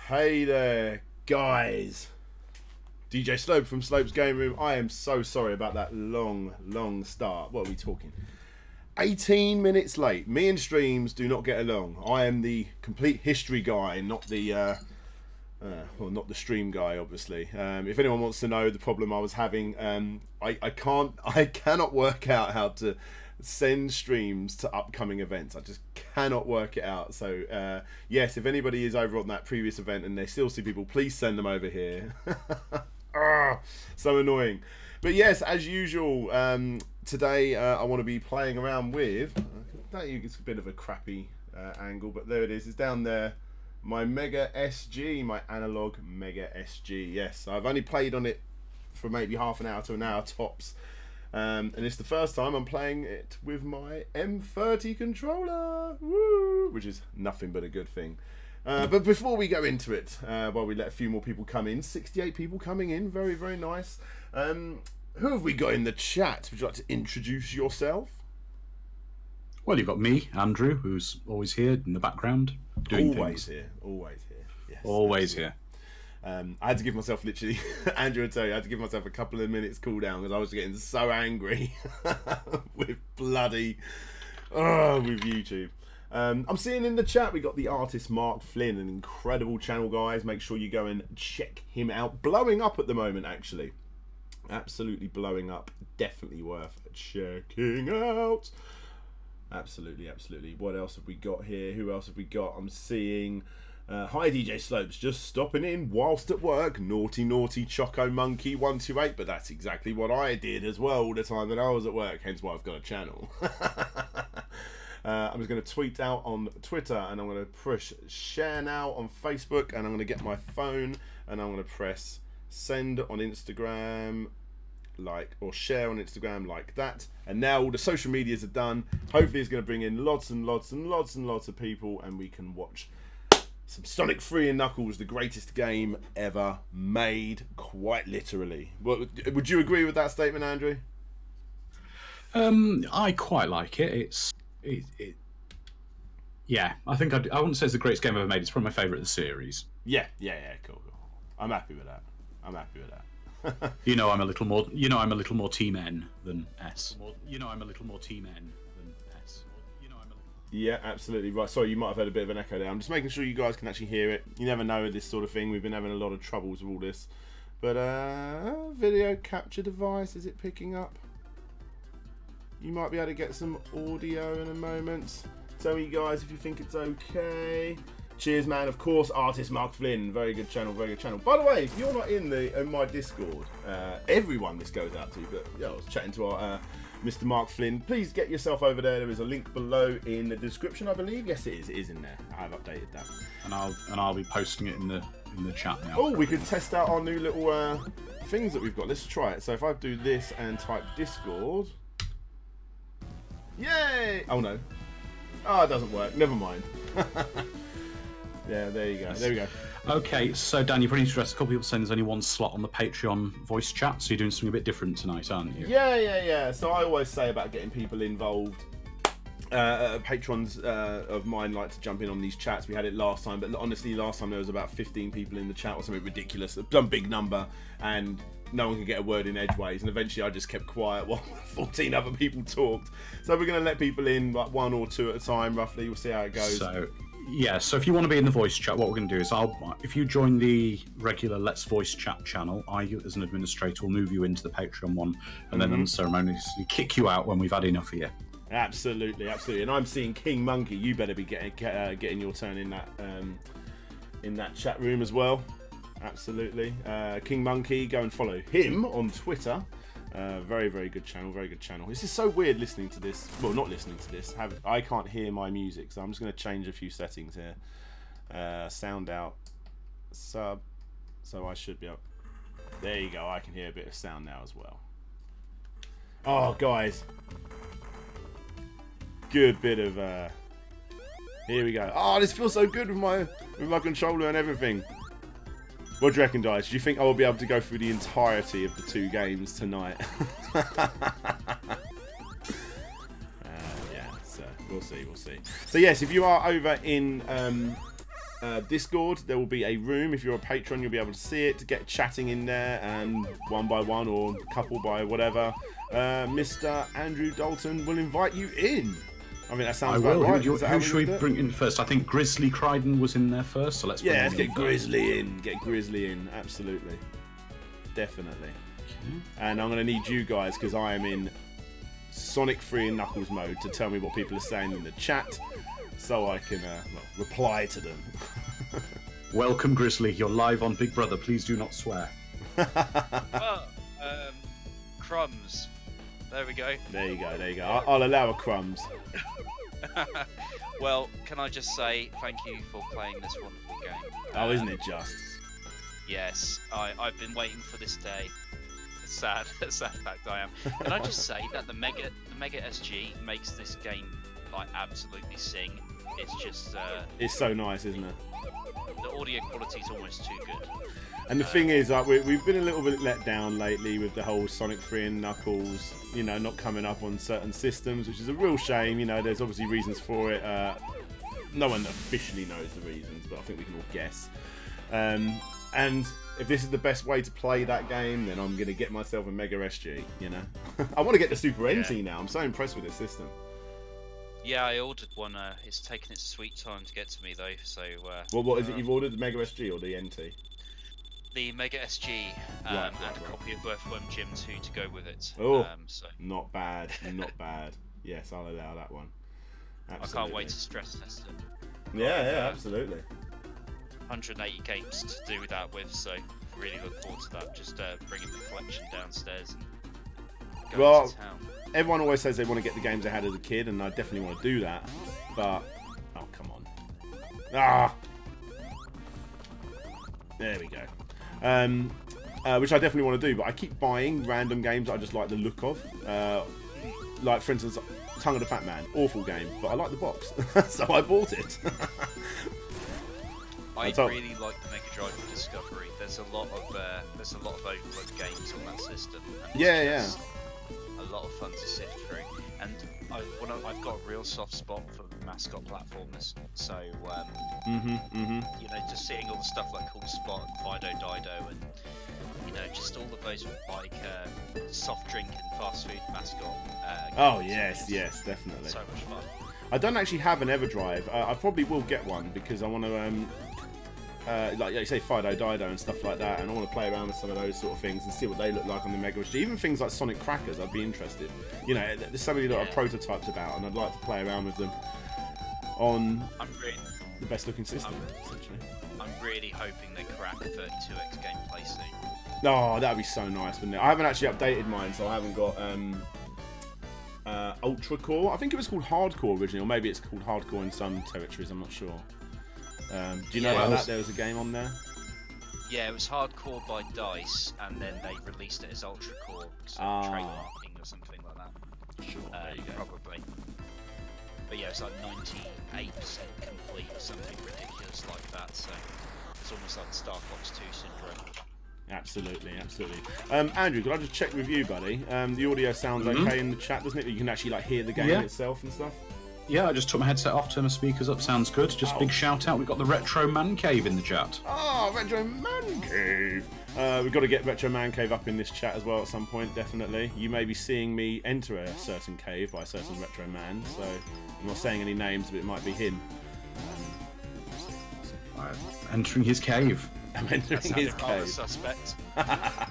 Hey there, guys. DJ Slope from Slope's Game Room. I am so sorry about that long start. What are we talking? 18 minutes late. Me and streams do not get along. I am the complete history guy, not the well, not the stream guy, obviously. If anyone wants to know the problem I was having, I cannot work out how to send streams to upcoming events. I just cannot work it out. So yes, if anybody is over on that previous event and they still see people, please send them over here. So annoying. But yes, as usual, today I want to be playing around with, it's a bit of a crappy angle, but there it is. It's down there. My Mega SG, my Analogue Mega SG. Yes, I've only played on it for maybe half an hour to an hour tops. And it's the first time I'm playing it with my M30 controller, woo, which is nothing but a good thing. But before we go into it, while we let a few more people come in, 68 people coming in, very, very nice. Who have we got in the chat? Would you like to introduce yourself? Well, you've got me, Andrew, who's always here in the background, doing always things. Always here. Yes, always here. I had to give myself literally, Andrew will tell you, I had to give myself a couple of minutes cool down because I was getting so angry with bloody, with YouTube. I'm seeing in the chat we got the artist Mark Flynn, an incredible channel, guys. Make sure you go and check him out. Blowing up at the moment, actually. Absolutely blowing up. Definitely worth checking out. Absolutely, absolutely. What else have we got here? Who else have we got? I'm seeing... hi DJ Slopes, just stopping in whilst at work. Naughty Choco Monkey 128, but that's exactly what I did as well all the time that I was at work, hence why I've got a channel. I'm just going to tweet out on Twitter, and I'm going to push share now on Facebook, and I'm going to get my phone and I'm going to press send on Instagram, or share on Instagram like that. And now all the social medias are done. Hopefully it's going to bring in lots and lots of people, and we can watch some Sonic 3 and Knuckles, the greatest game ever made, quite literally. Would you agree with that statement, Andrew? I quite like it. Yeah, I think I wouldn't say it's the greatest game ever made. It's probably my favourite of the series. Yeah, cool. I'm happy with that. You know, I'm a little more Team N than S. You know, I'm a little more Team N than S. Yeah, absolutely right. Sorry, you might have heard a bit of an echo there. I'm just making sure you guys can actually hear it. You never know with this sort of thing. We've been having a lot of troubles with all this. But video capture device, is it picking up? You might be able to get some audio in a moment. Tell me, guys, if you think it's okay. Cheers, man. Of course, artist Mark Flynn. Very good channel, very good channel. By the way, if you're not in my Discord, everyone this goes out to, but yeah, I was chatting to our Mr. Mark Flynn. Please get yourself over there. There is a link below in the description, I believe. Yes, it is. It is in there. I have updated that. And I'll be posting it in the chat now. Oh, we could test out our new little things that we've got. Let's try it. So if I do this and type Discord. Yay! Oh no. Oh, it doesn't work. Never mind. Yeah, there you go. There we go. Okay, so Dan, you probably need to address a couple of people saying there's only one slot on the Patreon voice chat, so you're doing something a bit different tonight, aren't you? Yeah. So I always say about getting people involved. Patrons of mine like to jump in on these chats. We had it last time, but honestly, last time there was about 15 people in the chat or something ridiculous, some big number, and no one could get a word in edgeways. And eventually, I just kept quiet while 14 other people talked. So we're going to let people in like 1 or 2 at a time, roughly. We'll see how it goes. So if you want to be in the voice chat, what we're going to do is if you join the regular Let's Voice Chat channel, I, as an administrator, will move you into the Patreon one, and then unceremoniously kick you out when we've had enough of you. Absolutely. And I'm seeing King Monkey. You better be getting your turn in that chat room as well. Absolutely. King Monkey, go and follow him on Twitter. Very, very good channel. Very good channel. This is so weird listening to this. Well, not listening to this. I can't hear my music, so I'm just going to change a few settings here. Sound out. Sub. So I should be up. There you go. I can hear a bit of sound now as well. Oh, guys. Good bit of... Here we go. Oh, this feels so good with my controller and everything. What do you reckon, guys? Do you think I will be able to go through the entirety of the 2 games tonight? Yeah, so we'll see. So yes, if you are over in Discord. There will be a room. If you're a patron, you'll be able to see it, to get chatting in there, and one by one or couple by whatever. Mr. Andrew Dalton will invite you in. I mean, that sounds about right. Who should we bring in first? I think Grizzly Crichton was in there first, so let's bring let's get Grizzly in. Get Grizzly in, absolutely. Definitely. Okay. And I'm going to need you guys, because I am in Sonic 3 and Knuckles mode, to tell me what people are saying in the chat, so I can reply to them. Welcome, Grizzly. You're live on Big Brother. Please do not swear. Crumbs. There we go. There you go. There you go. I'll allow a crumbs. Well, can I just say thank you for playing this wonderful game. Oh, isn't it just? Yes, I've been waiting for this day. Sad fact I am. Can I just say that the Mega SG makes this game like absolutely sing. It's just it's so nice, isn't it? The audio quality is almost too good. And the thing is, we've been a little bit let down lately with the whole Sonic 3 and Knuckles, you know, not coming up on certain systems, which is a real shame. You know, there's obviously reasons for it. No one officially knows the reasons, but I think we can all guess. And if this is the best way to play that game, then I'm going to get myself a Mega SG, you know. I want to get the Super NT now. I'm so impressed with this system. Yeah, I ordered one. It's taken its sweet time to get to me, though. So. Well, what is it you've ordered, the Mega SG or the NT? The Mega SG and a copy of Earthworm Jim 2 to go with it. Oh, not bad, not bad. Yes, I'll allow that one. Absolutely. I can't wait to stress test it. Yeah, absolutely. 180 games to do that with, so really look forward to that. Just bringing the collection downstairs and going to town. Everyone always says they want to get the games they had as a kid, and I definitely want to do that. But oh, come on! There we go. Which I definitely want to do, but I keep buying random games that I just like the look of. Like, for instance, Tongue of the Fat Man, awful game, but I like the box, so I bought it. I really like the Mega Drive Discovery. There's a lot of overlooked games on that system. And it's a lot of fun to sift through. And I've got a real soft spot for mascot platformers. So you know, just seeing all the stuff like Cool Spot, Fido Dido, and you know, just all of those like soft drink and fast food mascot. Oh yes, definitely. So much fun. I don't actually have an EverDrive. I probably will get one because I want to, like you say, Fido Dido and stuff like that, and I want to play around with some of those sort of things and see what they look like on the Mega SG. Even things like Sonic Crackers, I'd be interested. You know, there's so many little prototypes about, and I'd like to play around with them on the best looking system, essentially. I'm really hoping they crack 32x gameplay soon. Oh, that'd be so nice, wouldn't it? I haven't actually updated mine, so I haven't got Ultra Core. I think it was called Hardcore originally, or maybe it's called Hardcore in some territories, I'm not sure. Do you know about that? There was a game on there? Yeah, it was Hardcore by DICE, and then they released it as Ultra Core, so trademarking or something like that. Sure, there you go. Probably. But yeah, it's like 98% complete or something ridiculous like that, so it's almost like Star Fox 2 syndrome. Absolutely. Andrew, could I just check with you, buddy? The audio sounds okay in the chat, doesn't it? You can actually like hear the game itself and stuff. Yeah, I just took my headset off, turned my speakers up. Sounds good. Just big shout out. We've got the Retro Man Cave in the chat. Oh, Retro Man Cave. We've got to get Retro Man Cave up in this chat as well at some point, definitely. You may be seeing me enter a certain cave by a certain Retro Man, so I'm not saying any names, but it might be him. Entering his cave. I'm entering his cave. Suspect.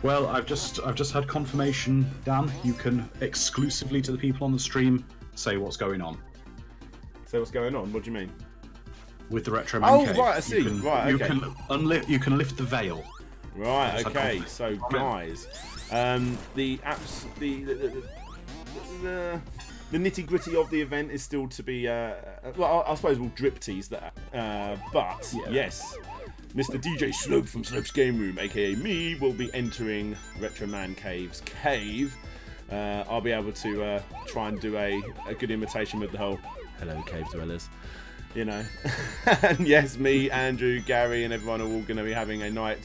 Well, I've just had confirmation, Dan. You can exclusively to the people on the stream say what's going on. Say what's going on? What do you mean? With the Retro Man Cave. Oh, right, I see. Right, okay. You can lift the veil. Right, okay. So, guys, the nitty-gritty of the event is still to be... well, I suppose we'll drip tease that. But, yes, Mr. DJ Slug from Slug's Game Room, a.k.a. me, will be entering Retro Man Cave's cave. I'll be able to try and do a good imitation with the whole "Hello, cave dwellers," you know. And yes, me, Andrew, Gary, and everyone are all going to be having a night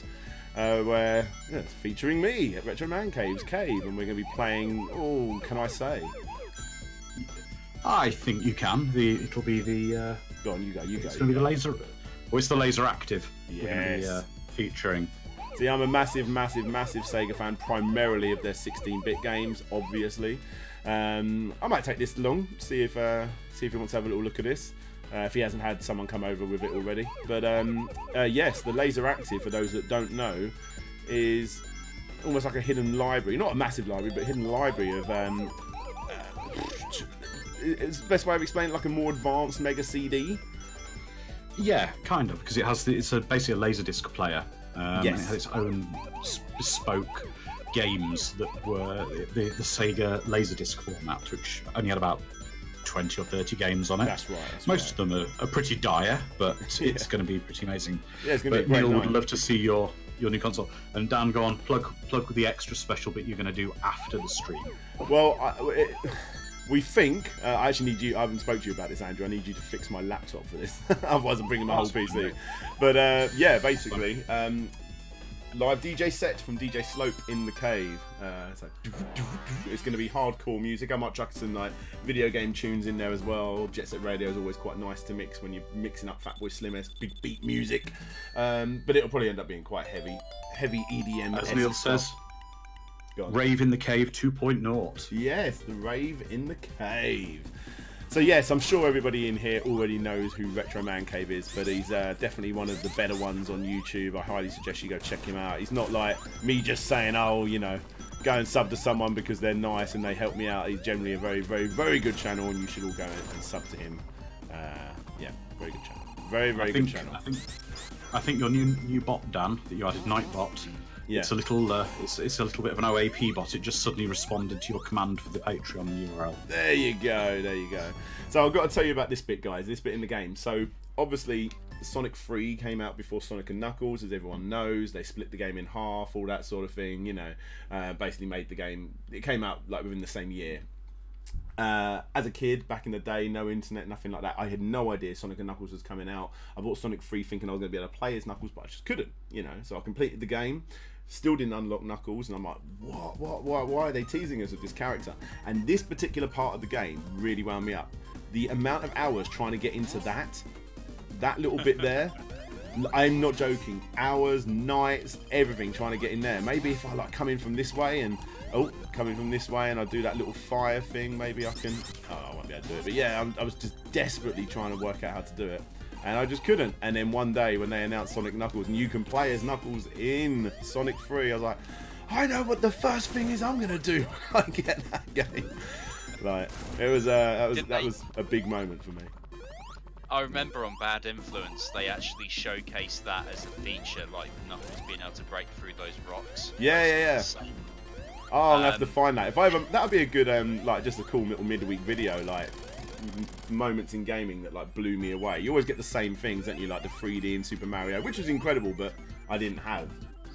where it's featuring me at Retro Man Cave's cave, and we're going to be playing. Oh, can I say? I think you can. It'll be the. Go on, you go. It's going to be the Well, it's the Laser Active we're going to be featuring. See, I'm a massive Sega fan, primarily of their 16-bit games, obviously. I might take this along, see if he wants to have a little look at this, if he hasn't had someone come over with it already. But yes, the Laser Active, for those that don't know, is almost like a hidden library. Not a massive library, but a hidden library of... it's the best way of explaining it, like a more advanced Mega CD. Yeah, kind of, because it has it's basically a Laserdisc player. Yes. It had its own bespoke games that were the Sega Laserdisc format, which only had about 20 or 30 games on it. That's right. Most of them are pretty dire, but it's going to be pretty amazing. Yeah, it's going to be great. Neil would love to see your new console. And Dan, go on, plug the extra special bit you're going to do after the stream. Well, we think, I actually need you, I haven't spoke to you about this, Andrew, I need you to fix my laptop for this, otherwise I'm bringing my whole PC. But yeah, basically, live DJ set from DJ Slope in the cave. So it's going to be hardcore music. I might chuck some like video game tunes in there as well. Jet Set Radio is always quite nice to mix when you're mixing up Fatboy Slim-esque big beat music. But it'll probably end up being quite heavy EDM. As Neil says, Rave in the Cave 2.0. Yes, the Rave in the Cave. So yes, I'm sure everybody in here already knows who Retro Man Cave is, but he's definitely one of the better ones on YouTube. I highly suggest you go check him out. He's not like me just saying, oh, you know, go and sub to someone because they're nice and they help me out. He's generally a very, very, very good channel, and you should all go and sub to him. Yeah, very good channel. Very, very good channel. I think your new bot, Dan, that you added, Nightbot. Yeah. It's a little it's a little bit of an OAP bot. It just suddenly responded to your command for the Patreon URL. There you go, there you go. So I've got to tell you about this bit, guys, this bit in the game. So obviously Sonic 3 came out before Sonic and Knuckles, as everyone knows. They split the game in half, all that sort of thing, you know. Basically made the game, it came out like within the same year. As a kid, back in the day, no internet, nothing like that, I had no idea Sonic and Knuckles was coming out. I bought Sonic 3 thinking I was going to be able to play as Knuckles, but I just couldn't, you know. So I completed the game. Still didn't unlock Knuckles, and I'm like, why are they teasing us with this character? And this particular part of the game really wound me up. The amount of hours trying to get into that little bit there, I'm not joking. Hours, nights, everything trying to get in there. Maybe if I like come in from this way and coming from this way and I do that little fire thing, maybe I can. Oh, I won't be able to do it. But yeah, I was just desperately trying to work out how to do it. And I just couldn't. And then one day when they announced Sonic Knuckles and you can play as Knuckles in Sonic 3, I was like, I know what the first thing is I'm gonna do when I get that game. Like it was that was a big moment for me. I remember on Bad Influence they actually showcased that as a feature, like Knuckles being able to break through those rocks. Yeah. Oh, I'll have to find that. If I ever, that would be a good like just a cool little midweek video, like moments in gaming that like blew me away. You always get the same things, don't you? Like the 3D in Super Mario, which was incredible, but I didn't have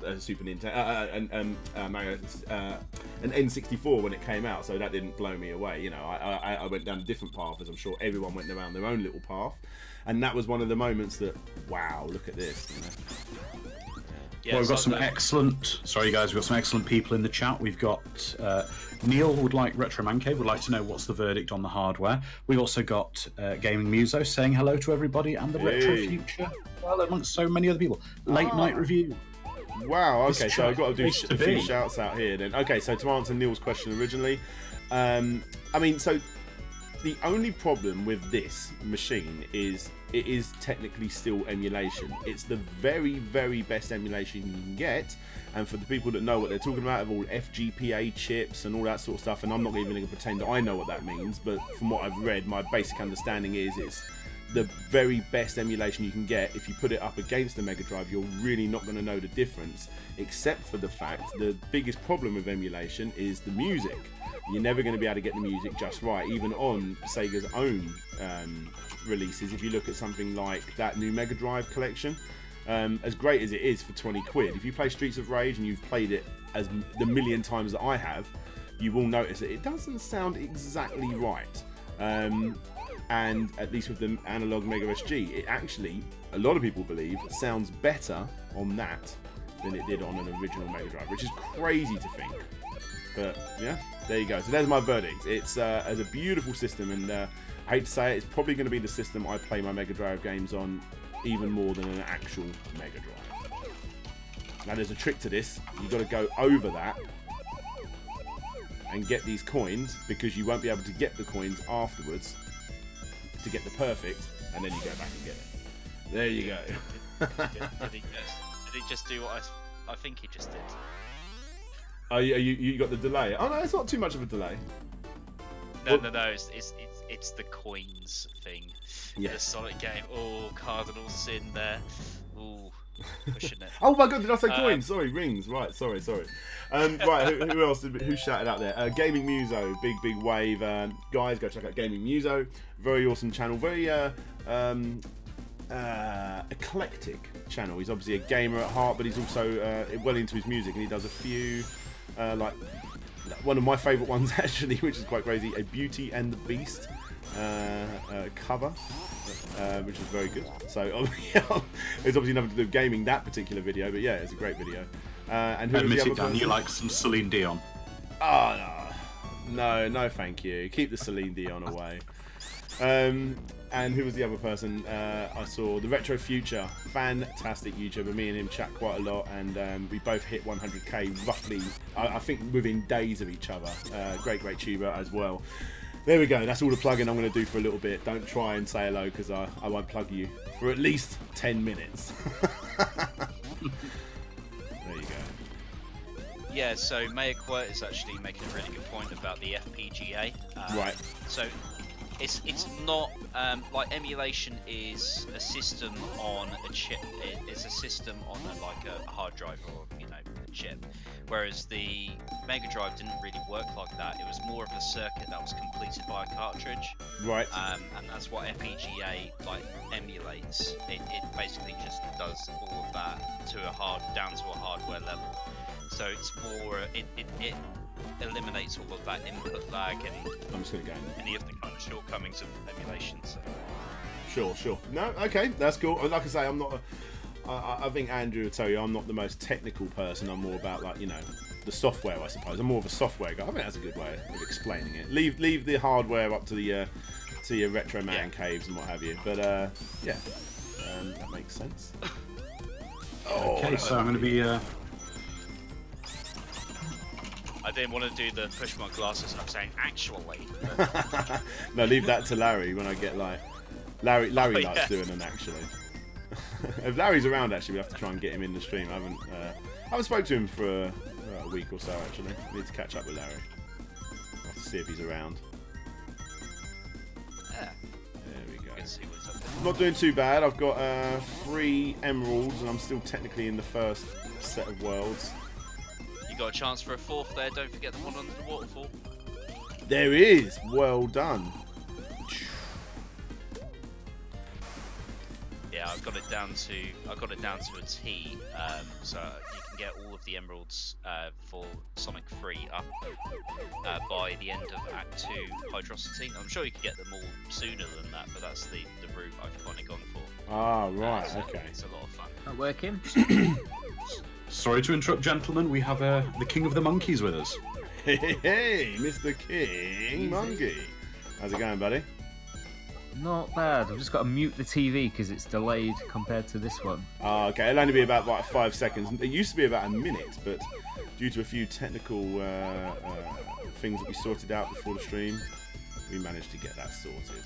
a Super Nintendo Mario, an N64 when it came out, so that didn't blow me away. You know, I went down a different path, as I'm sure everyone went around their own little path, and that was one of the moments that, wow, look at this. You know? Yeah, well, we've got some excellent. Sorry, guys, we've got some excellent people in the chat. We've got Neil would like Retro Man Cave, would like to know what's the verdict on the hardware. We've also got Gaming Muso saying hello to everybody and the Retro Future. Well, amongst so many other people. Late Night Review. Wow. Okay, so I've got to do a few shouts out here then. Okay, so to answer Neil's question originally, I mean, so the only problem with this machine is it is technically still emulation. It's the very, very best emulation you can get, and for the people that know what they're talking about, of all FGPA chips and all that sort of stuff, and I'm not even going to pretend that I know what that means, but from what I've read, my basic understanding is it's the very best emulation you can get. If you put it up against the Mega Drive, you're really not going to know the difference, except for the fact the biggest problem with emulation is the music. You're never going to be able to get the music just right, even on Sega's own releases. If you look at something like that new Mega Drive collection, as great as it is for 20 quid, if you play Streets of Rage and you've played it as the million times that I have, you will notice that it doesn't sound exactly right. And at least with the Analogue MEGA SG, it actually, a lot of people believe, sounds better on that than it did on an original Mega Drive, which is crazy to think. But yeah, there you go. So there's my verdict. It's a beautiful system, and I hate to say it, it's probably going to be the system I play my Mega Drive games on even more than an actual Mega Drive. Now there's a trick to this. You've got to go over that and get these coins, because you won't be able to get the coins afterwards to get the perfect, and then you go back and get it. There you go. Did he just do what I think he just did? Oh, you got the delay. Oh no, it's not too much of a delay. No, it's the coins thing. Yes. The Sonic game. Oh, Cardinal Sin there. Ooh, pushing it. Oh my god, did I say coins? Sorry, rings. Right, sorry. Right, who else? Who shouted out there? Gaming Muso, big wave. Guys, go check out Gaming Muso. Very awesome channel. Very eclectic channel. He's obviously a gamer at heart, but he's also well into his music, and he does a few like one of my favourite ones actually, which is quite crazy, a Beauty and the Beast cover, which is very good. So it's obviously nothing to do with gaming, that particular video, but yeah, it's a great video. And who admit was the it, other Dan, person? you like some Celine Dion. Oh no, thank you. Keep the Celine Dion away. And who was the other person? I saw the Retro Future, fantastic YouTuber. Me and him chat quite a lot, and we both hit 100k roughly, I think within days of each other. Great tuber as well. There we go. That's all the plugging I'm going to do for a little bit. Don't try and say hello, because I won't plug you for at least 10 minutes. There you go. Yeah, so Mayaqua is actually making a really good point about the FPGA. Right. So it's not like emulation is a system on a chip. It's a system on a hard drive, or a chip. Whereas the Mega Drive didn't really work like that. It was more of a circuit that was completed by a cartridge. Right. And that's what FPGA emulates. It basically just does all of that down to a hardware level. So it's more it eliminates all of that input lag and I'm just going to go any of the kind of shortcomings of emulation. So. Sure. No, okay, that's cool. Like I say, I'm not. I think Andrew will tell you I'm not the most technical person. I'm more about the software, I suppose. I'm more of a software guy. I think that's a good way of explaining it. Leave the hardware up to your retro man caves and what have you. But yeah, that makes sense. Okay, so I'm going to be. I didn't want to do the push my glasses up saying actually. No, leave that to Larry when I get Larry likes doing an actually. If Larry's around, actually, we have to try and get him in the stream. I haven't spoken to him for a week or so actually. I need to catch up with Larry. I'll have to see if he's around. Yeah. There we go. See what's up there. I'm not doing too bad. I've got 3 emeralds, and I'm still technically in the first set of worlds. You got a chance for a 4th there. Don't forget the one under the waterfall. There is. Well done. Yeah, I've got it down to a T. So you can get all of the emeralds for Sonic 3 up by the end of Act 2 Hydrosity. I'm sure you can get them all sooner than that, but that's the route I've kind of gone for. Ah, right. So okay. It's a lot of fun. Not working. Sorry to interrupt, gentlemen. We have the King of the Monkeys with us. Hey, Mr. King Monkey. How's it going, buddy? Not bad. I've just got to mute the TV because it's delayed compared to this one. Oh, okay. It'll only be about 5 seconds. It used to be about a minute, but due to a few technical things that we sorted out before the stream, we managed to get that sorted.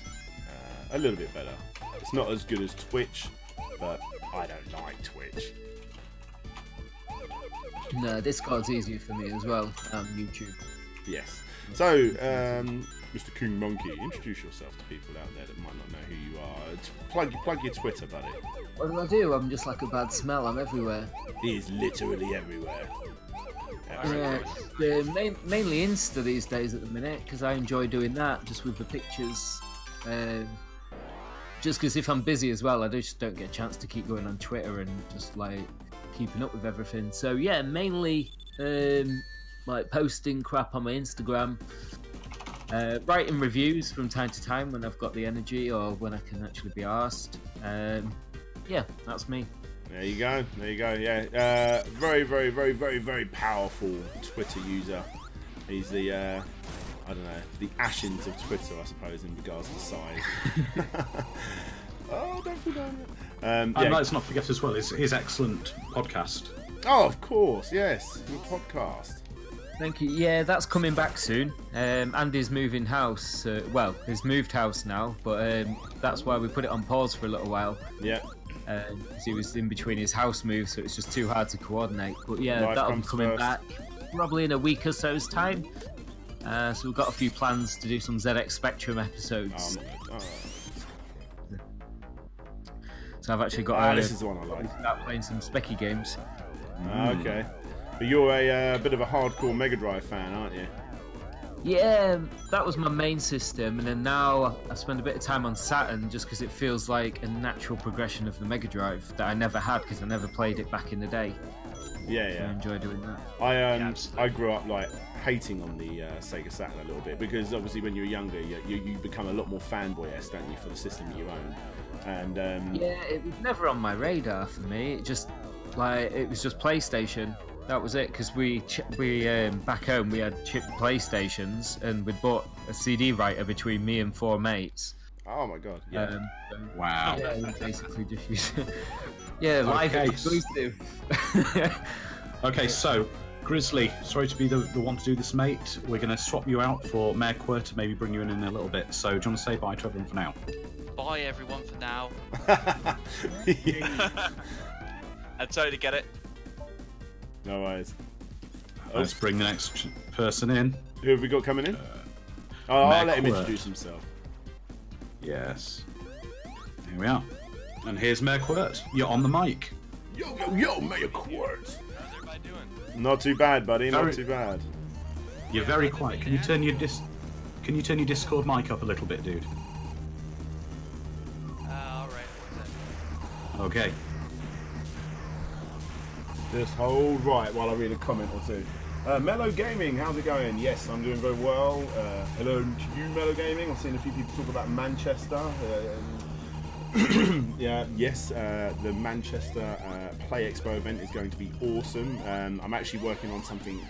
A little bit better. It's not as good as Twitch, but I don't like Twitch. No, Discord's easier for me as well. YouTube. Yes. So, Mr. King Monkey, introduce yourself to people out there that might not know who you are. Plug your Twitter, buddy. What do? I'm just like a bad smell. I'm everywhere. He is literally everywhere. Yeah, mainly Insta these days at the minute because I enjoy doing that just with the pictures. Just because if I'm busy as well, I just don't get a chance to keep going on Twitter and just keeping up with everything. So yeah, mainly posting crap on my Instagram. Writing reviews from time to time when I've got the energy or when I can actually be asked. Yeah, that's me. There you go. Yeah, very, very, very, very, very powerful Twitter user. He's the, I don't know, the Ashins of Twitter, I suppose, in regards to size. Oh, don't feel down. And let's not forget as well his excellent podcast. Oh, of course, yes, your podcast. Thank you. Yeah, that's coming back soon. Andy's moving house. Well, he's moved house now, but that's why we put it on pause for a little while. Yeah. Because he was in between his house moves, so it's just too hard to coordinate. But yeah, Life that'll be comes coming first. back probably in a week or so's time. So we've got a few plans to do some ZX Spectrum episodes. So I've actually got this is the one I like. start playing some Specky games. Okay. But you're a bit of a hardcore Mega Drive fan, aren't you? Yeah, that was my main system, and then now I spend a bit of time on Saturn just because it feels like a natural progression of the Mega Drive that I never had because I never played it back in the day. Yeah, So I enjoy doing that. I grew up like hating on the Sega Saturn a little bit because obviously when you're younger, you become a lot more fanboy-esque, don't you, for the system that you own. And Yeah, it was never on my radar for me. It just it was just PlayStation. That was it, because we back home we had chipped PlayStations, and we'd bought a CD writer between me and 4 mates. oh my god, yeah. Wow. Yeah, we basically just used yeah, live exclusive. Okay, so Grizzly, sorry to be the one to do this, mate. We're going to swap you out for Mayor Quir to maybe bring you in a little bit. So do you want to say bye to everyone for now? Bye everyone for now. Yeah. I totally get it. No worries. Let's bring the next person in. Who have we got coming in? I'll let him Quir. introduce himself. Yes. Here we are. And here's Mayor Quirt. You're on the mic. Yo, Mayor Quirts. How's everybody doing? Not too bad, buddy. Not Very- too bad. You're very quiet. Can you turn your Discord mic up a little bit, dude? Alright, what's Okay. Just hold right while I read a comment or two. Mellow Gaming, how's it going? Yes, I'm doing very well. Hello to you, Mellow Gaming. I've seen a few people talk about Manchester. Yeah, yes, the Manchester Play Expo event is going to be awesome. I'm actually working on something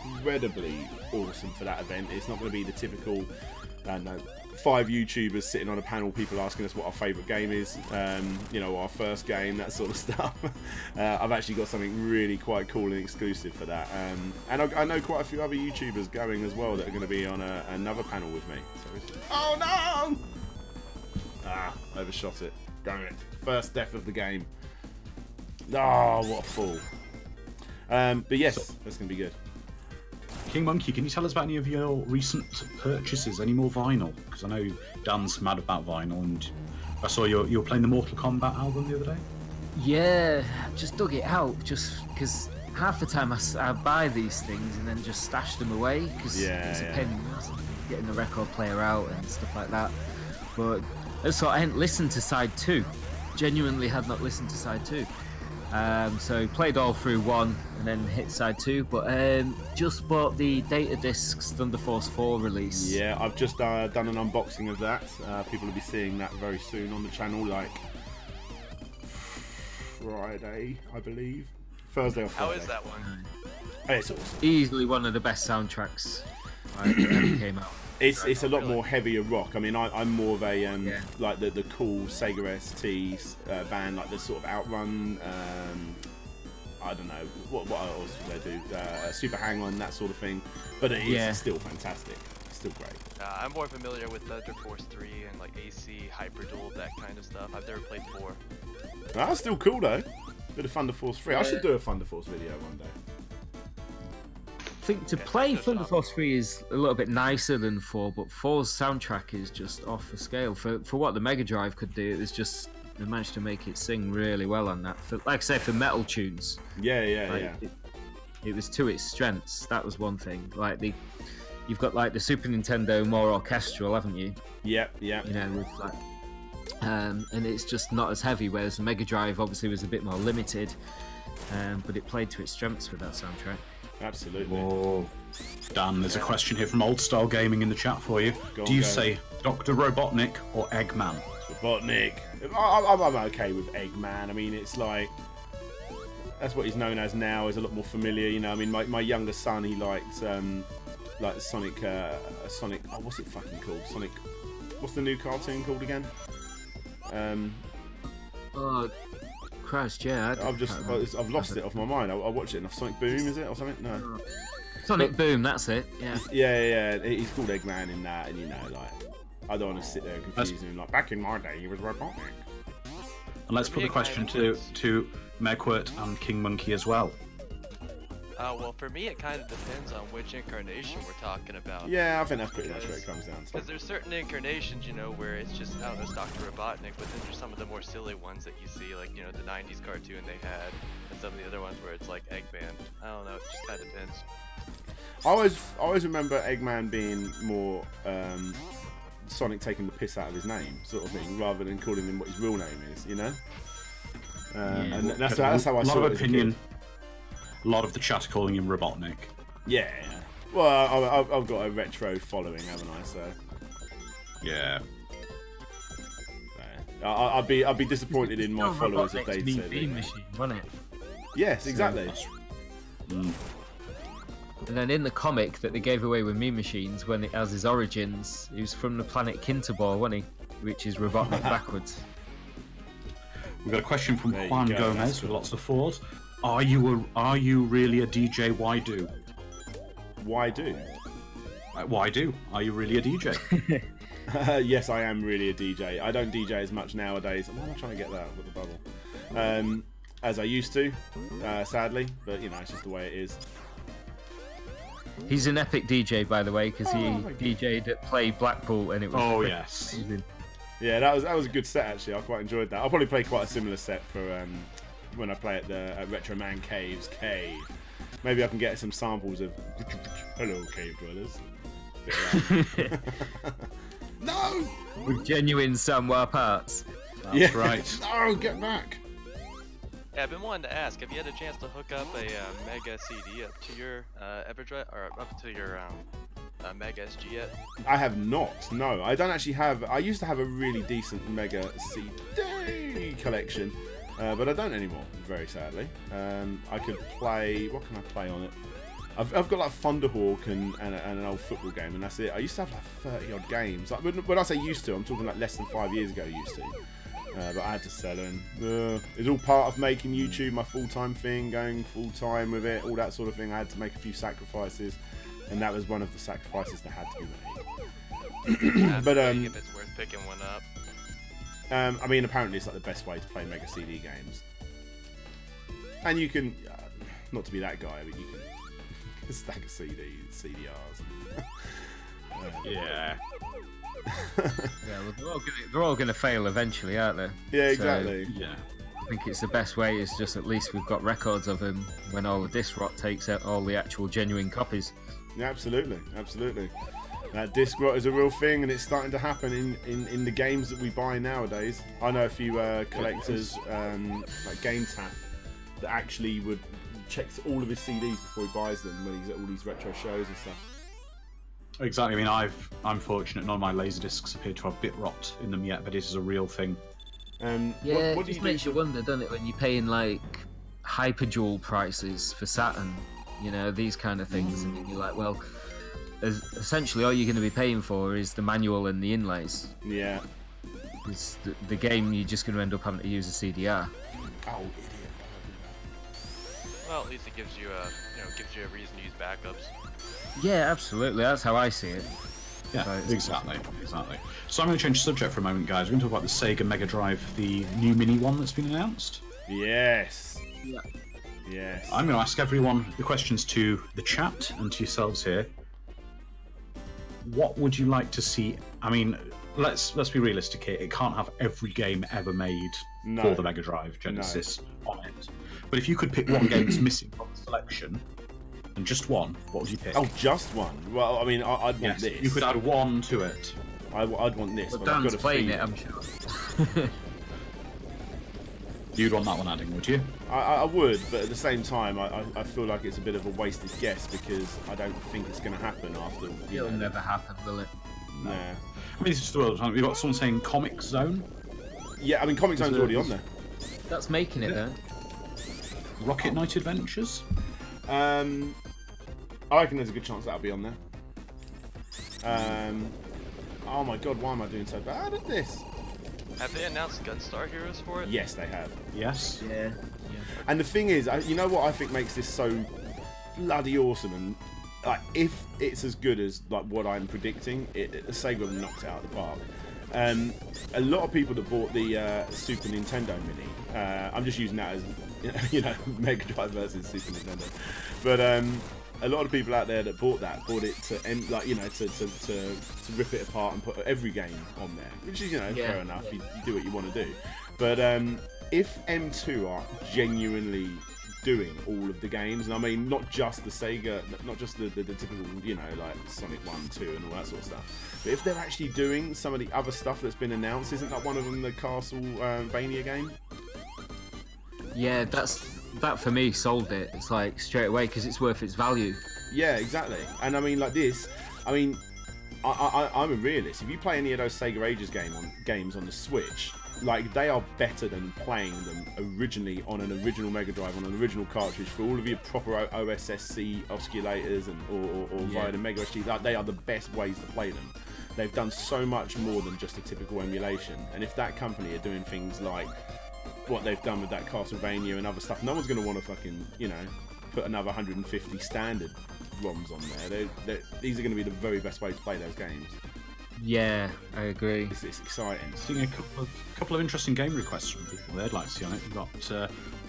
incredibly awesome for that event. It's not going to be the typical, 5 YouTubers sitting on a panel, people asking us what our favourite game is, our first game, that sort of stuff. I've actually got something really quite cool and exclusive for that. And I know quite a few other YouTubers going as well that are going to be on another panel with me. So oh no! Overshot it. Damn it. First death of the game. Oh, what a fool. But yes, that's going to be good. King Monkey, can you tell us about any of your recent purchases? Any more vinyl? Because I know Dan's mad about vinyl, and I saw you were playing the Mortal Kombat album the other day. Yeah, just dug it out just because half the time I buy these things and then just stash them away because it's a pain in the ass getting the record player out and stuff like that. But so I hadn't listened to side 2. Genuinely had not listened to side 2. So played all through 1 and then hit side 2, but just bought the Data Discs Thunder Force 4 release. Yeah, I've just done an unboxing of that. People will be seeing that very soon on the channel, like Friday, I believe. Thursday or Friday. How is that one? It's awesome. Easily one of the best soundtracks that ever came out. It's a lot more heavier rock. I mean, I'm more of a like the cool Sega ST band, like the sort of Outrun. I don't know what else do they do? Super Hang On, that sort of thing. But it is still fantastic. It's still great. I'm more familiar with Thunder Force 3 and like AC, Hyperdual, that kind of stuff. I've never played 4. That's still cool though. Bit of Thunder Force 3. I should do a Thunder Force video one day. I think to play Thunder Force 3 is a little bit nicer than 4, but 4's soundtrack is just off the scale. For what the Mega Drive could do, it was just, they managed to make it sing really well on that. For, like I say, for metal tunes. Yeah. It was to its strengths. That was one thing. Like you've got like the Super Nintendo more orchestral, haven't you? Yep. You know, with like, and it's just not as heavy. Whereas the Mega Drive obviously was a bit more limited, but it played to its strengths with that soundtrack. Absolutely. Whoa. Dan, there's a question here from Old Style Gaming in the chat for you. Do you say Dr. Robotnik or Eggman? Robotnik. I'm okay with Eggman. I mean, it's like, that's what he's known as now. Is a lot more familiar. You know, I mean, my younger son, he likes like Sonic. Oh, what's it fucking called? Sonic. What's the new cartoon called again? Oh, Christ, yeah. I've lost it off my mind. I'll watch it. Sonic Boom, is it or something? No. Sonic Boom, that's it. Yeah. Yeah. He's called Eggman in that, and like, I don't want to sit there and confuse him. Like, back in my day, he was Robotnik. And let's put the question to Megwort and King Monkey as well. Well, for me, it kind of depends on which incarnation we're talking about. Yeah, I think that's pretty much what it comes down to. Because there's certain incarnations, you know, where it's just, I don't know, it's Dr. Robotnik, but then there's some of the more silly ones that you see, like, you know, the 90s cartoon they had, and some of the other ones where it's like Eggman. I don't know, it just kind of depends. I always remember Eggman being more Sonic taking the piss out of his name, sort of thing, rather than calling him what his real name is, you know? And that's how I saw it as a kid. A lot of the chat are calling him Robotnik. Yeah. Well, I've got a retro following, haven't I? So. Yeah. I'd be disappointed in my followers if they'd said Mean Machine, wasn't it? Yes, exactly. And then in the comic that they gave away with Mean Machines, when it has his origins, he was from the planet Kintabor, wasn't he? Which is Robotnik backwards. We've got a question from Juan Gomez with lots of fours. Are you really a DJ? Why do? Why do? Why do? Are you really a DJ? Yes, I am really a DJ. I don't DJ as much nowadays. Why am I trying to get that with the bubble? As I used to, sadly. But you know, it's just the way it is. He's an epic DJ, by the way, because he DJ'd at Play Blackpool, and it was yes. Amazing. Yeah, that was a good set actually. I quite enjoyed that. I'll probably play quite a similar set for when I play at Retro Man Cave's Cave. Maybe I can get some samples of Hello Cave Dwellers. No! With genuine Samwa parts. That's right. No, get back! Yeah, I've been wanting to ask, have you had a chance to hook up a Mega CD up to your EverDrive, or up to your Mega SG yet? I have not, no. I don't actually have... I used to have a really decent Mega CD collection. But I don't anymore, very sadly. I could play... What can I play on it? I've got like Thunderhawk and an old football game, and that's it. I used to have like 30 odd games. Like, when I say used to, I'm talking like less than 5 years ago used to. But I had to sell them. It's all part of making YouTube my full-time thing, going full-time with it, all that sort of thing. I had to make a few sacrifices, and that was one of the sacrifices that had to be made. But if it's worth picking one up. I mean, apparently it's like the best way to play Mega CD games. And you can, not to be that guy, but you can stack a CDRs. Yeah. Yeah, well, they're all going to fail eventually, aren't they? Yeah, exactly. So, yeah. I think it's the best way is just at least we've got records of them when all the disc rot takes out all the actual genuine copies. Yeah, absolutely, absolutely. Disc rot is a real thing, and it's starting to happen in the games that we buy nowadays. I know a few collectors, like GameTap, that actually would checks all of his CDs before he buys them when he's at all these retro shows and stuff. Exactly. I mean, I'm fortunate none of my Laserdiscs appear to have bit rot in them yet, but it is a real thing. Yeah, what it just makes you wonder, doesn't it, when you're paying like Hyperjewel prices for Saturn, you know, these kind of things, and you're like, well, essentially all you're going to be paying for is the manual and the inlays. Yeah. Because the game, you're just going to end up having to use a CDR. Oh, idiot. Well, at least it gives you a reason to use backups. Yeah, absolutely. That's how I see it. Yeah, exactly. So I'm going to change the subject for a moment, guys. We're going to talk about the Sega Mega Drive, the new mini one that's been announced. Yes. Yeah. Yes. I'm going to ask everyone the questions to the chat and to yourselves here. What would you like to see? I mean, let's be realistic here. It can't have every game ever made for the Mega Drive Genesis on it. But if you could pick one game that's missing from the selection, and just one, what would you pick? Oh, just one? Well, I mean, I'd want this. You could add one to it. I'd want this. Well, Dan's playing it, I'm sure. You'd want that one adding, would you? I would, but at the same time, I feel like it's a bit of a wasted guess because I don't think it's going to happen after. It'll never happen, will it? Nah. I mean, it's just the world. We've got someone saying Comic Zone. Yeah, I mean, Comic Zone's already on there. That's making it, though. Rocket Knight Adventures. I reckon there's a good chance that'll be on there. Oh my god, why am I doing so bad at this? Have they announced Gunstar Heroes for it? Yes, they have. Yes. Yeah. And the thing is, you know what I think makes this so bloody awesome, and like if it's as good as like what I'm predicting, Sega have knocked it out of the park. A lot of people that bought the Super Nintendo Mini, I'm just using that as, you know, Mega Drive versus Super Nintendo, but a lot of people out there that bought it to like, you know, to rip it apart and put every game on there, which is, you know, fair enough. You do what you want to do, but if M2 are genuinely doing all of the games, and I mean not just the Sega, not just the typical, you know, like Sonic 1, 2 and all that sort of stuff, but if they're actually doing some of the other stuff that's been announced, isn't that one of them the Castlevania game? Yeah, that for me sold it. It's like straight away because it's worth its value. Yeah, exactly. And I mean, like this, I mean, I'm a realist. If you play any of those Sega Ages games on the Switch, like they are better than playing them originally on an original Mega Drive, on an original cartridge, for all of your proper OSSC oscillators or via the Mega SG. They are the best ways to play them. They've done so much more than just a typical emulation. And if that company are doing things like what they've done with that Castlevania and other stuff, no one's going to want to fucking, you know, put another 150 standard ROMs on there. These are going to be the very best way to play those games. Yeah, I agree. It's exciting. Seeing a couple of interesting game requests from people they'd like to see on it. We've got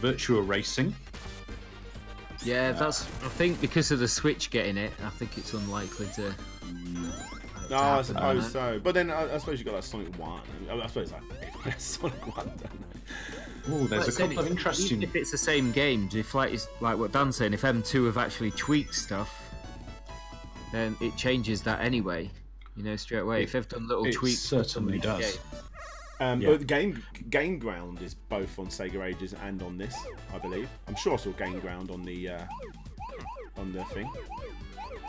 Virtua Racing. Yeah, that's. I think because of the Switch getting it, I think it's unlikely to. No, I suppose so. But then I suppose you got like Sonic 1. I suppose like Sonic 1, don't know. Oh, there's a couple of interesting. Even if it's the same game, if like what Dan's saying, if M2 have actually tweaked stuff, then it changes that anyway. You know, straight away. If they've done little tweaks, certainly does. But Game Ground is both on Sega Ages and on this, I believe. I'm sure I saw Game Ground on the thing.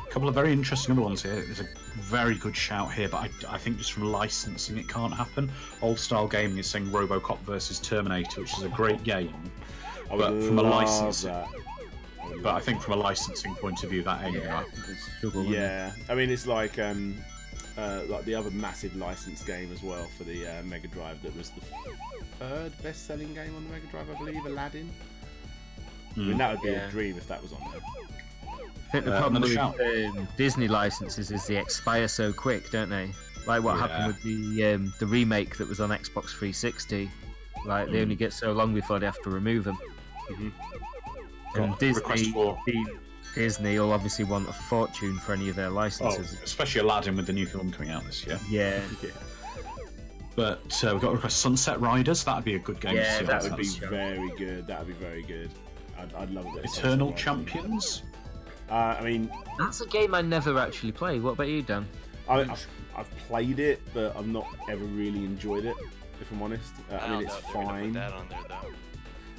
A couple of very interesting other ones here. There's a very good shout here, but I think just from licensing it can't happen. Old Style Gaming is saying RoboCop versus Terminator, which is a great game. But from a licensing, but I think from a licensing point of view, that ain't right. Yeah, I mean it's like the other massive licensed game as well for the Mega Drive that was the third best-selling game on the Mega Drive, I believe, Aladdin. I mean that would be a dream if that was on there. I think the problem with Disney licenses is they expire so quick, don't they? Like what happened with the remake that was on Xbox 360. Like they only get so long before they have to remove them. And Disney will obviously want a fortune for any of their licenses. Oh, especially Aladdin with the new film coming out this year. Yeah. But we've got a request Sunset Riders. That'd be a good game to see. That would be very good. That would be very good. I'd love it. Eternal Champions. I mean, that's a game I never actually played. What about you, Dan? I've played it, but I've not ever really enjoyed it, if I'm honest. I mean, it's fine. Put that on there, though.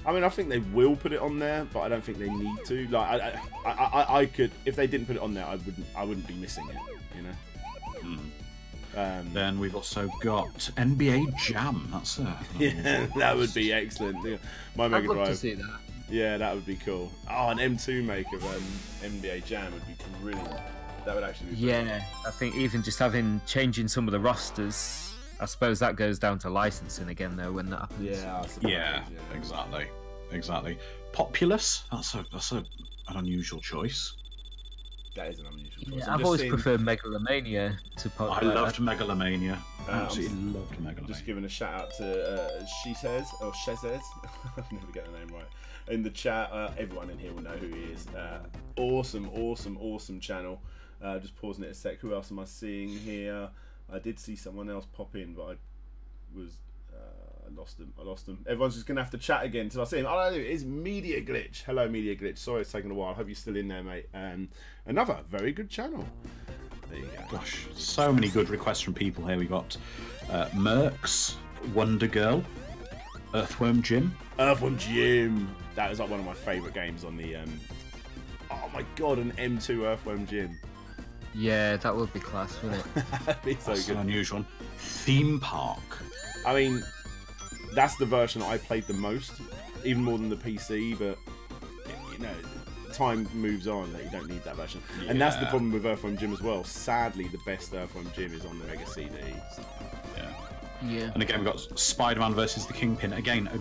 I mean, I think they will put it on there, but I don't think they need to. Like, I could, if they didn't put it on there, I wouldn't be missing it, you know. Then we've also got NBA Jam. That's that would be excellent. Yeah. My Mega Drive. I'd love to see that. Yeah, that would be cool. Oh, an M2 make of NBA Jam would be brilliant. That would actually be brilliant. Yeah, I think even just changing some of the rosters, I suppose that goes down to licensing again, though, when that happens. Yeah, exactly. Populous. That's an unusual choice. That is an unusual choice. Yeah, I've always preferred Megalomania to Populous. I loved Megalomania. Absolutely loved Megalomania. Just giving a shout out to Shezes. I never get the name right. In the chat, everyone in here will know who he is. Awesome channel. Just pausing it a sec. Who else am I seeing here? I did see someone else pop in, but I lost them. Everyone's just gonna have to chat again until I see him. Oh no, it's Media Glitch. Hello, Media Glitch. Sorry it's taken a while. I hope you're still in there, mate. Another very good channel. There you go. Gosh, so many good requests from people here. We got Mercs, Wonder Girl, Earthworm Jim. That was like one of my favourite games on the. Oh my god, an M2 Earthworm Jim. Yeah, that would be class, wouldn't it? That'd be so good. An unusual one. Theme Park. I mean, that's the version I played the most, even more than the PC. But you know, time moves on that you don't need that version, and that's the problem with Earthworm Jim as well. Sadly, the best Earthworm Jim is on the Mega CD. So. Yeah. And again, we've got Spider-Man versus the Kingpin. Again, a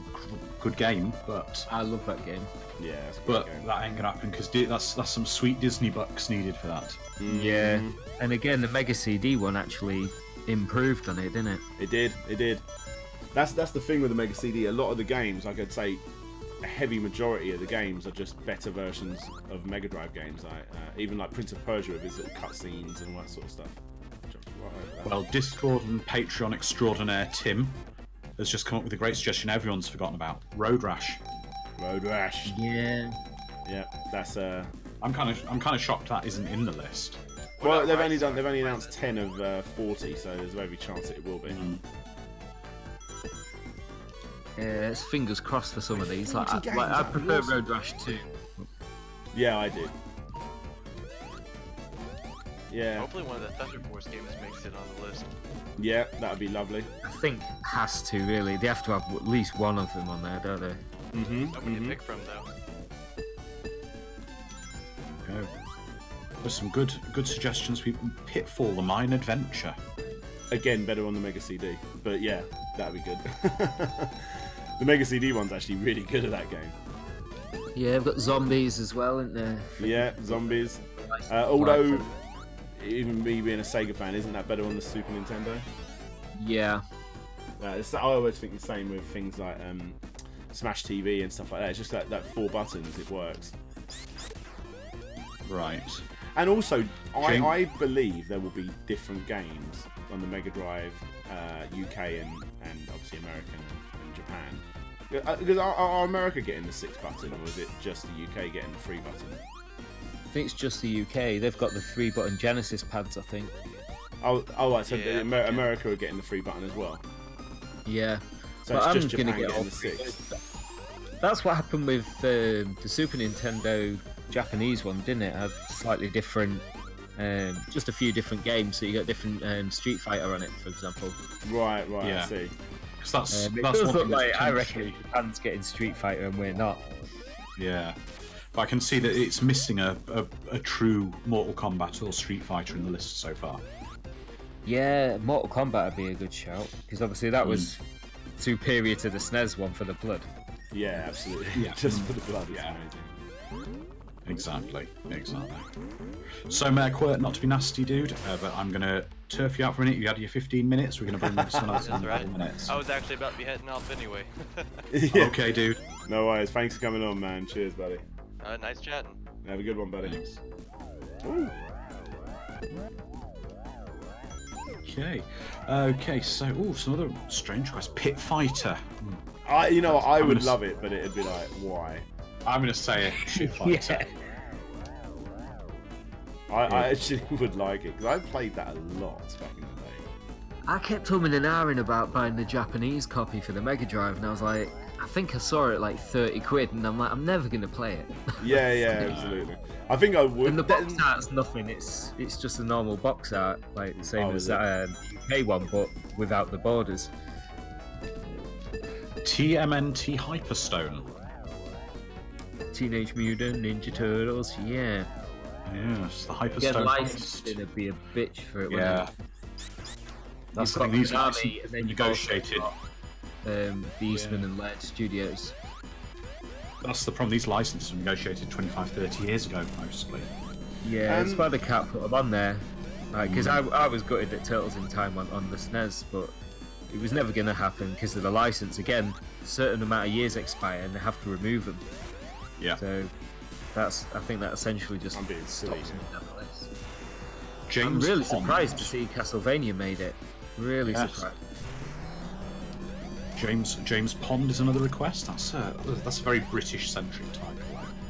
good game, but I love that game. Yeah, it's a but good game. that ain't gonna happen because that's some sweet Disney bucks needed for that. Yeah, and again, the Mega CD one actually improved on it, didn't it? It did. That's the thing with the Mega CD. A lot of the games, like I'd say, a heavy majority of the games are just better versions of Mega Drive games. Like even like Prince of Persia with his little cutscenes and all that sort of stuff. Well, Discord and Patreon extraordinaire Tim has just come up with a great suggestion everyone's forgotten about: Road Rash. Road Rash. Yeah. Yeah, that's I'm kind of shocked that isn't in the list. Well, they've only announced 10 of 40, so there's every chance it will be. Yeah, it's fingers crossed for some of these. Like, games, I prefer awesome. Road Rash 2. Yeah, I did. Yeah. Hopefully one of the Thunder Force games makes it on the list. Yeah, that would be lovely. I think has to, really. They have to have at least one of them on there, don't they? Nobody to pick from though. Go. There's some good suggestions. Pitfall: The Mine Adventure. Again, better on the Mega CD. But yeah, that'd be good. The Mega CD one's actually really good at that game. Yeah, we've got zombies as well, isn't there? Yeah, zombies. Although, even me being a Sega fan, isn't that better on the Super Nintendo? Yeah. I always think the same with things like Smash TV and stuff like that. It's just that 4 buttons, it works. Right. And also, I believe there will be different games on the Mega Drive, UK and obviously American and Japan. Because are America getting the 6 button, or is it just the UK getting the 3 button? I think it's just the UK. They've got the 3-button Genesis pads, I think. Oh, right, so Yeah, America are getting the 3 button as well. Yeah. So But it's just I'm Japan gonna get getting all the 6. That's what happened with the Super Nintendo Japanese one, didn't it? Had slightly different, just a few different games. So you got different Street Fighter on it, for example. Right, Yeah. I see. Because that's It that's does one look thing that's like I reckon potentially- Japan's getting Street Fighter and we're not. Yeah. But I can see that it's missing a true Mortal Kombat or Street Fighter in the list so far. Yeah, Mortal Kombat would be a good shout because obviously that was superior to the SNES one for the blood. Yeah, absolutely. Yeah. Just for the blood, it's Yeah. amazing. Exactly. So, Merquirt, not to be nasty, dude, but I'm going to turf you out for a minute. You had your 15 minutes. We're going to bring this one out in That's a right. couple minutes. I was actually about to be heading off anyway. Yeah. Okay, dude. No worries. Thanks for coming on, man. Cheers, buddy. Nice chatting. Have a good one, buddy. Thanks. Ooh. Okay, so, some other strange questions. Pit Fighter. I would gonna love it, but it'd be like, why? I'm going to say it. Pit Fighter. I actually would like it, because I played that a lot back in the day. I kept humming and ahhing about buying the Japanese copy for the Mega Drive, and I was like, I think I saw it like 30 quid, and I'm like, I'm never going to play it. Yeah, absolutely. I think I would. And the box art's nothing, it's just a normal box art, like the same as that UK one, but without the borders. TMNT Hyperstone. Teenage Mutant Ninja Turtles, yeah. Yes, the Get Hyperstone. licensed, it'd be a bitch for it, Yeah. wouldn't it? That's You've the got thing, these Konami, licenses and then you've negotiated. also got, the Eastman and Laird Studios. That's the problem. These licenses were negotiated 25, 30 years ago, mostly. Yeah, it's why the cat put them on there. Because I was gutted that Turtles in Time went on the SNES, but it was never going to happen because of the license. Again, a certain amount of years expire and they have to remove them. Yeah. So I think that essentially just I'm being silly stops here. me down the list. James I'm really Pond. surprised to see Castlevania made it. Really Yes. surprised. James Pond is another request. That's a very British-centric title.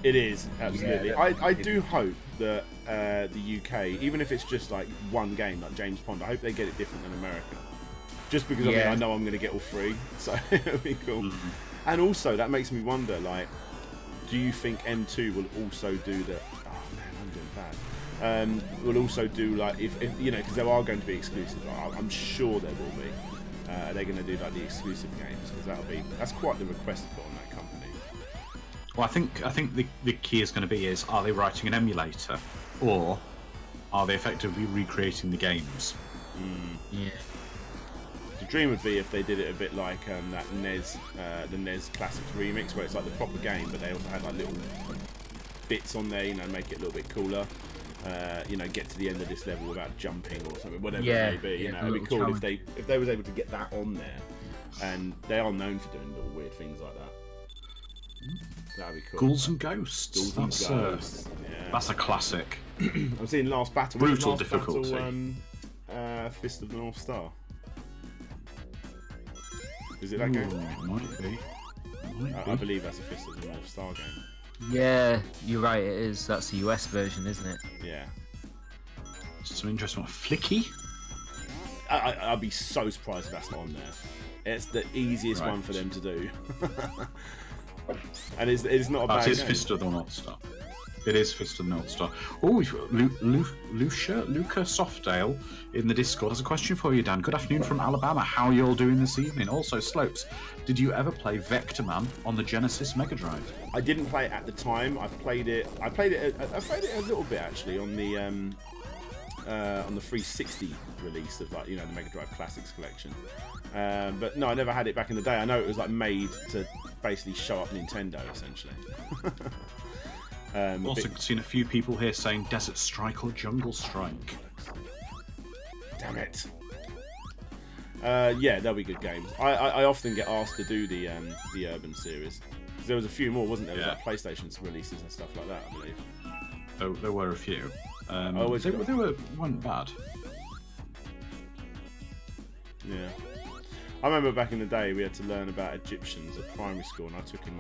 It is, absolutely. Yeah, I do hope that the UK, even if it's just like one game, like James Pond, I hope they get it different than America. Just because I know I'm going to get all 3, so it'll be cool. And also, that makes me wonder, like, do you think M2 will also do the... Oh man, I'm doing bad. Will also do, like, if because there are going to be exclusives. I'm sure there will be. They're going to do, like, the exclusive games, because that's quite the request to put on that company. Well, I think the key is going to be are they writing an emulator, or are they effectively recreating the games? Yeah. dream would be if they did it a bit like that NES, the NES Classics remix, where it's like the proper game, but they also had like little bits on there, you know, make it a little bit cooler. You know, get to the end of this level without jumping or something, whatever it may be. You know, it'd be cool if they was able to get that on there, and they are known for doing little weird things like that. That'd be cool. Ghouls and Ghosts. That's a classic. I'm seeing Last Battle. Brutal difficulty. Fist of the North Star. Is it that game? Might be. I believe that's a Fist of the North Star game. Yeah, you're right. It is. That's the US version, isn't it? Yeah. Some interesting one. Flicky. I'd be so surprised if that's not on there. It's the easiest one for them to do. And it's not a bad game. It is Fist of the North Star. It is Fist of the North Star. Oh, we've got Luca Softdale in the Discord has a question for you, Dan. Good afternoon from Alabama. How are you all doing this evening? Also, Slopes, did you ever play Vector Man on the Genesis Mega Drive? I didn't play it at the time. I played it a little bit actually on the 360 release of, like, you know, the Mega Drive Classics collection. But no, I never had it back in the day. I know it was like made to basically show up Nintendo essentially. Also seen a few people here saying Desert Strike or Jungle Strike. Damn it. Yeah, they'll be good games. I often get asked to do the Urban series. There was a few more, wasn't there? There was like PlayStation's releases and stuff like that, I believe. There were a few. They weren't bad. Yeah. I remember back in the day we had to learn about Egyptians at primary school, and I took in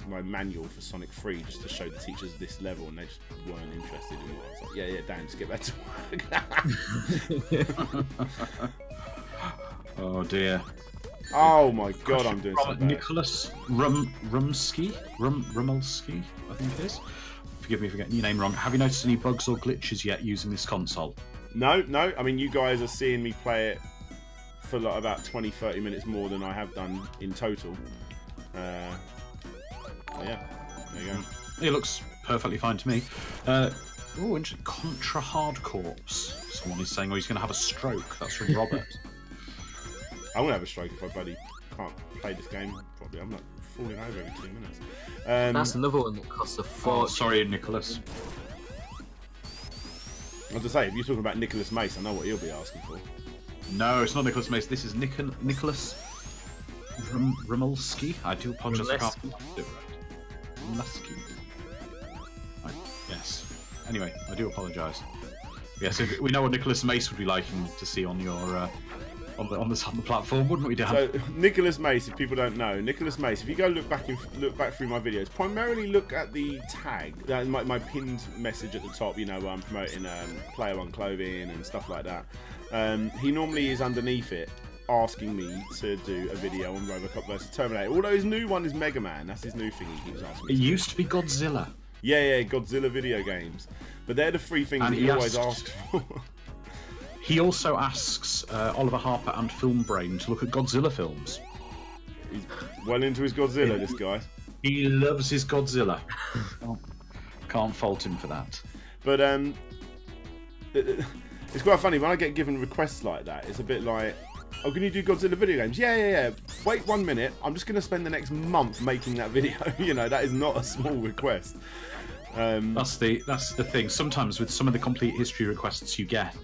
my manual for Sonic 3 just to show the teachers this level, and they just weren't interested in what I was like. Yeah, Dan, just get back to work. Oh dear. Oh my god, I'm doing something. Nicholas Rummelski, I think it is. Forgive me for getting your name wrong. Have you noticed any bugs or glitches yet using this console? No. I mean, you guys are seeing me play it for like about 20-30 minutes more than I have done in total. Yeah, there you go. It looks perfectly fine to me. Oh, interesting. Contra Hard Corps. Someone is saying, oh, he's going to have a stroke. That's from Robert. I'm going to have a stroke if I bloody can't play this game. Probably. I'm not falling over every 2 minutes. That's another one that costs a fortune. Oh, sorry, Nicholas. I was to say, if you're talking about Nicholas Mace, I know what he'll be asking for. No, it's not Nicholas Mace. This is Nicholas Rummelski. I do apologise. I can't do it right. Rummelski. Right. Yes. Anyway, I do apologise. Yes, we know what Nicholas Mace would be liking to see on your on the platform, wouldn't we, Dan? So Nicholas Mace, if people don't know, Nicholas Mace, if you go look back through my videos, primarily look at the tag, my pinned message at the top. You know, where I'm promoting Player One clothing and stuff like that. He normally is underneath it, asking me to do a video on Robocop vs Terminator. Although his new one is Mega Man, that's his new thing he keeps asking me. It used to be Godzilla. Yeah, Godzilla video games. But they're the three things that he always asks for. He also asks Oliver Harper and Film Brain to look at Godzilla films. He's well into his Godzilla, this guy. He loves his Godzilla. Can't fault him for that. But it's quite funny when I get given requests like that. It's a bit like, oh, can you do Godzilla video games? Yeah. Wait 1 minute. I'm just going to spend the next month making that video. You know, that is not a small request. That's the thing. Sometimes with some of the complete history requests you get,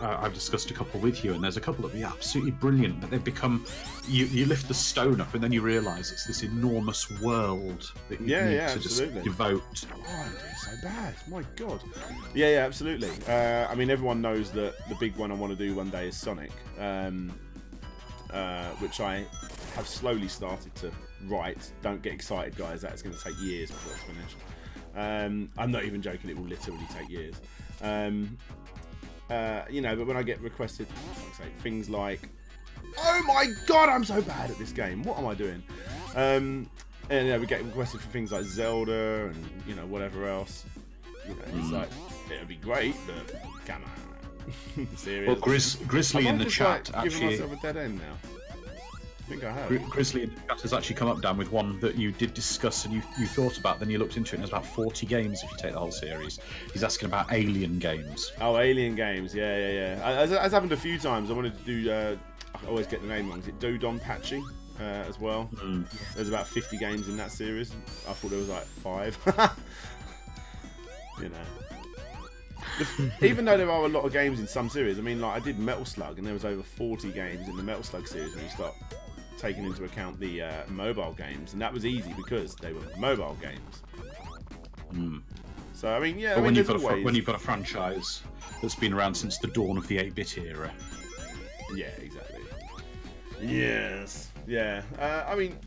I've discussed a couple with you, and there's a couple that are absolutely brilliant, but they've become, you lift the stone up and then you realise it's this enormous world that you need to absolutely. Just devote. Oh, I'm doing so bad. My God. Yeah, absolutely. I mean, everyone knows that the big one I want to do one day is Sonic, which I have slowly started to write. Don't get excited, guys. That's going to take years before it's finished. I'm not even joking. It will literally take years. You know, but when I get requested, things like, oh my God, I'm so bad at this game. What am I doing? And you know, we get requested for things like Zelda and, you know, whatever else. You know, it's like, it'd be great, but come on. Serious. Well, Grizzly in the chat like giving actually. myself a dead end now. I think I have. Grizzly in the chat has actually come up, Dan, with one that you did discuss and you thought about, then you looked into it, and there's about 40 games if you take the whole series. He's asking about Alien games. Oh, Alien games, yeah. As happened a few times. I wanted to do, I I always get the name wrong. Is it Dodonpachi as well? There's about 50 games in that series. I thought there was like 5. You know. Even though there are a lot of games in some series, I mean, like I did Metal Slug, and there was over 40 games in the Metal Slug series when you start taking into account the mobile games, and that was easy because they were mobile games. So I mean, yeah. But when you've got a franchise that's been around since the dawn of the 8-bit era. Yeah, exactly. Yes. Yeah. I mean,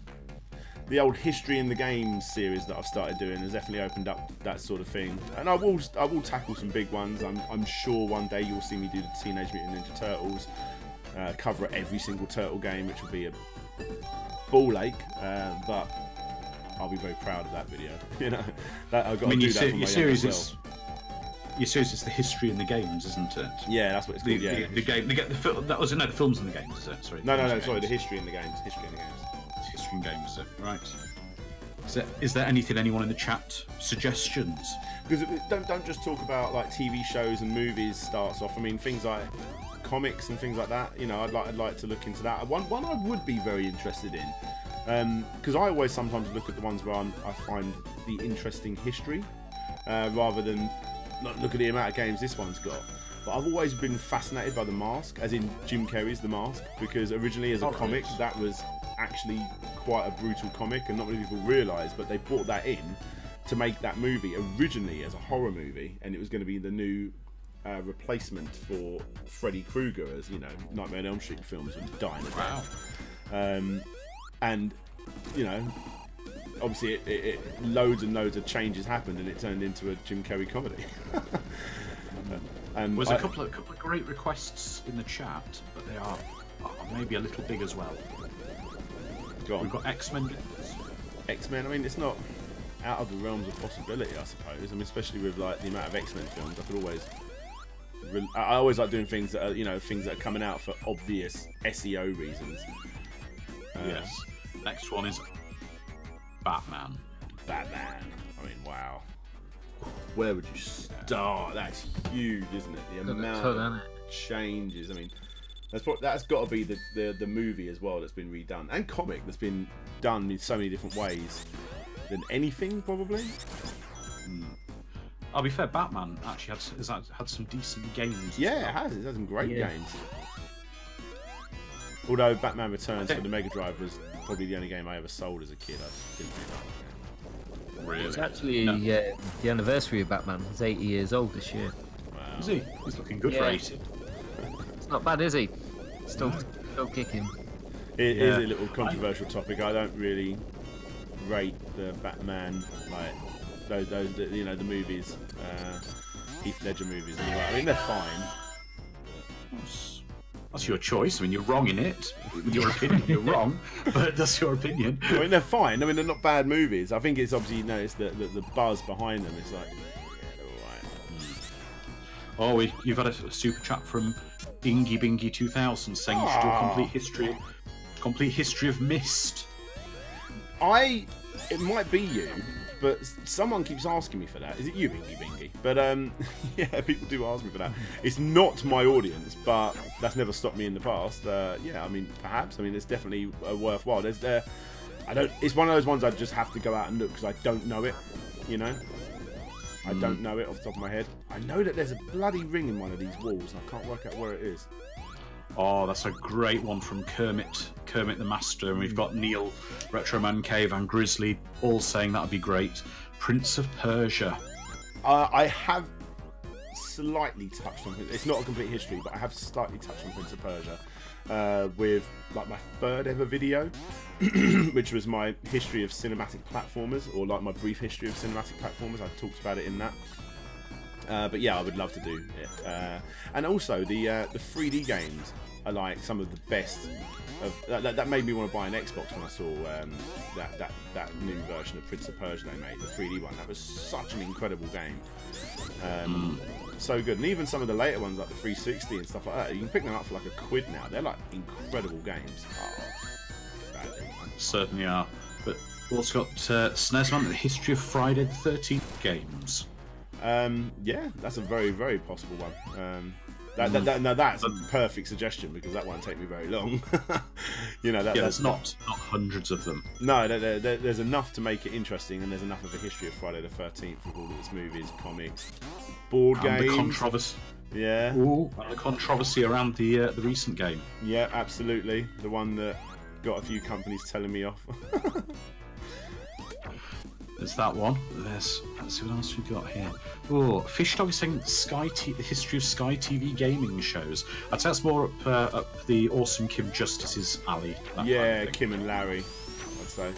the old history in the games series that I've started doing has definitely opened up that sort of thing, and I will tackle some big ones. I'm sure one day you'll see me do the Teenage Mutant Ninja Turtles, cover every single turtle game, which will be a ball ache, but I'll be very proud of that video. You know, that I've got to do that for my younger self. Your series is the history in the games, isn't it? Yeah, that's what it's called. The game. That was the films in the games, is it? Sorry. No. Sorry, the history in the games. History in the games. History in games, is it? Right. Is there anything anyone in the chat suggestions? Because don't just talk about like TV shows and movies. Starts off. I mean, things like comics and things like that. You know, I'd like to look into that. One I would be very interested in, because I always sometimes look at the ones where I find the interesting history, rather than look at the amount of games this one's got. But I've always been fascinated by The Mask, as in Jim Carrey's The Mask, because originally as a comic, that was actually quite a brutal comic, and not many people realise, but they brought that in to make that movie originally as a horror movie, and it was going to be the new replacement for Freddy Krueger, as you know, Nightmare on Elm Street films were dying about. And you know, obviously loads and loads of changes happened, and it turned into a Jim Carrey comedy. And there's a couple of great requests in the chat, but they are maybe a little big as well. Go on. We've got X-Men. X-Men. I mean, it's not out of the realms of possibility, I suppose. I mean, especially with like the amount of X-Men films, I could always. I always like doing things that are, you know, things that are coming out for obvious SEO reasons. Yes. Next one is Batman. I mean, wow. Where would you start? That's huge, isn't it? The amount of changes. I mean, that's got to be the movie as well that's been redone, and comic that's been done in so many different ways than anything probably. I'll be fair, Batman actually has had some decent games. Yeah, it has. It has some great games. Although Batman Returns for the Mega Drive was probably the only game I ever sold as a kid. I didn't really like it. Really? It's actually the anniversary of Batman. He's 80 years old this year. Wow. Is he? He's looking good for 80. It's not bad, is he? Still kicking. It is a little controversial topic. I don't really rate the Batman, like those you know, the movies, Heath Ledger movies. And all that. I mean, they're fine. That's your choice. I mean, you're wrong in it. With your opinion, you're wrong, but that's your opinion. I mean, they're fine. I mean, they're not bad movies. I think it's obviously, you know, it's the buzz behind them. It's like, yeah, they're all right. Oh, you've had a super chat from Bingy Bingy 2000 saying you should do a complete history of Myst. It might be you, but someone keeps asking me for that. Is it you, Bingy Bingy? But yeah, people do ask me for that. It's not my audience, but that's never stopped me in the past. Yeah, I mean, perhaps. I mean, it's definitely worthwhile. It's one of those ones I just have to go out and look because I don't know it. You know, I don't know it off the top of my head. I know that there's a bloody ring in one of these walls, and I can't work out where it is. Oh, that's a great one from Kermit the Master, and we've got Neil, Retro Man Cave, and Grizzly all saying that'd be great. Prince of Persia. I have slightly touched on it. It's not a complete history, but I have slightly touched on Prince of Persia with like my third ever video, which was my history of cinematic platformers, or like my brief history of cinematic platformers. I talked about it in that. But yeah, I would love to do it. And also the 3D games are like some of the best. That made me want to buy an Xbox when I saw that new version of Prince of Persia they made, the 3D one. That was such an incredible game. So good. And even some of the later ones like the 360 and stuff like that, you can pick them up for like £1 now. They're like incredible games. Certainly are. But we've also got SNESman, the history of Friday the 13th games. Yeah, that's a very, very possible one. Now that's a perfect suggestion because that won't take me very long. You know, there's not hundreds of them. No, there's enough to make it interesting, and there's enough of a history of Friday the 13th with all of its movies, comics, board games. The controversy. Yeah. Ooh, and the controversy around the recent game. Yeah, absolutely. The one that got a few companies telling me off. There's that one. Let's see what else we got here. Oh, Fishdog is saying the history of Sky TV gaming shows. I'd say that's more up the awesome Kim Justice's alley. Yeah, kind of Kim and Larry, I'd say.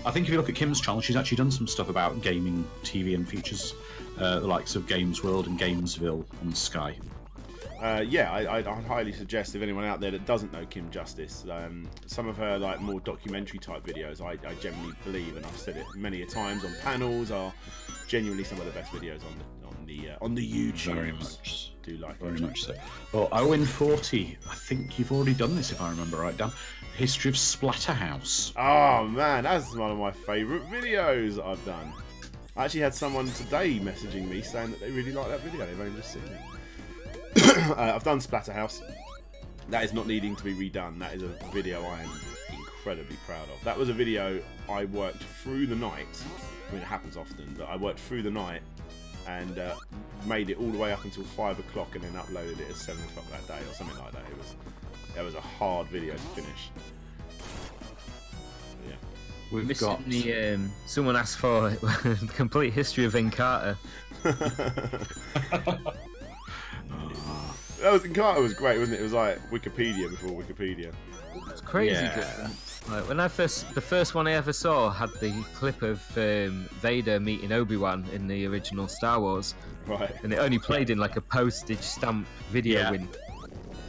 I think if you look at Kim's channel, she's actually done some stuff about gaming TV and features the likes of Games World and Gamesville on Sky. Yeah, I'd highly suggest if anyone out there that doesn't know Kim Justice, some of her like more documentary type videos, I genuinely believe, and I've said it many a times on panels, are genuinely some of the best videos on the YouTube. Very much. Do like very much so. Well, Owen 40, I think you've already done this if I remember right, Dan. History of Splatterhouse. Oh man, that's one of my favourite videos that I've done. I actually had someone today messaging me saying that they really like that video. They've only just seen it. I've done Splatterhouse. That is not needing to be redone. That is a video I am incredibly proud of. That was a video I worked through the night. I mean, it happens often, but I worked through the night and made it all the way up until 5 o'clock and then uploaded it at 7 o'clock that day or something like that. That was a hard video to finish. Yeah. We've got the someone asked for complete history of Encarta. That was Encarta was great, wasn't it? It was like Wikipedia before Wikipedia. It's crazy good. Like when the first one I ever saw had the clip of Vader meeting Obi-Wan in the original Star Wars. Right. And it only played in like a postage stamp video window.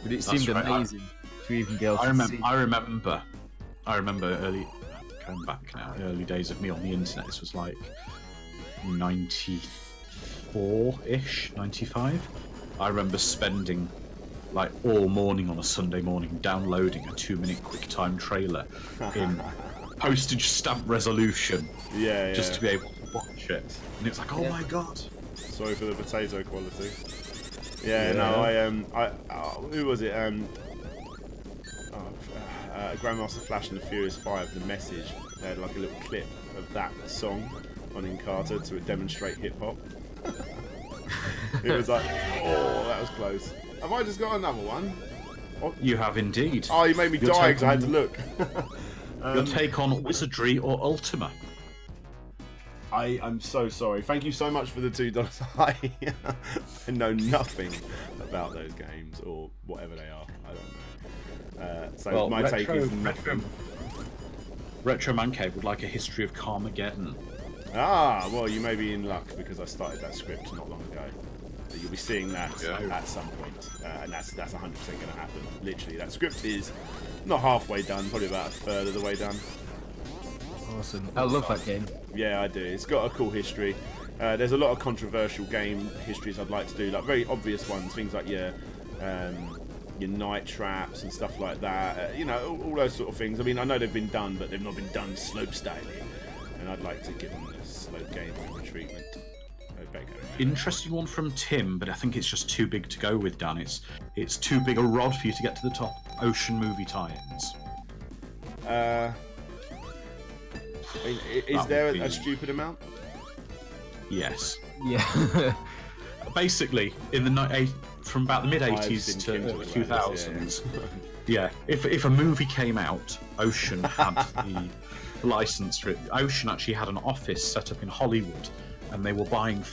But it seemed amazing to even be able to see. I remember early days of me on the internet. This was like 94-ish, 95. I remember spending like all morning on a Sunday morning downloading a 2-minute QuickTime trailer in postage stamp resolution, just to be able to watch it. And it was like, oh my god! Sorry for the potato quality. Yeah, no, who was it? Grandmaster Flash and the Furious 5, The Message. They had like a little clip of that song on Encarta to demonstrate hip hop. It was like, oh, that was close. Have I just got another one? Oh. You have indeed. Oh, you made me die because I had to look. Your take on Wizardry or Ultima? I'm so sorry. Thank you so much for the $2. I know nothing about those games or whatever they are. I don't know. So my take is nothing. Retro Man Cave would like a history of Carmageddon. Ah, well, you may be in luck because I started that script not long ago. So you'll be seeing that at some point, and that's 100% going to happen. Literally, that script is not halfway done, probably about a third of the way done. Awesome. I love that game. Yeah, I do. It's got a cool history. There's a lot of controversial game histories I'd like to do, like very obvious ones, things like your night traps and stuff like that. You know, all those sort of things. I mean, I know they've been done, but they've not been done slope-styling. And I'd like to give them a slope game treatment. Interesting one from Tim, but I think it's just too big to go with, Dan. It's too big a rod for you to get to the top. Ocean movie tie-ins. Is there a stupid amount? Yes. Yeah. Basically, in the from about the mid-80s to the 2000s. Yeah. If a movie came out, Ocean had the license for it. Ocean actually had an office set up in Hollywood, and they were buying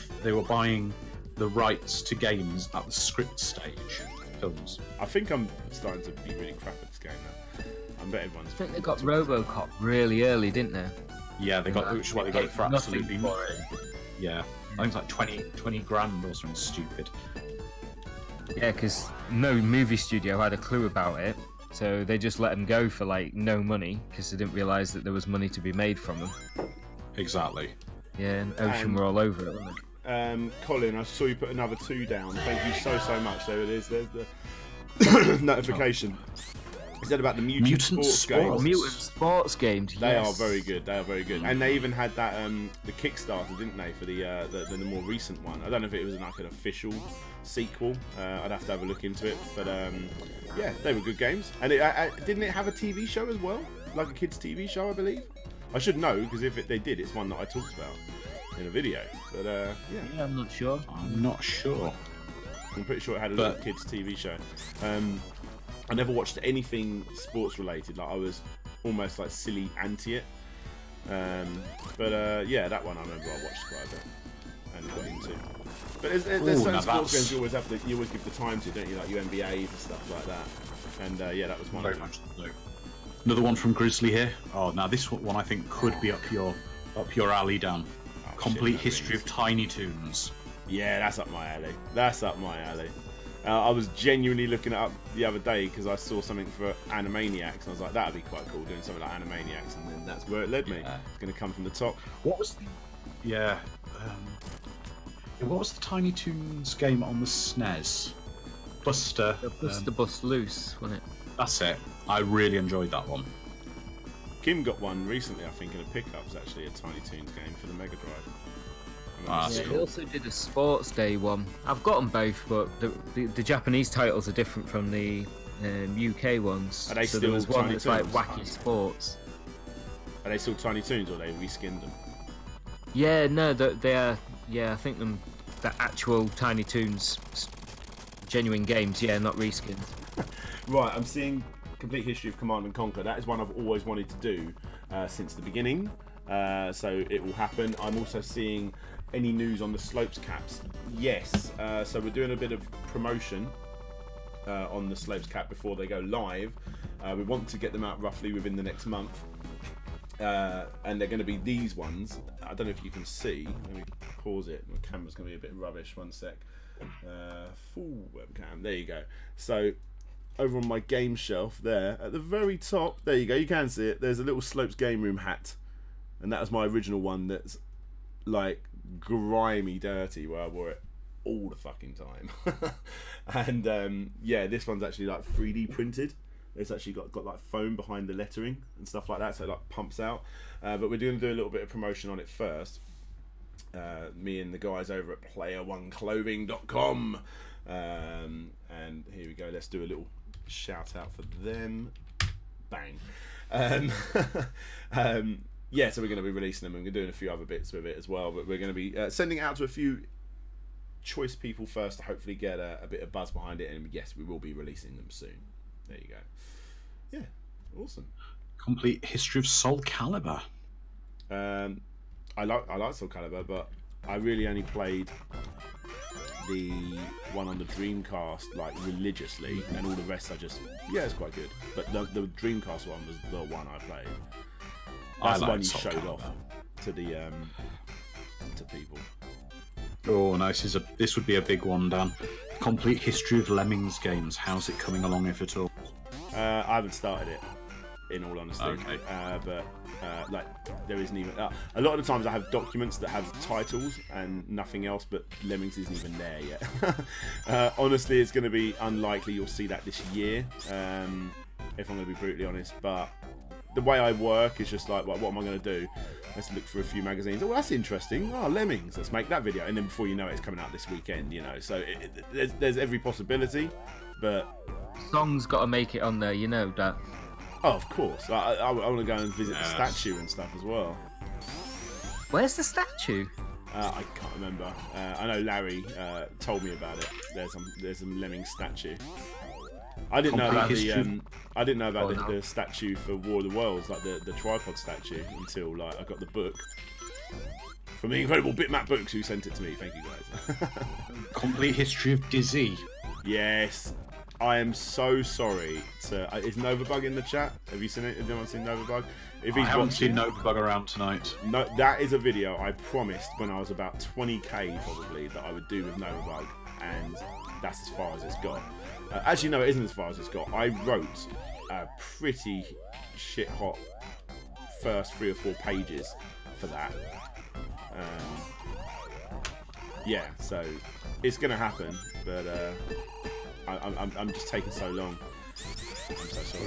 the rights to games at the script stage films. I think I'm starting to be really crap at this game now. I bet everyone's. I think they got RoboCop really early, didn't they? Yeah, they got, which is why they got it for absolutely nothing. Yeah, I think it's like 20 grand or something stupid. Yeah, because no movie studio had a clue about it, so they just let them go for like no money because they didn't realise that there was money to be made from them. Exactly. Yeah, and Ocean were all over it, weren't they? Colin, I saw you put another 2 down. Thank you so much. There it is. There's the notification. Is that about the mutant sports games? Mutant sports games. They are very good. They are very good. And they even had that the Kickstarter, didn't they, for the more recent one? I don't know if it was like an official sequel. I'd have to have a look into it. But yeah, they were good games. And didn't it have a TV show as well, like a kids' TV show, I believe? I should know because if they did, it's one that I talked about in a video. But yeah, I'm not sure. I'm pretty sure it had a little kids' TV show. I never watched anything sports related. Like I was almost like silly anti it. But yeah, that one I remember I watched quite a bit and got into. But there's certain sports games you always give the time to, don't you? Like your NBAs and stuff like that. And yeah, that was one of them. Another one from Grizzly here. Oh, now this one I think could be up your alley, Dan. Complete history of Tiny Toons. Yeah, that's up my alley. That's up my alley. I was genuinely looking it up the other day because I saw something for Animaniacs and I was like, that'd be quite cool doing something like Animaniacs, and then that's where it led me. It's going to come from the top. What was the what was the Tiny Toons game on the SNES? Buster. Buster Bust Loose, wasn't it? That's it. I really enjoyed that one. Kim got one recently, I think, in a pickups actually, a Tiny Toons game for the Mega Drive. They also did a Sports Day one. I've got them both, but the Japanese titles are different from the UK ones. Are they so still there was one Tiny that's like Toons? Wacky Sports. Are they still Tiny Toons or they reskinned them? Yeah, no, they are. Yeah, I think the actual Tiny Toons genuine games. Yeah, not reskinned. Right, I'm seeing Complete History of Command and Conquer. That is one I've always wanted to do since the beginning. So it will happen. I'm also seeing any news on the slopes caps. Yes, so we're doing a bit of promotion on the slopes cap before they go live. We want to get them out roughly within the next month. And they're going to be these ones. I don't know if you can see. Let me pause it. My camera's going to be a bit rubbish. One sec. Full webcam. There you go. So over on my game shelf there, at the very top, there you go. You can see it. There's a little Slopes Game Room hat. And that was my original one that's like grimy dirty, where I wore it all the fucking time. And yeah, this one's actually like 3D printed. It's actually got like foam behind the lettering and stuff like that, so it like pumps out. But we're going to do a little bit of promotion on it first. Me and the guys over at player1clothing.com. And here we go. Let's do a little shout out for them. Bang. Yeah, so we're going to be releasing them and we're doing a few other bits with it as well. But we're going to be sending it out to a few choice people first to hopefully get a bit of buzz behind it. And yes, we will be releasing them soon. There you go. Yeah, awesome. Complete History of Soul Calibur. I like Soul Calibur, but I really only played the one on the Dreamcast like religiously, and all the rest I just it's quite good. But the Dreamcast one was the one I played. That's the one you showed off to the to people. Oh, no, this would be a big one, Dan. Complete History of Lemmings games. How's it coming along, if at all? I haven't started it, in all honesty. Okay. But like there isn't even a lot of the times I have documents that have titles and nothing else, but Lemmings isn't even there yet. Honestly, it's going to be unlikely you'll see that this year, if I'm going to be brutally honest. But the way I work is just like, what am I going to do? Let's look for a few magazines. Oh, that's interesting. Oh, Lemmings. Let's make that video. And then before you know it, it's coming out this weekend, you know. So there's every possibility, but... Song's got to make it on there, you know that. Oh, of course. I want to go and visit the statue and stuff as well. Where's the statue? I can't remember. I know Larry told me about it. There's some Lemmings statue. I didn't know about the statue for War of the Worlds, like the tripod statue, until like I got the book from the incredible Bitmap Books, who sent it to me. Thank you guys. Complete History of Dizzy. Yes, I am so sorry. Is Novabug in the chat? Have you seen it? Has anyone seen Novabug? I haven't seen Novabug around tonight. No, that is a video I promised when I was about 20k probably that I would do with Novabug, and that's as far as it's got. Actually, no, it isn't as far as it's got. I wrote a pretty shit-hot first 3 or 4 pages for that. Yeah, so it's going to happen, but I'm just taking so long.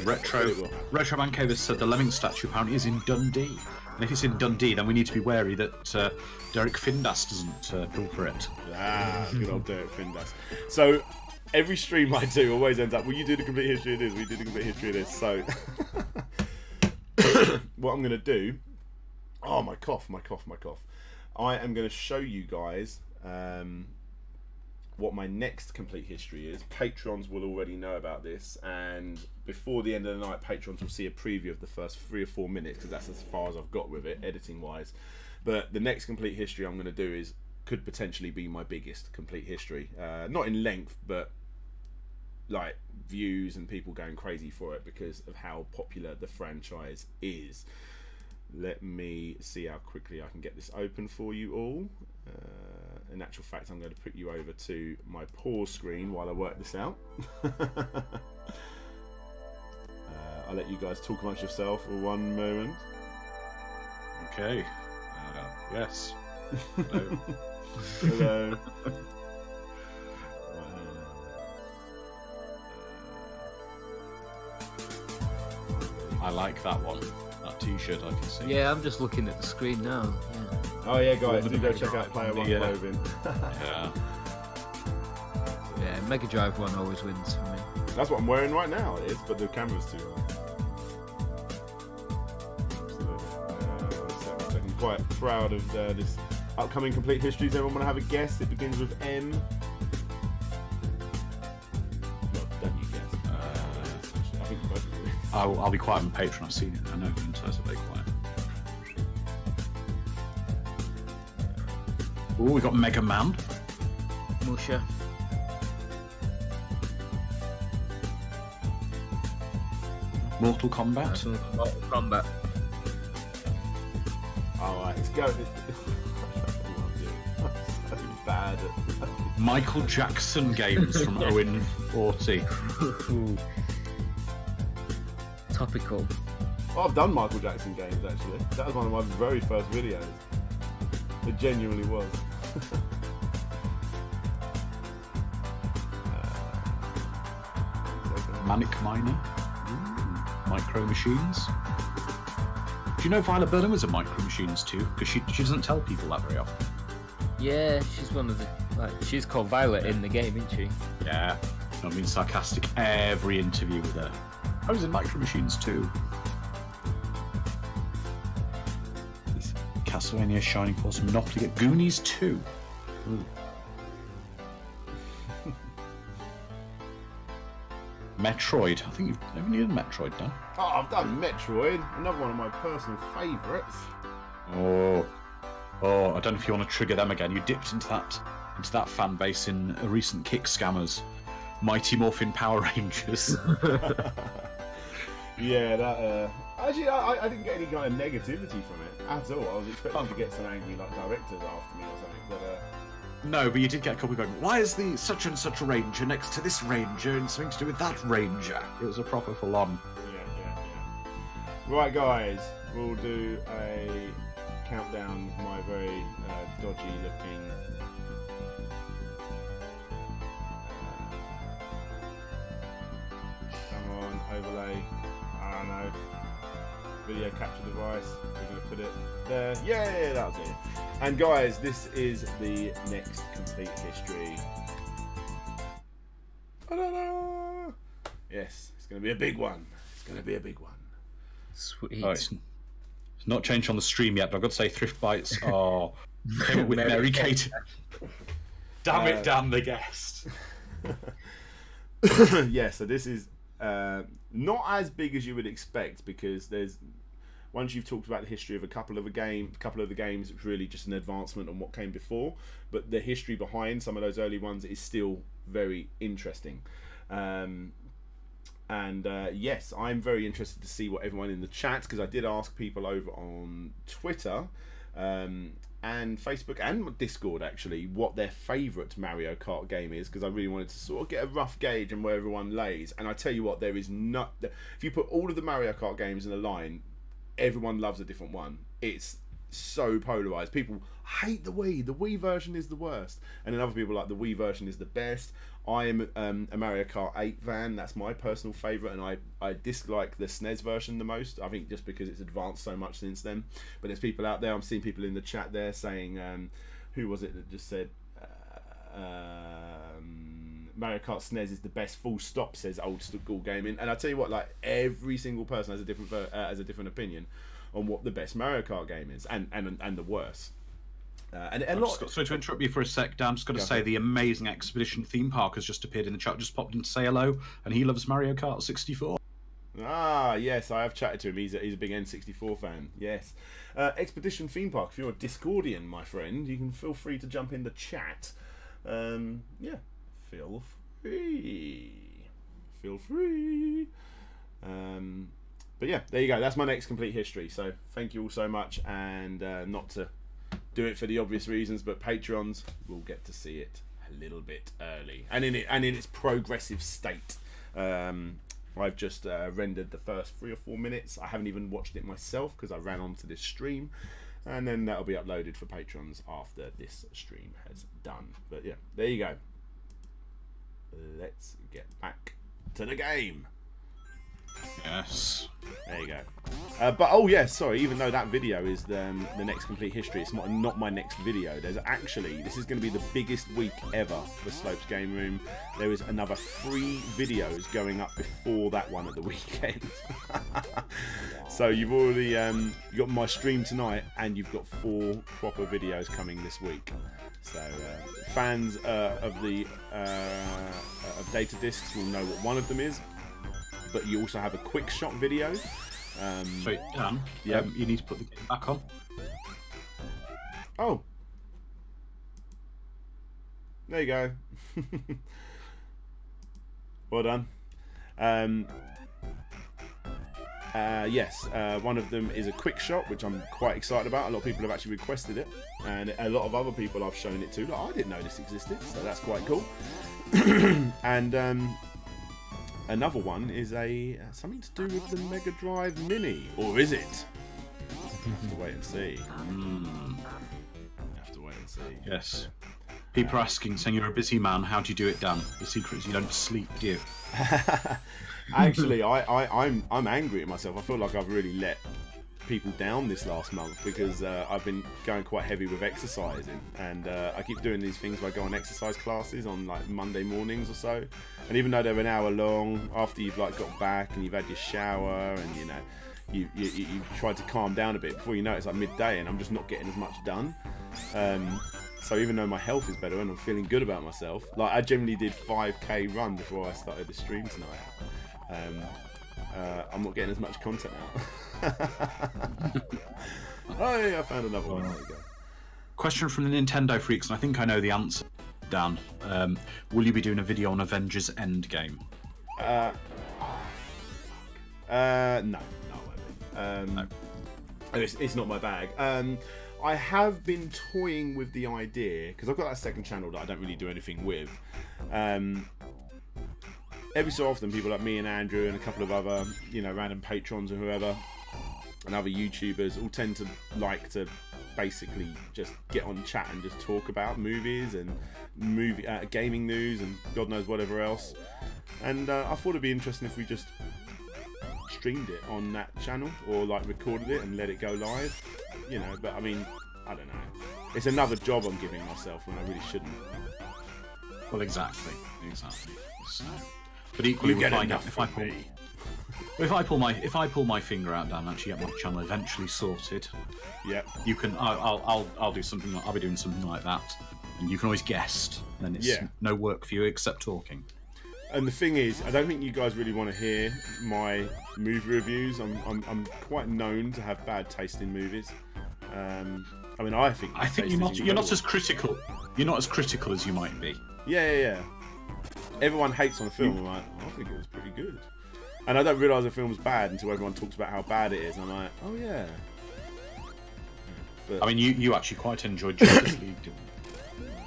Retro Man Cave has said the Lemming statue apparently is in Dundee. And if it's in Dundee, then we need to be wary that Derek Findas doesn't pull for it. Ah, good old Derek Findas. So, every stream I do always ends up, will you do the complete history of this? Will you do the complete history of this? So, what I'm going to do... Oh, my cough. I am going to show you guys what my next complete history is. Patrons will already know about this, and before the end of the night, patrons will see a preview of the first 3 or 4 minutes, because that's as far as I've got with it, editing-wise. But the next complete history I'm going to do could potentially be my biggest complete history. Not in length, but like views and people going crazy for it because of how popular the franchise is. Let me see how quickly I can get this open for you all. In actual fact, I'm going to put you over to my pause screen while I work this out. I'll let you guys talk amongst yourself for 1 moment. Okay. Yes. Hello. Hello. I like that one. That t-shirt I can see. Yeah, I'm just looking at the screen now. Yeah. Oh yeah, guys, do go check out Player One Clothing. Yeah. Yeah, Mega Drive 1 always wins for me. That's what I'm wearing right now, it is, but the camera's too high. So, I'm quite proud of this upcoming complete history. Does everyone want to have a guess? It begins with M. Well, don't you guess? I think both of you. I'll be quiet on the Patreon. I've seen it. I know Vintage are very quiet. Oh, we got Mega Man. Musha. Mortal Kombat. Mortal Kombat. Alright, let's go. I'm so bad at... Michael Jackson games from Owen 40. Topical. Oh, I've done Michael Jackson games actually. That was one of my very first videos. It genuinely was. Manic Miner. Micro Machines. Do you know Violet Berlin was a Micro Machines too? Because she doesn't tell people that very often. Yeah, she's one of the... she's called Violet in the game, isn't she? Yeah. I'm being sarcastic every interview with her. I was in Micro Machines too. Castlevania, Shining Force, Monopoly, Goonies 2. Ooh. Metroid. I think haven't you done Metroid, Dan? Oh, I've done Metroid. Another one of my personal favourites. Oh, I don't know if you want to trigger them again. You dipped into that fan base in a recent Kick Scammers, Mighty Morphin Power Rangers. Yeah, that. Actually, I didn't get any kind of negativity from it at all. I was expecting to get some angry like directors after me or something, but. No, but you did get a couple going, why is the such and such a ranger next to this ranger and something to do with that ranger? It was a proper full-on. Yeah. Right, guys, we'll do a countdown of my very dodgy-looking... come on, overlay. I don't know. Video capture device. We're going to put it there. Yeah, that was it. And guys, this is the next complete history. Ta-da-da! Yes, it's going to be a big one. It's going to be a big one. Sweet. Oh, it's not changed on the stream yet, but I've got to say Thrift Bites are came up with Mary Kate. Damn it, Dan the guest. Yeah, so this is not as big as you would expect, because there's... Once you've talked about the history of a couple of the games, it's really just an advancement on what came before. But the history behind some of those early ones is still very interesting. Yes, I'm very interested to see what everyone in the chat, because I did ask people over on Twitter and Facebook and Discord actually what their favourite Mario Kart game is, because I really wanted to sort of get a rough gauge on where everyone lays. And I tell you what, there is not... If you put all of the Mario Kart games in a line, everyone loves a different one. It's so polarized. People hate the Wii. The Wii version is the worst, and then other people like the Wii version is the best. I am a Mario Kart 8 fan. That's my personal favorite, and I dislike the SNES version the most. I think just because it's advanced so much since then. But there's people out there. I'm seeing people in the chat there saying, who was it that just said Mario Kart SNES is the best, full stop, says old school gaming. And I tell you what, like, every single person has a different opinion on what the best Mario Kart game is, and the worst. So to interrupt you for a sec, Dan, I'm just got to say the amazing Expedition theme park has just appeared in the chat. Just popped in to say hello, and he loves Mario Kart 64. Ah, yes, I have chatted to him. He's a big N64 fan. Yes, Expedition theme park. If you're a Discordian, my friend, you can feel free to jump in the chat. Yeah, feel free. But yeah, there you go. That's my next complete history. So thank you all so much, and not to do it for the obvious reasons, but Patrons will get to see it a little bit early and in its progressive state. I've just rendered the first 3 or 4 minutes. I haven't even watched it myself because I ran onto this stream, and then that'll be uploaded for Patrons after this stream has done. But yeah, there you go. Let's get back to the game. Yes. There you go. But oh yes, sorry. Even though that video is the next complete history, it's not my next video. There's actually, this is going to be the biggest week ever for Slopes Game Room. There is another 3 videos going up before that one at the weekend. So you've already you got my stream tonight, and you've got 4 proper videos coming this week. So fans of the of Data Discs will know what one of them is. But you also have a Quickshot video. So, Dan, you need to put the game back on. Oh. There you go. Well done. Yes, one of them is a Quickshot, which I'm quite excited about. A lot of people have actually requested it, and a lot of other people I've shown it to. Like, I didn't know this existed, so that's quite cool. And another one is something to do with the Mega Drive Mini, or is it? Have to wait and see. Have to wait and see. Yes. People are asking, saying you're a busy man. How do you do it, Dan? The secret is you don't sleep, do you? Actually, I'm angry at myself. I feel like I've really let people down this last month because I've been going quite heavy with exercising, and I keep doing these things where I go on exercise classes on like Monday mornings or so, and even though they're an hour long, after you've like got back and you've had your shower and you know you've tried to calm down a bit, before you know it's like midday and I'm just not getting as much done. So even though my health is better and I'm feeling good about myself, like I generally did 5k run before I started the stream tonight. I'm not getting as much content out. Oh yeah, I found another one. There you go. Question from the Nintendo freaks, and I think I know the answer, Dan. Will you be doing a video on Avengers Endgame? No, I won't be. No. It's not my bag. I have been toying with the idea, because I've got that second channel that I don't really do anything with. Every so often, people like me and Andrew and a couple of other, you know, random patrons or whoever, and other YouTubers all tend to like to basically just get on chat and just talk about movies and gaming news and God knows whatever else. And I thought it'd be interesting if we just streamed it on that channel, or like recorded it and let it go live, you know. But I mean, I don't know. It's another job I'm giving myself when I really shouldn't. Well, exactly. So, but equally, if I pull my finger out, Dan, and actually get my channel eventually sorted, yeah, you can. I'll do something. I'll be doing something like that, and you can always guest. And then it's no work for you except talking. And the thing is, I don't think you guys really want to hear my movie reviews. I'm quite known to have bad taste in movies. I mean, I think you're not as critical. You're not as critical as you might be. Yeah. Everyone hates on a film. I'm like, I think it was pretty good. And I don't realise a film's bad until everyone talks about how bad it is. And I'm like, oh yeah. But, I mean, you actually quite enjoyed Justice League, didn't you?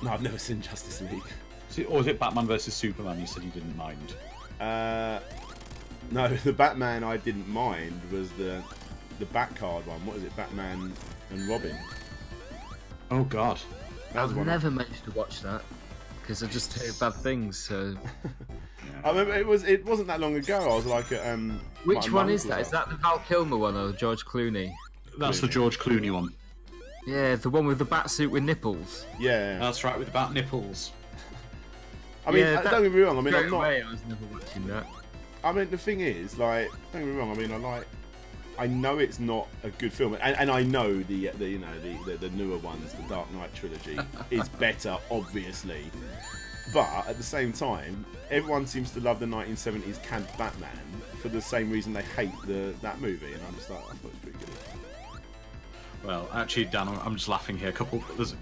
No, I've never seen Justice League. Or was it Batman vs Superman? You said you didn't mind. No, the Batman I didn't mind was the the back card one. What is it? Batman and Robin. Oh God. I've never managed to watch that because I just heard bad things. So. I remember it wasn't that long ago. I was like, which one is that? Is that the Val Kilmer one or the George Clooney? That's the George Clooney one. Yeah, the one with the bat suit with nipples. Yeah, that's right, with the bat nipples. I mean, don't get me wrong. I mean, I'm not. I was never watching that. I mean, the thing is, like, don't get me wrong. I mean, I know it's not a good film, and I know the newer ones, the Dark Knight trilogy, is better, obviously. But at the same time, everyone seems to love the 1970s camp Batman for the same reason they hate that movie, and I'm just like, I thought it was pretty good. Well, actually, Dan, I'm just laughing here.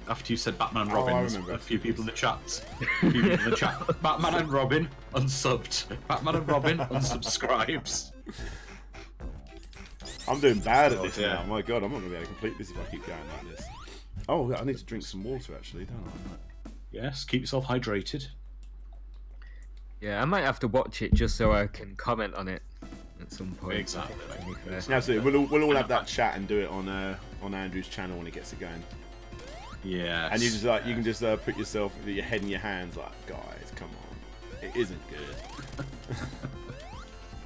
After you said Batman and Robin, a few people in the chat. Batman and Robin unsubbed. Batman and Robin unsubscribes. I'm doing bad at this now. My God, I'm not going to be able to complete this if I keep going like this. Oh, I need to drink some water actually, don't I? Yes, keep yourself hydrated. Yeah, I might have to watch it just so I can comment on it at some point. Exactly. Absolutely. We'll all have that chat and do it on Andrew's channel when he gets it going. Yeah. And you can just put your head in your hands like, guys, come on, it isn't good.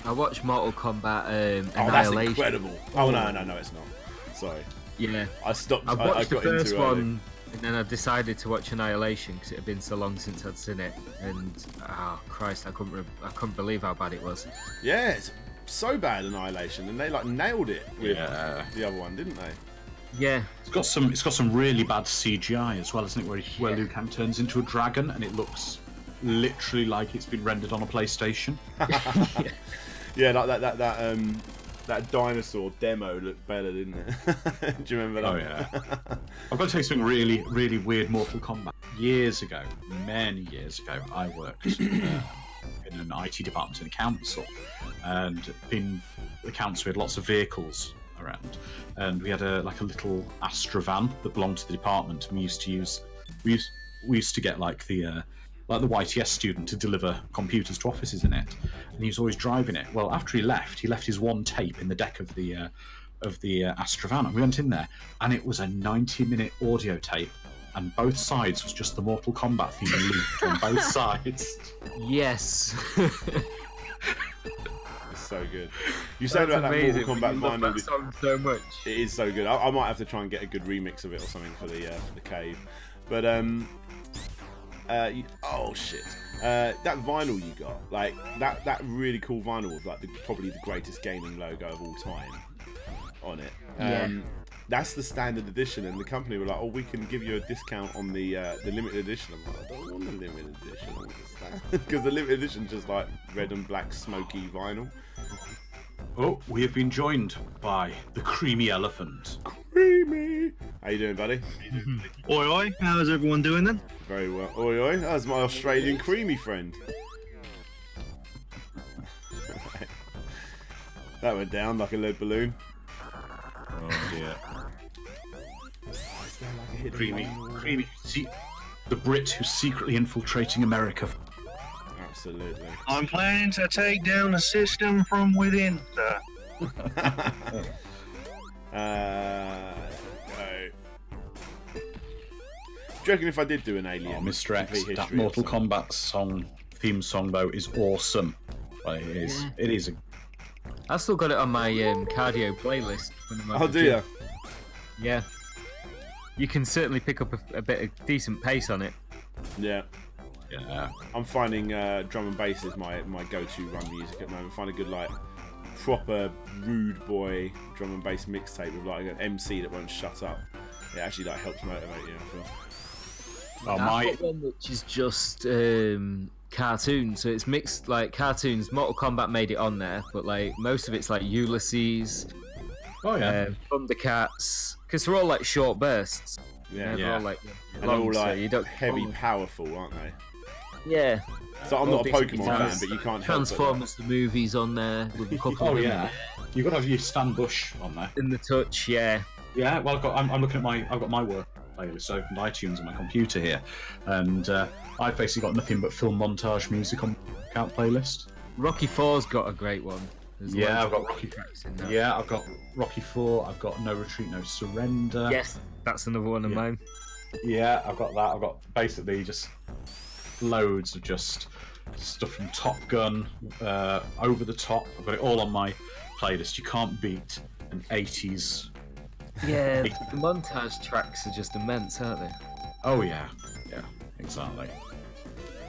I watched Mortal Kombat Annihilation. Oh, that's incredible. Oh no, it's not. Sorry. Yeah. I stopped. I watched the first one, early. and then I decided to watch Annihilation because it had been so long since I'd seen it, and Christ, I couldn't believe how bad it was. Yeah, it's so bad, Annihilation, and they like nailed it with the other one, didn't they? Yeah. It's got some really bad CGI as well, isn't it? Where Liu Kang turns into a dragon, and it looks literally like it's been rendered on a PlayStation. Yeah, like that dinosaur demo looked better, didn't it? Do you remember that? Oh yeah. I've got to tell you something really, really weird. Mortal Kombat. Years ago, many years ago, I worked in an IT department in a council, and in the council we had lots of vehicles around, and we had a little Astra van that belonged to the department, and we used to get like the YTS student to deliver computers to offices in it, and he was always driving it. Well, after he left his one tape in the deck of the Astra van, and we went in there, and it was a 90-minute audio tape, and both sides was just the Mortal Kombat theme looped on both sides. Yes. It's so good. You said about that Mortal Kombat vinyl. That song so much. It is so good. I might have to try and get a good remix of it or something for the cave, but oh shit! That vinyl you got, like that really cool vinyl with like probably the greatest gaming logo of all time on it. That's the standard edition, and the company were like, "Oh, we can give you a discount on the limited edition." I'm like, "I don't want the limited edition, I want the standard," because the limited edition just like red and black smoky vinyl. Oh, we have been joined by the Creamy Elephant. Creamy! How you doing, buddy? Oi oi, how's everyone doing then? Very well. Oi oi, that's my Australian creamy friend. That went down like a lead balloon. Oh dear. Is there like a hidden Creamy. See, the Brit who's secretly infiltrating America. Absolutely. I'm planning to take down the system from within, sir. Right. Do you reckon if I did do an Alien? Oh, Mr. X, that Mortal Kombat theme song though is awesome. Well, it is. Yeah. It is. I've still got it on my cardio playlist. Oh, do you? Yeah. You can certainly pick up a bit of decent pace on it. Yeah. Yeah. I'm finding drum and bass is my go-to run music at the moment. Find a good like proper rude boy drum and bass mixtape with like an MC that won't shut up. It actually like helps motivate you, I feel. Oh, I've got one which is just cartoons, so it's mixed like cartoons. Mortal Kombat made it on there, but like most of it's like Ulysses, Thundercats, because they're all like short bursts. Yeah, they're all like and long, they're all like so you don't heavy, powerful, aren't they? Yeah. So I'm not a Pokemon fan, but you can't help Transformers the movies on there with a couple of them. You've got to have your Stan Bush on there. In the Touch, yeah. Yeah, well, I'm looking at I've got my work playlist opened, iTunes on my computer here, and I've basically got nothing but film montage music on my account playlist. Rocky IV's got a great one Yeah, I've got Rocky tracks in there. Yeah, I've got Rocky 4. I've got No Retreat, No Surrender. Yes, that's another one of mine. Yeah, I've got that. I've got basically just loads of just stuff from Top Gun, Over the Top. I've got it all on my playlist. You can't beat an 80s. Yeah, the montage tracks are just immense, aren't they? Oh yeah, yeah, exactly.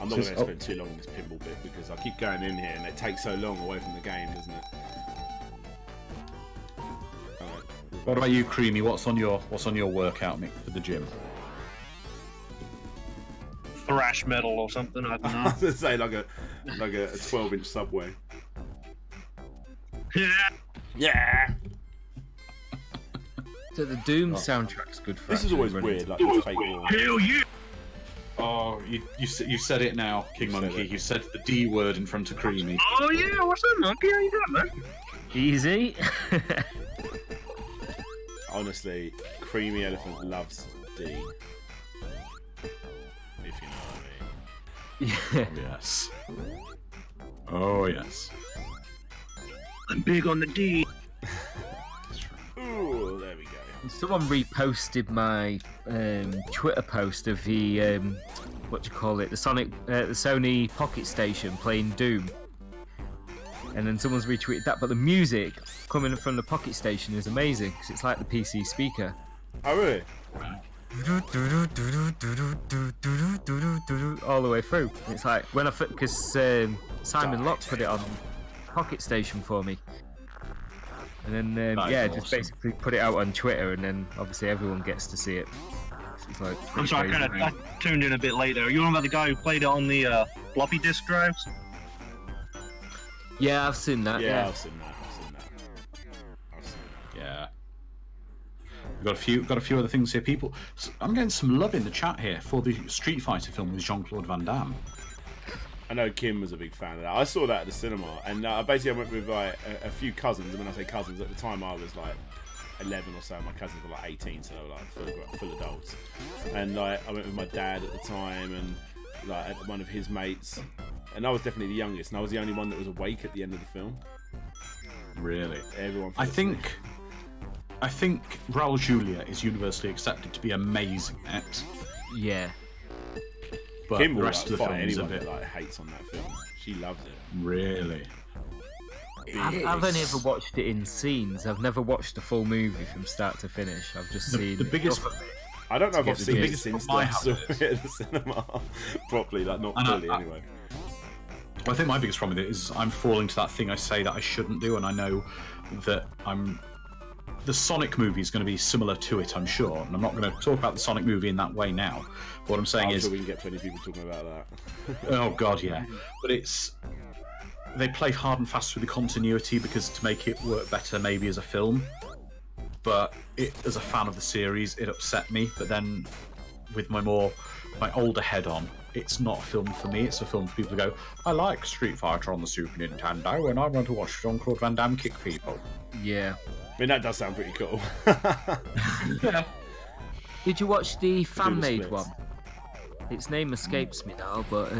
I'm not going to spend too long on this pinball bit because I keep going in here and it takes so long away from the game, doesn't it? What about you, Creamy? What's on your workout mix for the gym? Thrash metal or something. I don't know. I was going to say like a 12-inch Subway. Yeah. Yeah. So the Doom soundtrack's good for. This is always weird, like this fake war. Hell yeah. Oh, you said it now, King Monkey. You said the D word in front of Creamy. Oh yeah, what's up, Monkey? How you doing, man? Easy. Honestly, Creamy Elephant loves D. If you know what I mean. Yeah. Yes. Oh yes. I'm big on the D. Ooh, there we go. Someone reposted my Twitter post of the what do you call it? The Sony Pocket Station playing Doom, and then someone's retweeted that. But the music coming from the Pocket Station is amazing because it's like the PC speaker. Oh really? All the way through. It's like when because Simon Locke put it on Pocket Station for me. And then, just basically put it out on Twitter, and then obviously everyone gets to see it. It's like I'm sorry, I tuned in a bit later. You know about the guy who played it on the floppy disk drives? Yeah, I've seen that. Yeah, I've seen that. Yeah. We've got a few other things here. People, I'm getting some love in the chat here for the Street Fighter film with Jean-Claude Van Damme. I know Kim was a big fan of that. I saw that at the cinema, and basically I went with like a few cousins. And when I say cousins, at the time I was like 11 or so. My cousins were like 18, so they were like full adults. And like I went with my dad at the time, and like one of his mates. And I was definitely the youngest, and I was the only one that was awake at the end of the film. Really? Everyone. I think Raul Julia is universally accepted to be amazing at. Yeah. But Kim the will rest of the film is a anyone bit that like hates on that film. She loves it. Really. I've only ever watched it in scenes. I've never watched the full movie from start to finish. I've just seen the biggest. I don't know if I've seen it biggest since my I saw it at the cinema properly, like not fully anyway. I think my biggest problem with it is I'm falling to that thing I say that I shouldn't do, and I know that the Sonic movie is going to be similar to it, I'm sure, and I'm not going to talk about the Sonic movie in that way now. What I'm saying is, sure we can get plenty of people talking about that. oh god, yeah, but they play hard and fast with the continuity because to make it work better, maybe as a film. But as a fan of the series, it upset me. But then, with my older head on, it's not a film for me. It's a film for people to go, I like Street Fighter on the Super Nintendo, and I want to watch Jean-Claude Van Damme kick people. Yeah. I mean, that does sound pretty cool. Yeah. Did you watch the fan-made one? Its name escapes me now, but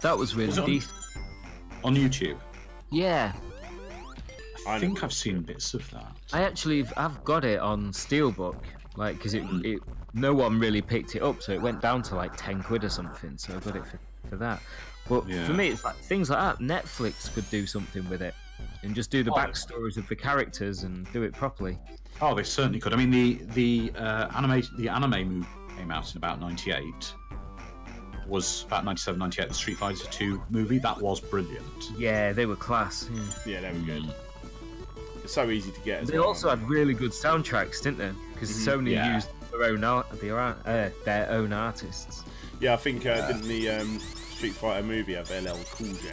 that was really decent. On YouTube? Yeah. I think I've seen bits of that. I've got it on Steelbook, like, because no one really picked it up, so it went down to like 10 quid or something, so I got it for that. But for me, it's like things like that. Netflix could do something with it and just do the backstories of the characters and do it properly. Oh, they certainly could. I mean, the anime movie came out in about 98. Was about 97, 98. The Street Fighter 2 movie, that was brilliant. Yeah, they were class. Yeah, they were good. It's so easy to get. They also had really good soundtracks, didn't they? Because Sony used their own artists. Yeah, I think didn't the Street Fighter movie have LL Cool J?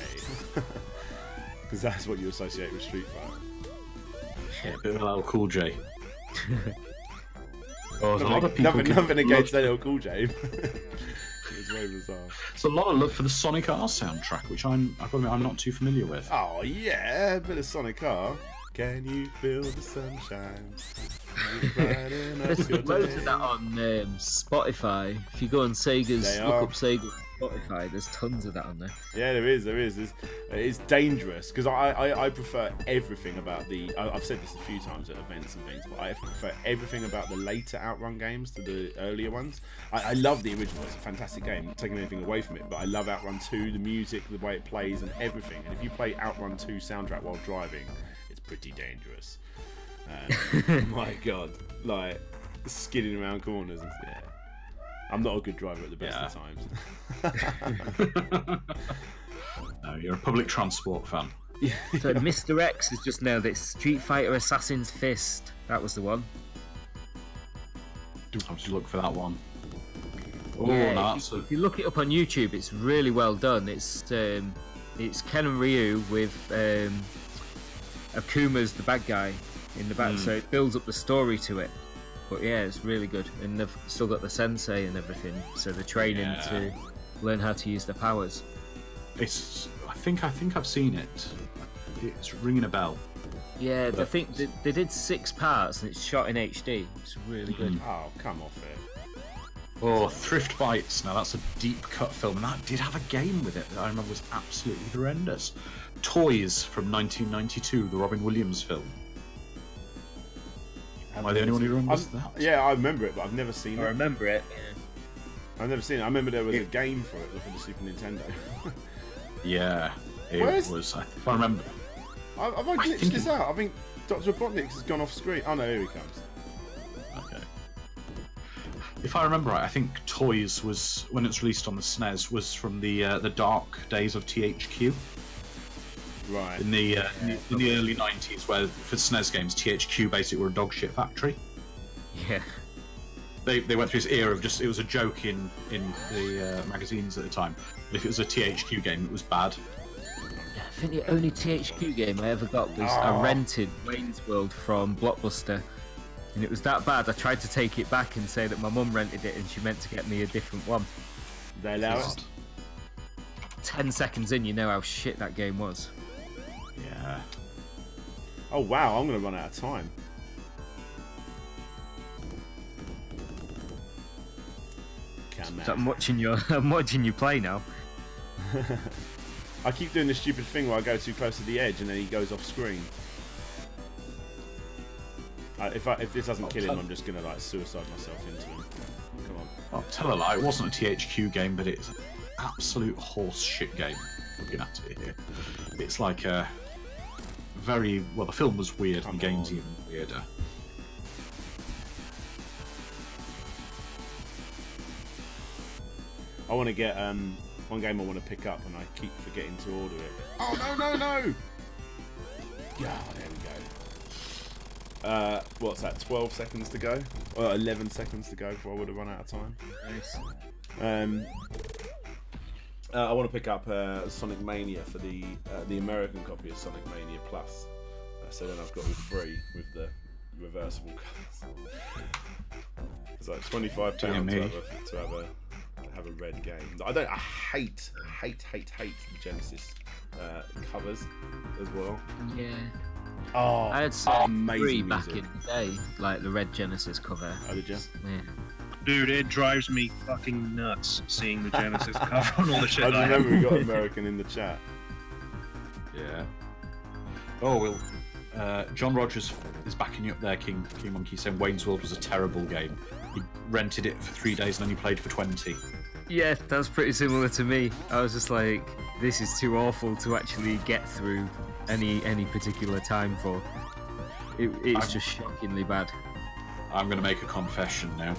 Because that's what you associate with Street Fighter. Yeah, a bit of LL Cool J. Nothing against LL Cool J. It's very bizarre. It's a lot of love for the Sonic R soundtrack, which I've got to admit I'm not too familiar with. Oh yeah, a bit of Sonic R. Can you feel the sunshine? There's loads of that on Spotify. If you go on Sega's, look up Sega Spotify. There's tons of that on there. Yeah, there is. It's dangerous because I prefer everything about the. I've said this a few times at events and things, but I prefer everything about the later Outrun games to the earlier ones. I love the original. It's a fantastic game. Not taking anything away from it, but I love Outrun 2, the music, the way it plays, and everything. And if you play Outrun 2 soundtrack while driving, it's pretty dangerous. My God, like skidding around corners. And, yeah. I'm not a good driver at the best of times. No, you're a public transport fan. So Mr. X has just nailed it. Street Fighter Assassin's Fist. That was the one. I'll have to look for that one. Oh, Yeah, no, if you look it up on YouTube, it's really well done. It's Ken and Ryu with Akuma's the bad guy in the back, so it builds up the story to it. But yeah, it's really good, and they've still got the sensei and everything, so they're training to learn how to use their powers. It's. I think I've seen it. It's ringing a bell. Yeah, I think they did 6 parts, and it's shot in HD. It's really good. Oh, come off it. Oh, Thrift Bites. Now that's a deep cut film, and that did have a game with it that I remember was absolutely horrendous. Toys from 1992, the Robin Williams film. Am I the only one who remembers that? Yeah, I remember it, but I've never seen it. I remember it. I've never seen it. I remember there was a game for it for the Super Nintendo. Yeah, it was. If I remember. Have I glitched this out? I think Dr. Robotnik has gone off screen. Oh no, here he comes. Okay. If I remember right, I think Toys was, when it's released on the SNES, was from the dark days of THQ. Right. In the early 90s, where for SNES games, THQ basically were a dog shit factory. Yeah. They went through this era of just, it was a joke in the magazines at the time. But if it was a THQ game, it was bad. I think the only THQ game I ever got was I rented Wayne's World from Blockbuster, and it was that bad I tried to take it back and say that my mum rented it and she meant to get me a different one. They allow it? 10 seconds in, you know how shit that game was. Yeah. Oh wow, I'm going to run out of time. So I'm watching you play now. I keep doing this stupid thing where I go too close to the edge and then he goes off screen. If this doesn't kill him, I'm just gonna like suicide myself into him. Come on. I'll tell a lie, it wasn't a THQ game, but it's an absolute horse shit game. Looking at it here, it's like a very well. The film was weird, and the game's even weirder. I want to get one game I want to pick up, and I keep forgetting to order it. Oh no! Yeah, there we go. What's that? 12 seconds to go, or 11 seconds to go before I would have run out of time. Nice. I want to pick up Sonic Mania for the American copy of Sonic Mania Plus. So then I've got all 3 with the reversible colours. It's like £25 to have a red game. I hate the Genesis covers as well. Yeah. Oh, I had some amazing back music. in the day, like the red Genesis cover. Oh, did you? Yeah. Dude, it drives me fucking nuts seeing the Genesis cover on all the shit. I remember we got American in the chat. Yeah. Oh well. John Rogers is backing you up there, King Monkey, saying Wayne's World was a terrible game. He rented it for 3 days and then he played for 20. Yeah, that's pretty similar to me. I was just like, this is too awful to actually get through any particular time for. It's just shockingly bad. I'm going to make a confession now.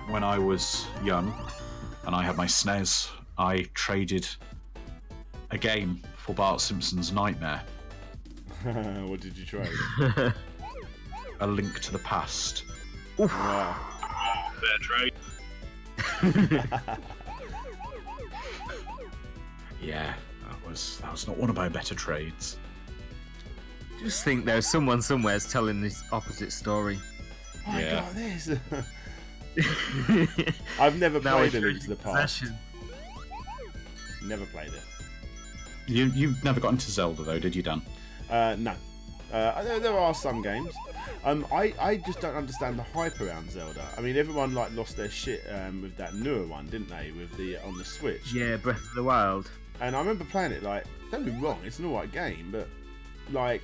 When I was young and I had my SNES, I traded a game for Bart Simpson's Nightmare. What did you trade? A Link to the Past. Wow. Fair trade. Yeah, that was not one of my better trades. Just think there's someone somewhere's telling this opposite story. I Yeah. got this. I've never played A Link to the Past. Never played it. You never got into Zelda though, did you, Dan? No. There are some games. I just don't understand the hype around Zelda. I mean, everyone like lost their shit with that newer one, didn't they? With the on the Switch. Yeah, Breath of the Wild. And I remember playing it. Like, don't be wrong, it's an alright game, but like,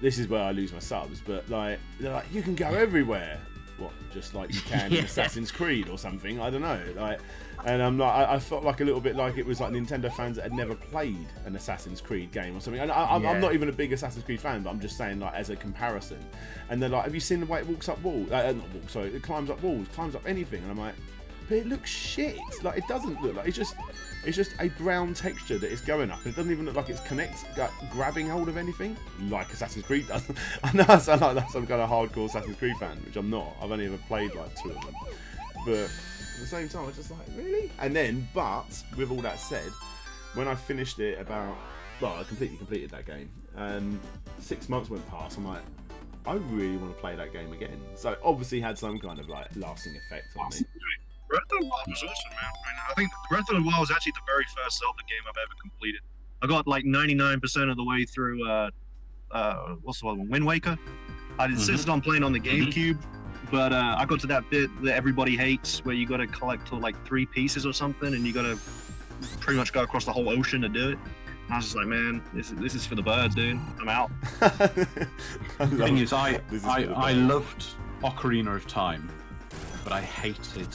this is where I lose my subs. But like, they're like, you can go everywhere. What, just like you can in Assassin's Creed or something? I don't know. Like, and I'm like, I felt like a little bit like it was like Nintendo fans that had never played an Assassin's Creed game or something. And I'm not even a big Assassin's Creed fan, but I'm just saying like as a comparison. And they're like, have you seen the way it walks up walls? Not walls, sorry, it climbs up walls, climbs up anything. And I'm like, but it looks shit. Like, it doesn't look like, it's just a brown texture that is going up. It doesn't even look like it's grabbing hold of anything like Assassin's Creed does. I know I sound like that's some kind of hardcore Assassin's Creed fan, which I'm not. I've only ever played like 2 of them. But at the same time, I was just like, really? And then, but with all that said, when I finished it I completely completed that game. 6 months went past. I'm like, I really want to play that game again. So it obviously had some kind of like lasting effect on me. Breath of the Wild was awesome, man. I think Breath of the Wild was actually the very first Zelda game I've ever completed. I got like 99% of the way through, what's the one? Wind Waker. I insisted on playing on the GameCube, but I got to that bit that everybody hates where you got to collect like 3 pieces or something, and you got to pretty much go across the whole ocean to do it. And I was just like, man, this is for the birds, dude. I'm out. The thing is, I loved Ocarina of Time, but I hated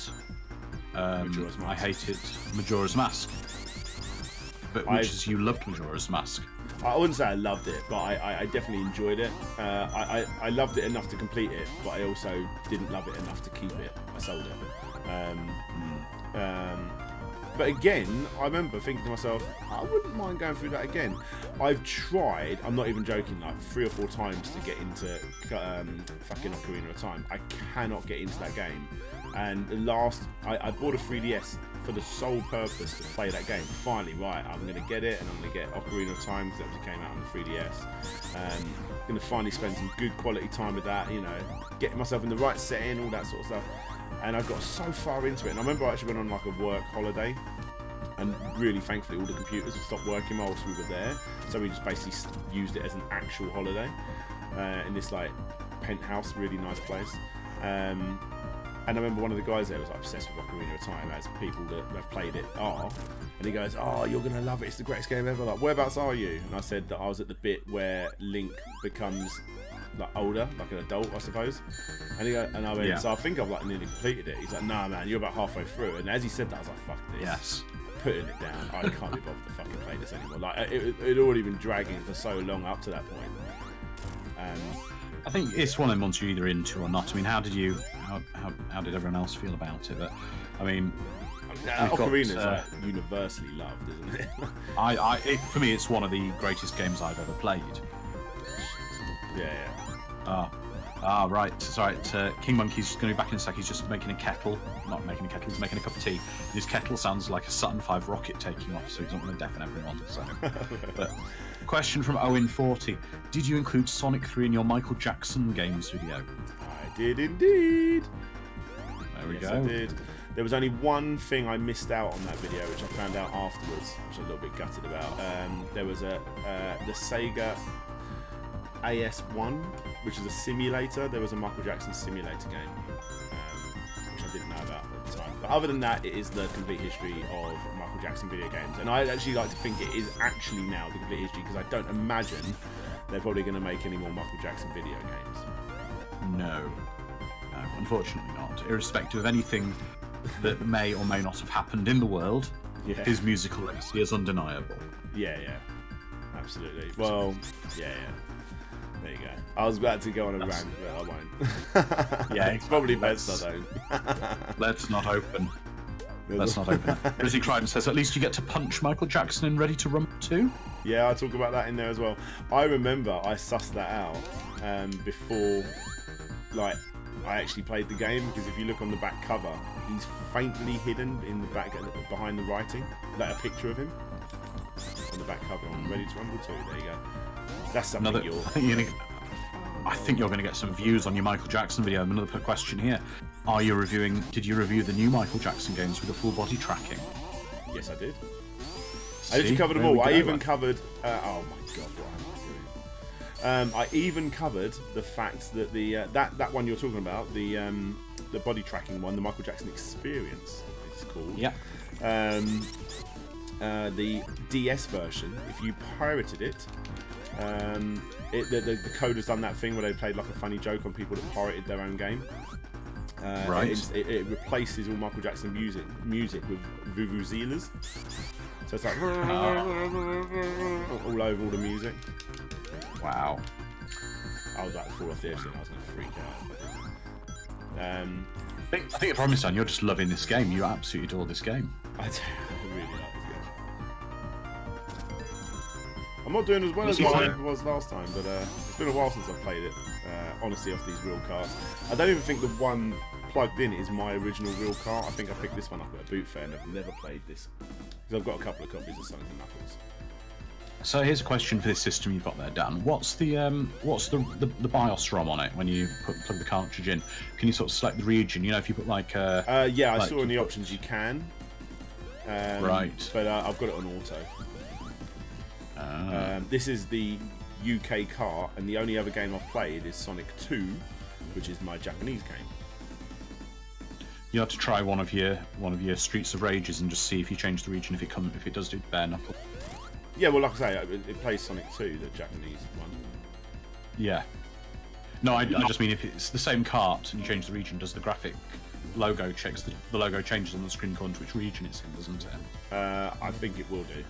Majora's Mask. But you loved Majora's Mask. I wouldn't say I loved it, but I definitely enjoyed it. I loved it enough to complete it, but I also didn't love it enough to keep it. I sold it. But again, I remember thinking to myself, I wouldn't mind going through that again. I've tried, I'm not even joking, like 3 or 4 times to get into fucking Ocarina of Time. I cannot get into that game. And I bought a 3DS for the sole purpose to play that game. Finally, right, I'm going to get it, and I'm going to get Ocarina of Time because that came out on the 3DS. I'm going to finally spend some good quality time with that, you know, getting myself in the right setting, all that sort of stuff. And I got so far into it. And I remember I actually went on like a work holiday, and really thankfully all the computers had stopped working whilst we were there. So we just basically used it as an actual holiday in this like penthouse, really nice place. And I remember one of the guys there was like obsessed with Ocarina of Time, as people that have played it are. And he goes, "Oh, you're gonna love it. It's the greatest game ever. Like, whereabouts are you?" And I said that I was at the bit where Link becomes like older, like an adult, I suppose. And he goes, and I went, yeah. So I think I've like nearly completed it. He's like, "Nah, man, you're about halfway through." And as he said that, I was like, "Fuck this." Yes. Putting it down. I can't be bothered to fucking play this anymore. Like it had already been dragging for so long up to that point. I think it's one of them ones you're either into or not. I mean, how did everyone else feel about it? But I mean, Ocarina's like universally loved, isn't it? For me, it's one of the greatest games I've ever played. Yeah. Right. Sorry, King Monkey's going to be back in a sec. He's just making a kettle. Not making a kettle, he's making a cup of tea. His kettle sounds like a Saturn V rocket taking off, so he's not going to deafen everyone. So. But question from Owen40. Did you include Sonic 3 in your Michael Jackson games video? I did indeed. There we go. I did. There was only one thing I missed out on that video, which I found out afterwards, which I'm a little bit gutted about. There was the Sega AS1, which is a simulator. There was a Michael Jackson simulator game, which I didn't know about at the time. But other than that, it is the complete history of Michael Jackson video games. And I actually like to think it is actually now the complete history, because I don't imagine they're probably going to make any more Michael Jackson video games. No, unfortunately not. Irrespective of anything that may or may not have happened in the world, his musical legacy is undeniable. Yeah, absolutely. Well, yeah. There you go. I was about to go on a rant, but I won't. Yeah, it's probably best I don't. Let's not open. Rizzy Crichton says, at least you get to punch Michael Jackson in Ready to Rumble 2? Yeah, I talk about that in there as well. I remember I sussed that out before, like, I actually played the game, because if you look on the back cover, he's faintly hidden in the back, behind the writing, like a picture of him on the back cover on Ready to Rumble 2. There you go. That's something I think you're going to get some views on your Michael Jackson video. Another question here: did you review the new Michael Jackson games with the full body tracking? Yes, I did. I actually covered them all. I even covered. Oh my god, what am I doing? I even covered the fact that the that one you're talking about, the body tracking one, the Michael Jackson Experience, it's called. Yeah. The DS version, if you pirated it, the code has done that thing where they played like a funny joke on people that pirated their own game. Right. It replaces all Michael Jackson music with vuvuzelas. So it's like all over all the music. Wow. I was like fall off the edge and I was going to freak out. I think the problem is, son, you're just loving this game. You absolutely adore this game. I really like this game. I'm not doing as well as I was last time, but it's been a while since I've played it. Honestly, off these real carts. I don't even think the one plugged in is my original real cart. I think I picked this one up at a boot fair and I've never played this. Because I've got a couple of copies of Sonic and Knuckles. So here's a question for this system you've got there, Dan. What's the BIOS ROM on it when you plug the cartridge in? Can you sort of select the region? You know, if you put like yeah, I saw in the options you can. Right. But I've got it on auto. This is the UK cart, and the only other game I've played is Sonic 2, which is my Japanese game. You have to try one of your Streets of Rages and just see if you change the region, if it does do bare knuckle. Yeah, well, like I say, it plays Sonic 2, the Japanese one. Yeah. No, I just mean if it's the same cart and you change the region, does the graphic logo checks the logo changes on the screen according to which region it's in, doesn't it? I think it will do.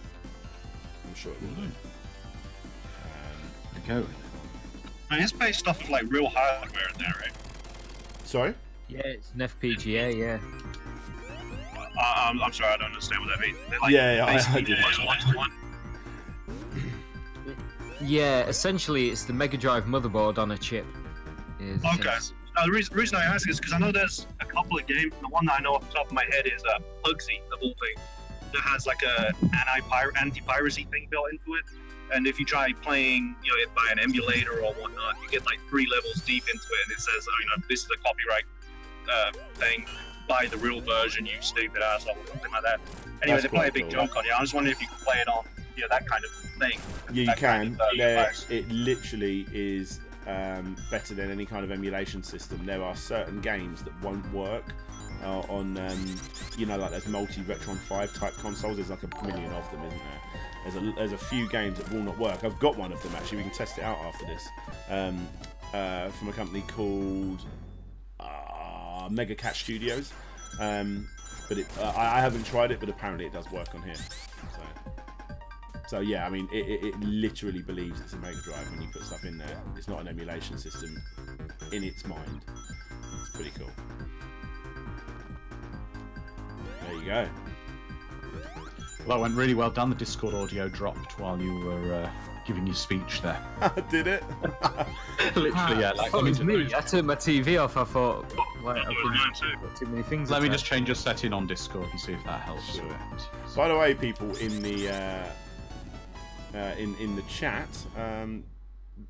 I'm sure it will do. There you go. And it's based off of like real hardware in there, right? Sorry? Yeah, it's an FPGA, yeah. I'm sorry, I don't understand what that means. Like, Yeah, I do. one-to-one. Yeah, essentially it's the Mega Drive motherboard on a chip. Okay. The reason I ask is because I know there's a couple of games. The one that I know off the top of my head is Pugsy, the whole thing, that has like a anti-piracy thing built into it. And if you try playing, you know, it by an emulator or whatnot, you get like 3 levels deep into it, and it says, oh, you know, this is a copyright thing. Buy the real version, you stupid asshole, or something like that. Anyway, they play a big joke on you. I was wondering if you could play it on, you know, that kind of thing. Yeah, you can. Kind of, it literally is better than any kind of emulation system. There are certain games that won't work on, you know, like there's multi-Retron 5 type consoles. There's like a million of them, isn't there? There's a few games that will not work. I've got one of them actually. We can test it out after this. From a company called Mega Cat Studios. But I haven't tried it, but apparently it does work on here. So yeah, I mean, it literally believes it's a Mega Drive when you put stuff in there. It's not an emulation system in its mind. It's pretty cool. There you go. Well, that went really well done. The Discord audio dropped while you were giving your speech there. Did it? Literally, yeah. Like, it was me. I turned my TV off. I thought, I've got too many things. Let me just change your setting on Discord and see if that helps. Sure. By the way, people in the in the chat,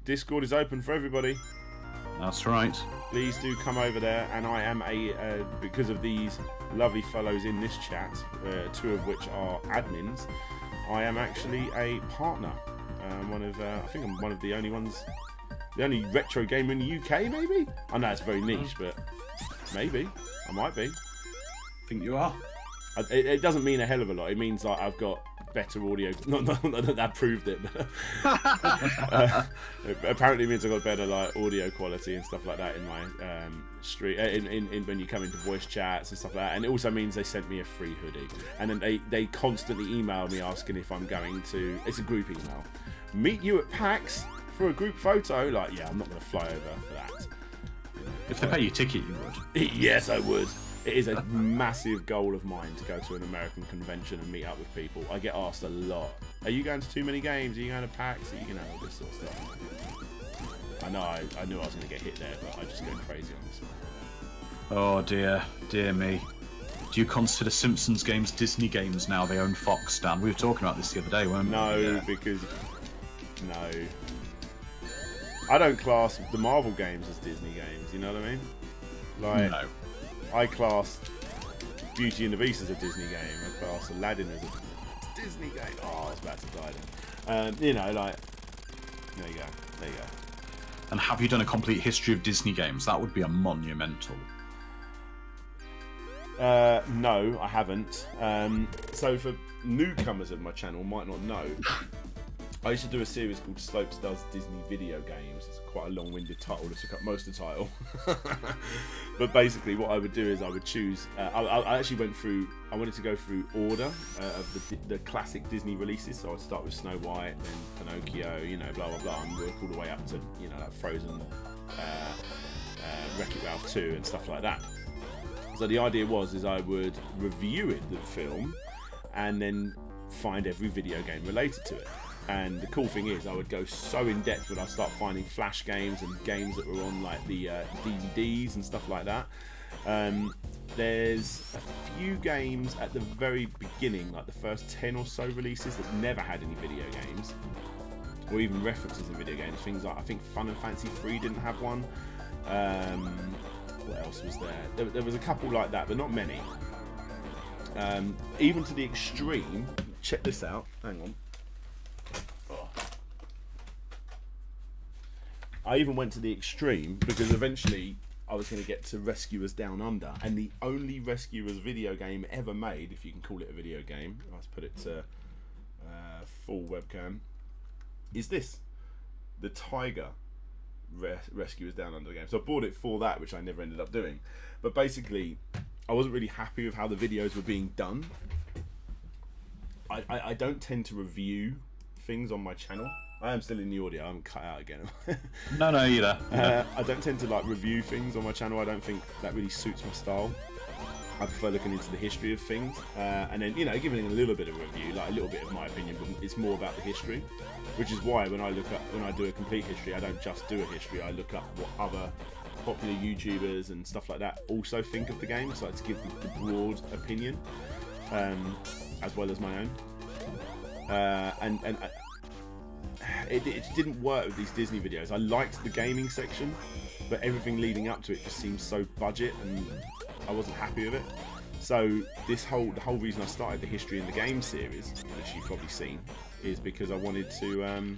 Discord is open for everybody. That's right. Please do come over there, and I am because of these lovely fellows in this chat, 2 of which are admins, I am actually a partner. I think I'm one of the only ones, the only retro gamer in the UK, maybe? I know it's very niche, but maybe. I might be. I think you are. It doesn't mean a hell of a lot. It means like I've got better audio. Not that that proved it, but apparently it means I've got better like audio quality and stuff like that in my stream. In when you come into voice chats and stuff like that. And it also means they sent me a free hoodie. And then they constantly email me asking if I'm going to. It's a group email. Meet you at PAX for a group photo. Like, yeah, I'm not going to fly over for that. If they pay your ticket, you would. Yes, I would. It is a massive goal of mine to go to an American convention and meet up with people. I get asked a lot. Are you going to too many games? Are you going to PAX? You know, all this sort of stuff. I know I knew I was going to get hit there, but I just go crazy on this one. Oh dear, dear me. Do you consider Simpsons games Disney games now? They own Fox, Dan. We were talking about this the other day, weren't we? No, because... No. I don't class the Marvel games as Disney games, you know what I mean? Like, no. I class Beauty and the Beast as a Disney game. I class Aladdin as a Disney game. Oh, I was about to die then. You know, like, There you go. There you go. And have you done a complete history of Disney games? That would be a monumental. No, I haven't. So for newcomers of my channel might not know, I used to do a series called Slopes Does Disney Video Games. It's quite a long-winded title. It took up most of the title. But basically what I would do is I would choose... I actually went through... I wanted to go through order of the classic Disney releases. So I'd start with Snow White, then Pinocchio, you know, blah, blah, blah, and work all the way up to, you know, like Frozen, Wreck-It Ralph 2 and stuff like that. So the idea is I would review the film, and then find every video game related to it. And the cool thing is, I would go so in depth when I start finding flash games and games that were on like the DVDs and stuff like that. There's a few games at the very beginning, like the first 10 or so releases, that never had any video games, or even references in video games. Things like, I think Fun and Fancy 3 didn't have one. What else was there? There was a couple like that, but not many. Even to the extreme. Check this out. Hang on. I even went to the extreme because eventually I was going to get to Rescuers Down Under, and the only Rescuers video game ever made, if you can call it a video game, let's put it to full webcam, is this, the Tiger Rescuers Down Under game. So I bought it for that, which I never ended up doing. But basically, I wasn't really happy with how the videos were being done. I don't tend to review things on my channel. I am still in the audio. I'm cut out again. No, you're there. I don't tend to like review things on my channel. I don't think that really suits my style. I prefer looking into the history of things, and then, you know, giving a little bit of a review, like a little bit of my opinion, but it's more about the history. Which is why when I do a complete history, I don't just do a history. I look up what other popular YouTubers and stuff like that also think of the game, so I like to give the broad opinion, as well as my own. It didn't work with these Disney videos. I liked the gaming section, but everything leading up to it just seemed so budget, and I wasn't happy with it. So the whole reason I started the History in the Game series, which you've probably seen, is because I wanted to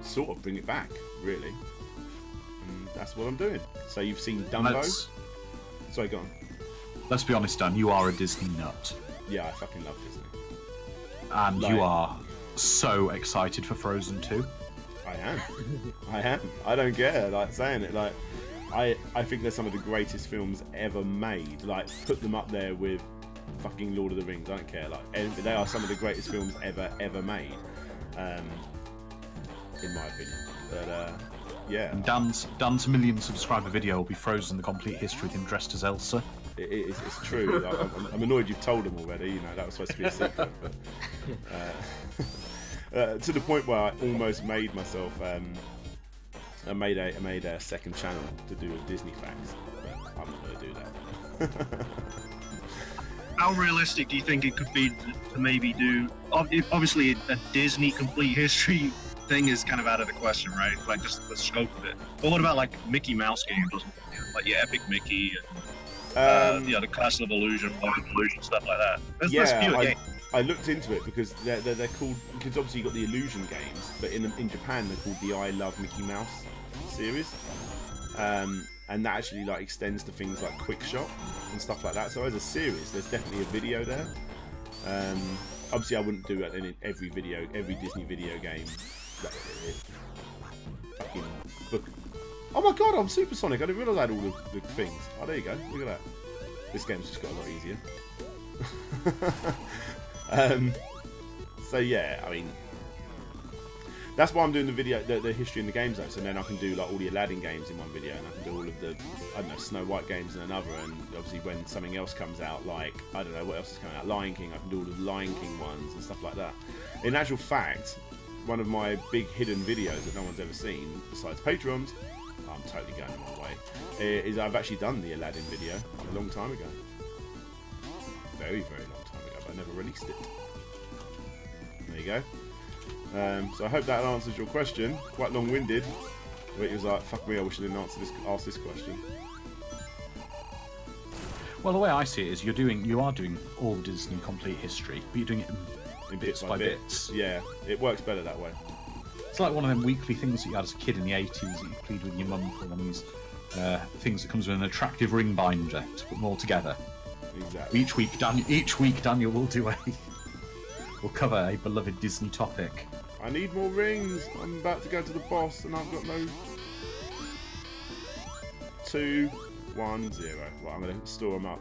sort of bring it back, really. And that's what I'm doing. So you've seen Dumbo. Sorry, go on. Let's be honest, Dan, you are a Disney nut. Yeah, I fucking love Disney. And you are so excited for Frozen 2. I am. I don't care, like, saying it. Like, I think they're some of the greatest films ever made. Like, put them up there with fucking Lord of the Rings. I don't care. Like, they are some of the greatest films ever made, in my opinion. But yeah. And Dan's million subscriber video will be Frozen: The Complete History with him dressed as Elsa. It's true. I'm annoyed you've told them already. You know, that was supposed to be a secret. But to the point where I almost made myself. I made a second channel to do with Disney facts, but I'm not going to do that. How realistic do you think it could be to maybe do? Obviously, a Disney complete history thing is kind of out of the question, right? Like, just the scope of it. But what about like Mickey Mouse games, like Epic Mickey, and the Castle of Illusion, stuff like that? There's fewer games. I looked into it because they're called, because obviously you got the Illusion games, but in Japan they're called the I Love Mickey Mouse series, and that actually like extends to things like Quickshot and stuff like that. So as a series, there's definitely a video there. Obviously, I wouldn't do that in every Disney video game. Fucking book. Oh my god, I'm supersonic! I didn't realise I had all the things. Oh, there you go. Look at that. This game's just got a lot easier. So yeah, I mean, that's why I'm doing the video, the history in the games though. So then I can do like all the Aladdin games in one video, and I can do all of the, I don't know, Snow White games in another. And obviously when something else comes out, like, I don't know what else is coming out, Lion King, I can do all of the Lion King ones and stuff like that. In actual fact, one of my big hidden videos that no one's ever seen, besides Patrons, I'm totally going the wrong way, is I've actually done the Aladdin video a long time ago. Very, very long time ago, but I never released it. There you go. So I hope that answers your question. Quite long-winded, but it was like, fuck me, I wish I didn't ask this question. Well, the way I see it is you are doing all Disney complete history, but you're doing it in bits by bits. Yeah, it works better that way. It's like one of them weekly things that you had as a kid in the 80s that you played with your mum for one of these things that comes with an attractive ring binder to put them all together. Exactly. Each week, Daniel will will cover a beloved Disney topic. I need more rings. I'm about to go to the boss, and I've got no. 2, 1, 0. Well, I'm going to store them up.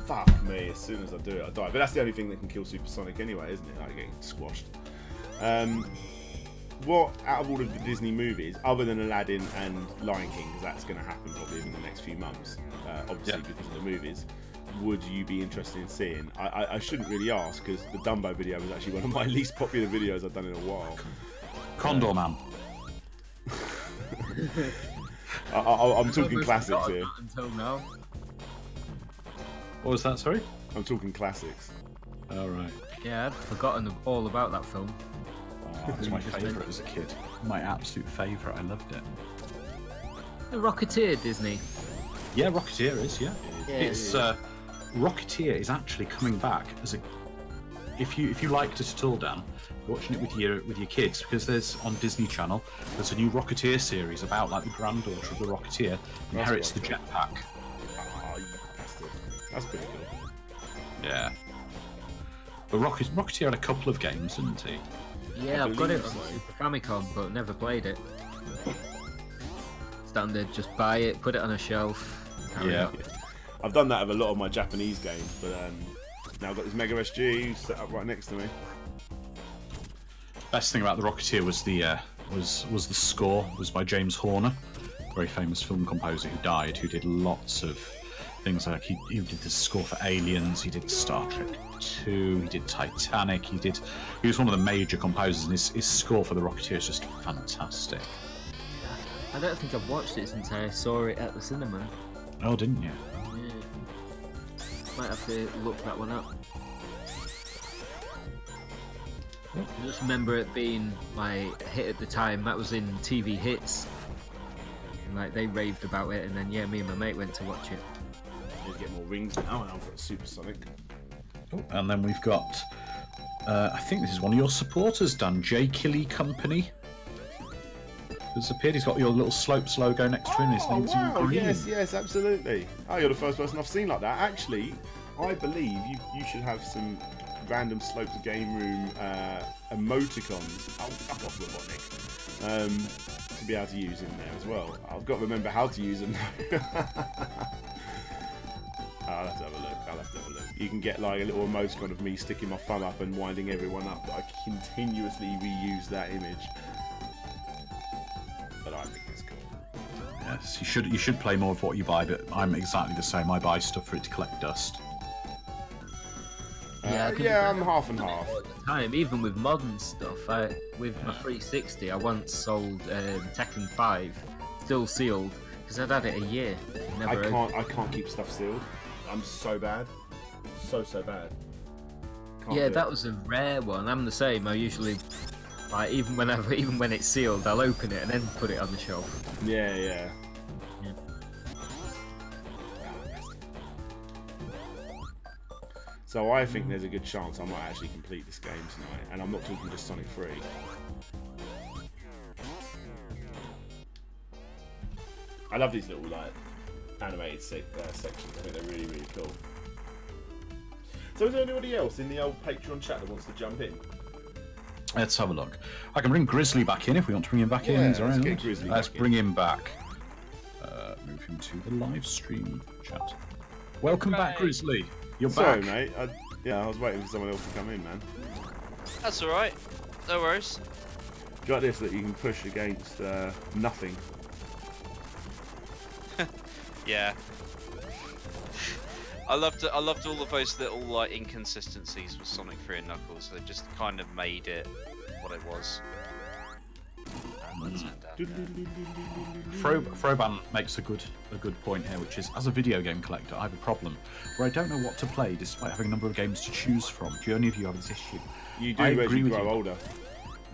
Fuck me, as soon as I do it, I die. But that's the only thing that can kill Supersonic anyway, isn't it? Like getting squashed. What, out of all of the Disney movies, other than Aladdin and Lion King, because that's going to happen probably in the next few months, obviously because of the movies, would you be interested in seeing? I shouldn't really ask, because the Dumbo video was actually one of my least popular videos I've done in a while. Condor Man. I'm talking classics here. Until now. What was that, sorry? I'm talking classics. Oh, right. Yeah, I'd forgotten all about that film. Oh, it was my favourite as a kid. My absolute favourite. I loved it. The Rocketeer, Disney. Yeah, Rocketeer is, yeah. Yeah, It's Rocketeer is actually coming back as a. If you liked it at all, Dan, watching it with your kids, because there's on Disney Channel, there's a new Rocketeer series about like the granddaughter of the Rocketeer inherits the jetpack. Oh, you bastard. That's pretty cool. Yeah. But Rocketeer had a couple of games, didn't he? Yeah, I've got it on Super Famicom, but never played it. Standard, just buy it, put it on a shelf. Yeah. I've done that with a lot of my Japanese games, but now I've got this Mega SG set up right next to me. Best thing about the Rocketeer was the was the score. It was by James Horner, very famous film composer who died, who did lots of things like he did the score for Aliens, he did Star Trek 2, he did Titanic, he was one of the major composers, and his score for the Rocketeer is just fantastic. I don't think I've watched it since I saw it at the cinema. Oh, didn't you? Yeah. Might have to look that one up. I just remember it being my hit at the time. That was in TV Hits. And like they raved about it, and then yeah, me and my mate went to watch it. I need to get more rings now, and I've got a Supersonic. Oh, and then we've got, I think this is one of your supporters, Dan, J. Killy Company. Has appeared. He's got your little Slopes logo next to him. His name's in green. Yes, absolutely. Oh, you're the first person I've seen like that. Actually, I believe you should have some random Slopes Game Room emoticons. Oh, fuck off, Robotnik. To be able to use in there as well. I've got to remember how to use them. I'll have to have a look. You can get like a little emoticon of me sticking my thumb up and winding everyone up. I continuously reuse that image. But I think it's cool. Yes, you should play more of what you buy, but I'm exactly the same. I buy stuff for it to collect dust. Yeah, I'm half and half. All the time, even with modern stuff. With my 360, I once sold Tekken 5, still sealed, because I'd had it a year. I can't keep stuff sealed. I'm so bad. So bad. Yeah, that was a rare one. I'm the same. I usually, like, even when it's sealed, I'll open it and then put it on the shelf. Yeah. So I think there's a good chance I might actually complete this game tonight, and I'm not talking just Sonic 3. I love these little like animated sections. I think they're really, really cool. So is there anybody else in the old Patreon chat that wants to jump in? Let's have a look. I can bring Grizzly back in if we want to bring him back in. Let's Let's get Grizzly back bring him back. Move him to the live stream chat. Welcome back, Grizzly. You're Sorry, back. mate. I was waiting for someone else to come in, man. That's alright. No worries. Got this that you can push against nothing. Yeah. I loved all of those little like inconsistencies with Sonic 3 and Knuckles. They just kind of made it what it was. Froban makes a good point here, which is, as a video game collector, I have a problem where I don't know what to play despite having a number of games to choose from. Do any of you have this issue? You do as you grow older,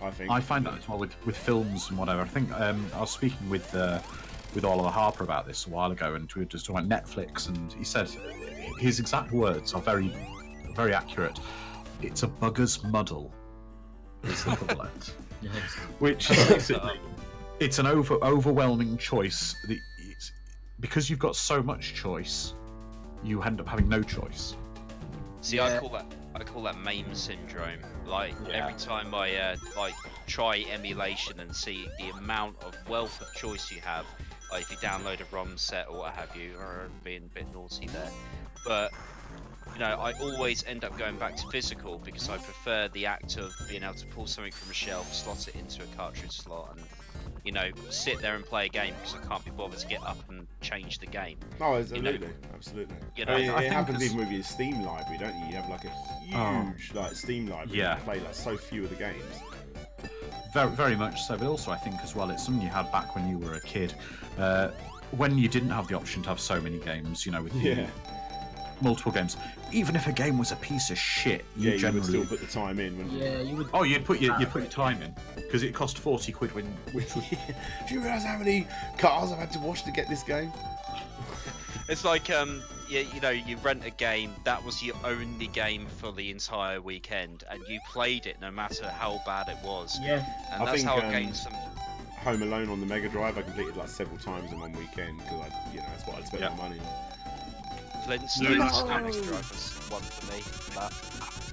I think. I find that as well with films and whatever. I think I was speaking with Oliver Harper about this a while ago, and we were just talking about Netflix, and he said his exact words are very, very accurate. it's a bugger's muddle. It's the equivalent. Yes. Which is basically, it's an overwhelming choice. Because you've got so much choice, you end up having no choice. See, I call that MAME syndrome. Like every time I try emulation and see the amount of wealth of choice you have, like if you download a ROM set or what have you, or being a bit naughty there, but you know, I always end up going back to physical because I prefer the act of being able to pull something from a shelf, slot it into a cartridge slot, and you know, sit there and play a game because I can't be bothered to get up and change the game. Oh, absolutely, absolutely. You know, I mean, it happens even with your Steam library, don't you? You have like a huge like Steam library. Yeah. You play like so few of the games. Very, very much so. But also, I think as well, it's something you had back when you were a kid, when you didn't have the option to have so many games. You know, with multiple games. Even if a game was a piece of shit, you generally would still put the time in. Wouldn't you? Yeah, you would. Oh, you'd put your time in because it cost 40 quid when. Do you realise how many cars I've had to wash to get this game? it's like you know, you rent a game, that was your only game for the entire weekend, and you played it no matter how bad it was. Yeah. And I that's think, how I gained some. Home Alone on the Mega Drive, I completed like several times in one weekend because that's what I'd spent my money on. Flintstones Panic Drive was one for me. That.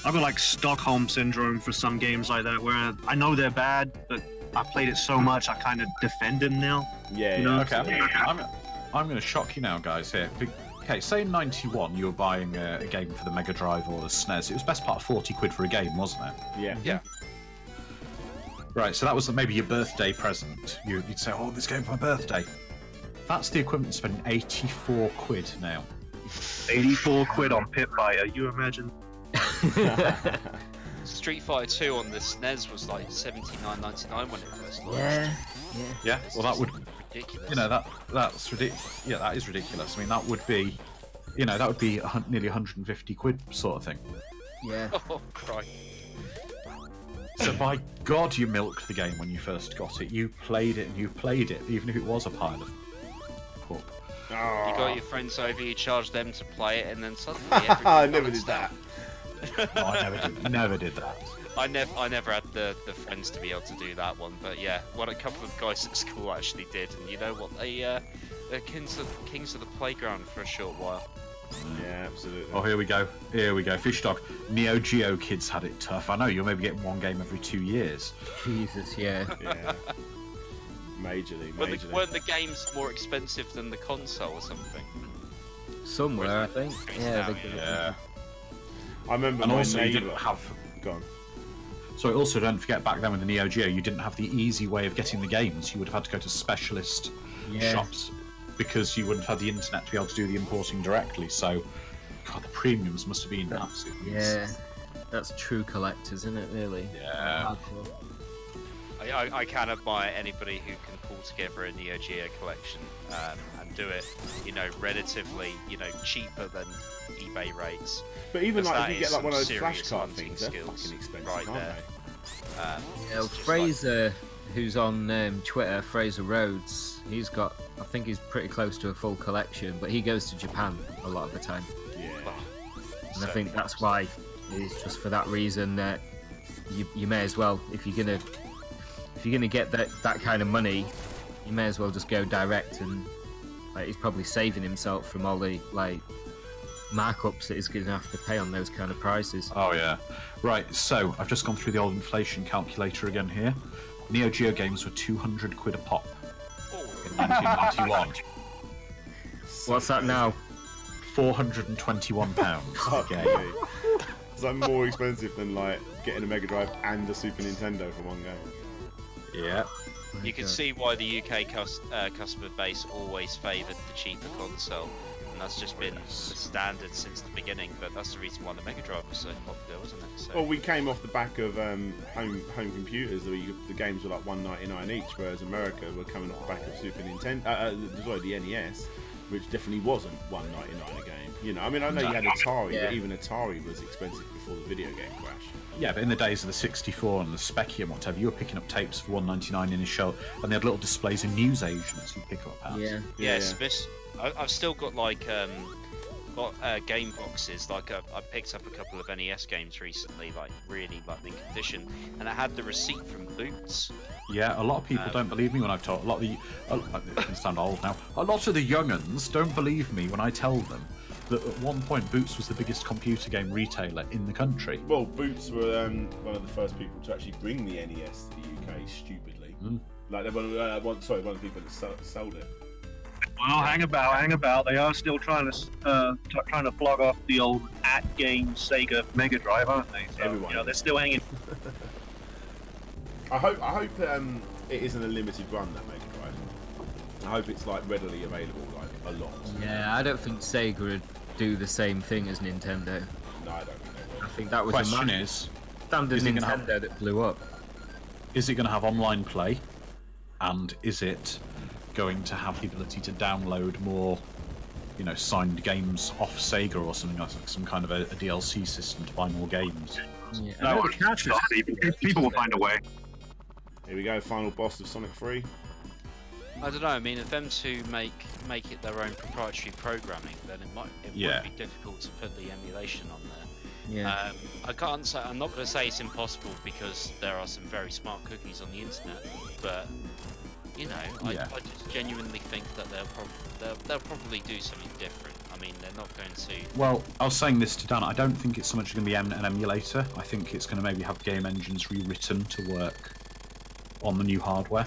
I've got like Stockholm syndrome for some games like that, where I know they're bad, but I played it so much I kind of defend them now. Yeah. You know? Okay, I'm going to shock you now, guys. Here. Okay, say in '91 you were buying a game for the Mega Drive or the SNES. It was best part of 40 quid for a game, wasn't it? Yeah. Yeah. Right, so that was maybe your birthday present. You'd say, "Oh, this game for my birthday." That's the equivalent of spending 84 quid now. 84 quid on Pit Fighter, you imagine? Street Fighter 2 on the SNES was like $79.99 when it first launched. Yeah. Well, that would, Ridiculous. you know, that's ridiculous. Yeah, that is ridiculous. I mean, that would be, you know, that would be nearly 150 quid sort of thing. Yeah. Oh, Christ. So by God, you milked the game when you first got it. You played it, even if it was a pile of poop. You got your friends over, you charged them to play it, and then suddenly I never did that. No, I never did that. I never had the friends to be able to do that one, but yeah, what a couple of guys at school actually did, and you know what, they're kings of the playground for a short while. Yeah, absolutely. Oh, here we go. Fish Dog. Neo Geo kids had it tough. I know, you're maybe getting one game every 2 years. Jesus, yeah. Yeah. Majorly. Weren't the games more expensive than the console or something? Somewhere, I think. Yeah. Yeah. I remember And my also, you neighbour. didn't have. Gone. So also, don't forget, back then with the Neo Geo, you didn't have the easy way of getting the games. You would have had to go to specialist shops because you wouldn't have had the internet to be able to do the importing directly. So, God, the premiums must have been absolutely. Yeah. That's true collectors, isn't it? Really. Yeah. I can admire anybody who can pull together a Neo Geo collection and do it, you know, relatively, you know, cheaper than eBay rates. But even Because like if you that get like is one of those some flash serious card hunting things, they're skills fucking expensive, right aren't there. they? Yeah, Fraser, who's on Twitter, Fraser Rhodes, he's got, I think he's pretty close to a full collection, but he goes to Japan a lot of the time. Yeah. And I think that's why, it's just for that reason that you may as well, if you're gonna get that kind of money, you may as well just go direct, and like he's probably saving himself from all the like markups that he's gonna have to pay on those kind of prices. Oh yeah. Right. So I've just gone through the old inflation calculator again here. Neo Geo games were 200 quid a pop in 1991. What's that now? £421 Fuck a game. me. It's like more expensive than like getting a Mega Drive and a Super Nintendo for one game. Yeah. You can see why the UK customer base always favoured the cheaper console, and that's just been the standard since the beginning. But that's the reason why the Mega Drive was so popular, wasn't it? So. Well, we came off the back of home computers. The games were like $1.99 each, whereas America were coming off the back of Super Nintendo. The NES, which definitely wasn't $1.99 a game. You know, I mean, I know you had Atari, but even Atari was expensive before the video game crash. Yeah, but in the days of the 64 and the Speccy and whatever, you were picking up tapes for $1.99 in a show, and they had little displays of news agents you pick up at. Yeah. I've still got like game boxes. Like I picked up a couple of NES games recently, like really like mint condition, and I had the receipt from Boots. Yeah, a lot of people don't believe me when I've told. It can sound old now. A lot of the young'uns don't believe me when I tell them that at one point Boots was the biggest computer game retailer in the country. Well, Boots were one of the first people to actually bring the NES to the UK. Stupidly, like one of the people that sold it. Well, hang about. They are still trying to flog off the old at-game Sega Mega Drive, aren't they? So, Everyone. They're still hanging. I hope it isn't a limited run, that Mega Drive. I hope it's like readily available, like a lot. Yeah, I don't think Sega would do the same thing as Nintendo. No, I don't think they will. I think that was Question a is standard it gonna Nintendo that blew up. Is it going to have online play, and is it going to have the ability to download more, signed games off Sega or something like some kind of a DLC system to buy more games? Yeah. No, people will find a way. Here we go, final boss of Sonic 3. I don't know. I mean, if them two make it their own proprietary programming, then it would be difficult to put the emulation on there. Yeah. I can't say. I'm not going to say it's impossible because there are some very smart cookies on the internet, but I just genuinely think that they'll probably do something different. I mean, they're not going to. Well, I was saying this to Dan. I don't think it's so much going to be an emulator. I think it's going to maybe have game engines rewritten to work on the new hardware.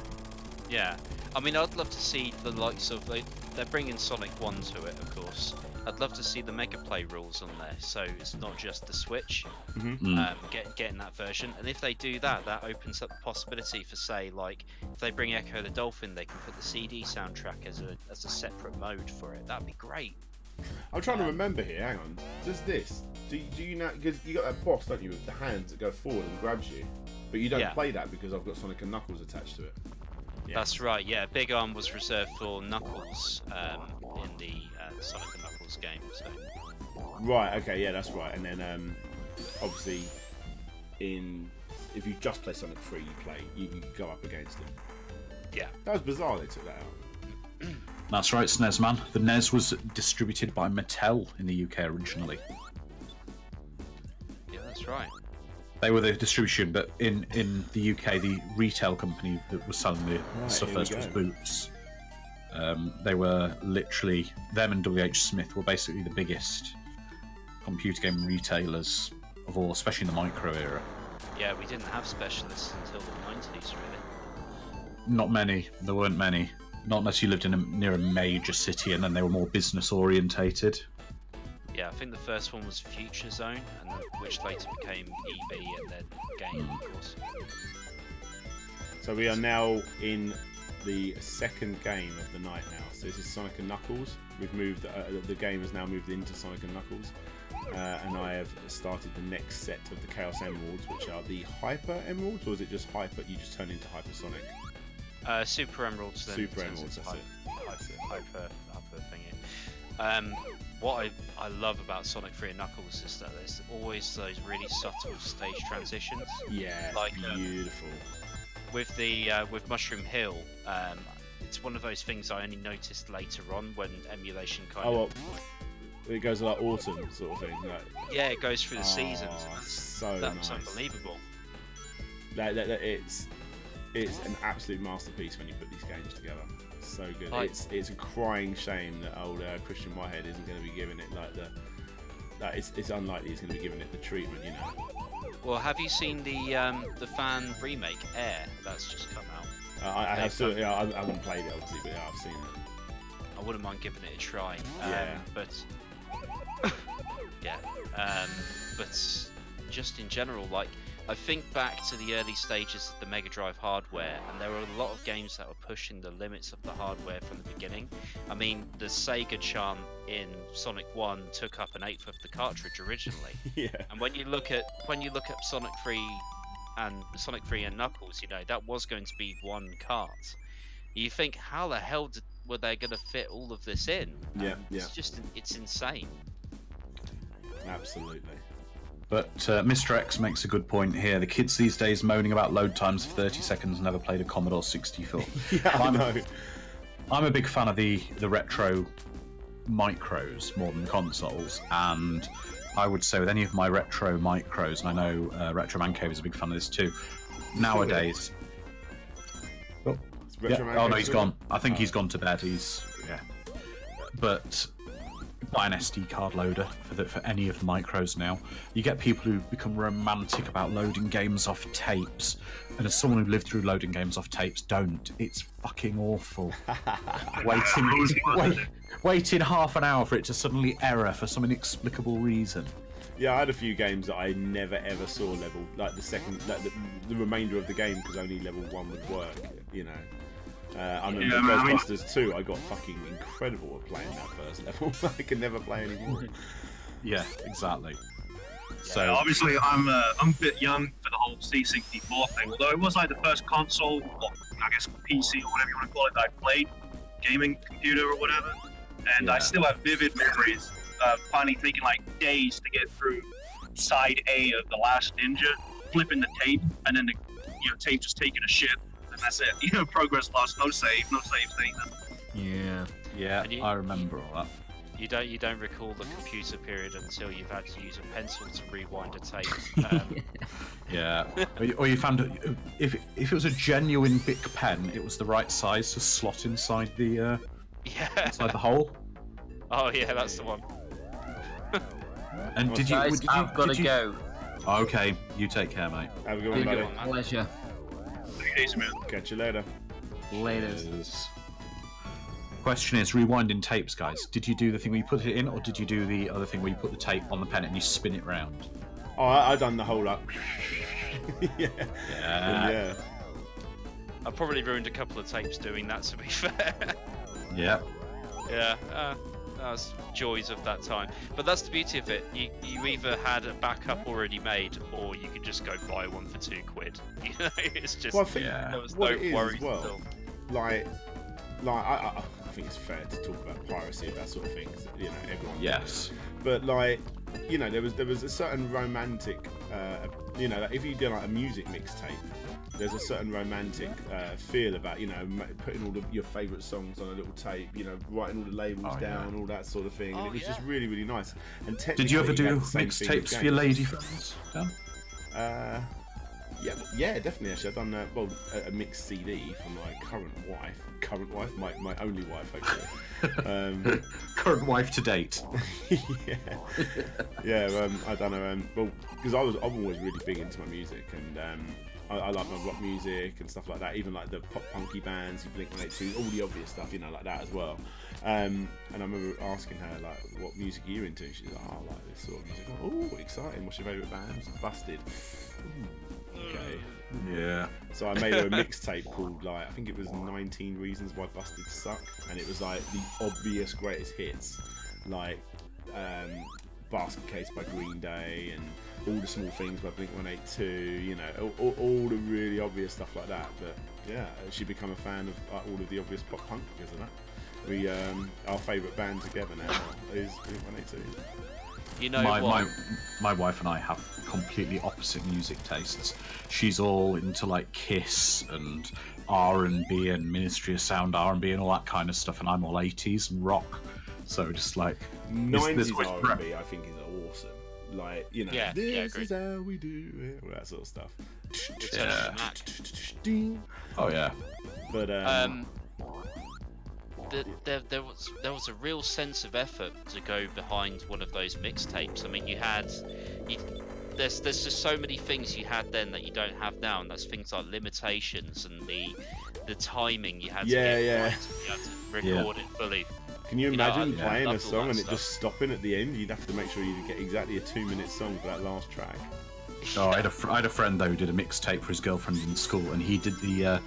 Yeah. I mean, I'd love to see the likes of they're bringing Sonic 1 to it, of course. I'd love to see the Mega Play rules on there, so it's not just the Switch. Getting that version, and if they do that, that opens up the possibility for, say, like if they bring Echo the Dolphin, they can put the CD soundtrack as a separate mode for it. That'd be great. I'm trying to remember here. Hang on. Does this? Do you know? Because you got that boss, don't you, with the hands that go forward and grabs you, but you don't play that because I've got Sonic and Knuckles attached to it. Yeah. That's right. Yeah, Big Arm was reserved for Knuckles in the Sonic and Knuckles game. So. Right. Okay. Yeah, that's right. And then obviously, if you just play Sonic 3, you can go up against him. Yeah. That was bizarre. They took that out. That's right, SNES man. The NES was distributed by Mattel in the UK originally. Yeah, that's right. They were the distribution, but in the UK, the retail company that was selling the stuff first was Boots. They were literally, them and WH Smith were basically the biggest computer game retailers of all, especially in the micro era. Yeah, we didn't have specialists until the 90s, really. Not many. There weren't many. Not unless you lived near a major city, and then they were more business orientated. Yeah, I think the first one was Future Zone, which later became EB and then Game, of course. So we are now in the second game of the night now. So this is Sonic and Knuckles. We've moved. The game has now moved into Sonic and Knuckles, and I have started the next set of the Chaos Emeralds, which are the Hyper Emeralds, or is it just Hyper? You just turn into Hyper Sonic. Super Emeralds. Then Super Emeralds. That's it. Hyper thingy. What I love about Sonic 3 and Knuckles is that there's always those really subtle stage transitions. Yeah, like beautiful. With Mushroom Hill, it's one of those things I only noticed later on when emulation kind of. It goes like autumn sort of thing. Like, yeah, it goes through the seasons. So that nice. was unbelievable. It's an absolute masterpiece when you put these games together. So good. Like, it's a crying shame that old Christian Whitehead isn't going to be giving it it's unlikely he's going to be giving it the treatment, Well, have you seen the fan remake Air that's just come out? I have seen it. I haven't played it obviously, but yeah, I've seen it. I wouldn't mind giving it a try. But but just in general, like, I think back to the early stages of the Mega Drive hardware, and there were a lot of games that were pushing the limits of the hardware from the beginning. I mean, the Sega chant in Sonic 1 took up 1/8 of the cartridge originally. Yeah. And when you look at Sonic 3 and Knuckles, that was going to be one cart. You think, how the hell were they going to fit all of this in? Yeah, it's insane. Absolutely. But Mr. X makes a good point here. The kids these days moaning about load times of 30 seconds never played a Commodore 64. Yeah, I know. I'm a big fan of the retro micros more than consoles, and I would say with any of my retro micros, and I know Retro Man Cave is a big fan of this too, nowadays... Oh, oh no, he's gone. I think he's gone to bed. Yeah. But buy an SD card loader for any of the micros now. You get people who become romantic about loading games off tapes, and as someone who lived through loading games off tapes, don't. It's fucking awful. Waiting half an hour for it to suddenly error for some inexplicable reason. Yeah, I had a few games that I never ever saw level, like the remainder of the game, because only level 1 would work, you know. I remember Ghostbusters 2, I got fucking incredible at playing that first level. I could never play anymore. Yeah, exactly. So obviously I'm a bit young for the whole C64 thing, although it was like the first console, or I guess PC or whatever you want to call it, that I played, gaming computer or whatever, and I still have vivid memories of finally taking like days to get through side A of The Last Ninja, flipping the tape, and then the tape just taking a shit, and that's it. Progress lost, no save statement. Yeah, I remember all that. You don't recall the computer period until you've had to use a pencil to rewind a tape. Yeah, or you found if it was a genuine Bic pen, it was the right size to slot inside the inside the hole. Oh yeah, that's the one. And did Guys, you? I've got to go. Okay, you take care, mate. Have a good one, buddy. Pleasure. Catch you later. Later. Question is, rewinding tapes, guys. Did you do the thing where you put it in, or did you do the other thing where you put the tape on the pen and you spin it round? Oh, I done the whole up. Yeah. I probably ruined a couple of tapes doing that, to be fair. Yeah. Yeah. That was joys of that time. But that's the beauty of it. You either had a backup already made, or you could just go buy one for £2. It's just Well, I think there was what no it is worries as well, at all. like I think it's fair to talk about piracy and that sort of thing. Everyone. Yes. But there was a certain romantic, like if you do like a music mixtape, there's a certain romantic feel about putting all of your favourite songs on a little tape, writing all the labels down, all that sort of thing, and it was just really, really nice. And did you ever do mixtapes for your lady friends? Yeah, definitely. Actually, I've done a mixed CD for my current wife, my only wife, actually. Current wife to date. I done because I'm always really big into my music, and I like my rock music and stuff like that, even like the pop punky bands, Blink-182, all the obvious stuff, like that as well. And I remember asking her like, what music are you into? And she's like, oh, I like this sort of music. Oh, exciting! What's your favourite bands? Busted. Okay. Yeah. So I made her a mixtape called I think it was 19 Reasons Why Busted Suck, and it was like the obvious greatest hits, like Basket Case by Green Day and All the Small Things by Blink-182, all the really obvious stuff like that. But yeah, she become a fan of all of the obvious pop punk because of that. We our favourite band together now is Blink-182. My wife and I have completely opposite music tastes. She's all into like Kiss and R&B and Ministry of Sound R&B and all that kind of stuff, and I'm all 80s and rock. So just like 90s R&B, I think is awesome. Like this is how we do it, all that sort of stuff. Oh yeah. But there was a real sense of effort to go behind one of those mixtapes. I mean, there's just so many things you had then that you don't have now, and that's things like limitations and the timing you had to get right. You had to record it fully. Can you imagine playing a song and it just stopping at the end? You'd have to make sure you get exactly a 2-minute song for that last track. Oh, I had a friend though who did a mixtape for his girlfriend in school, and he did the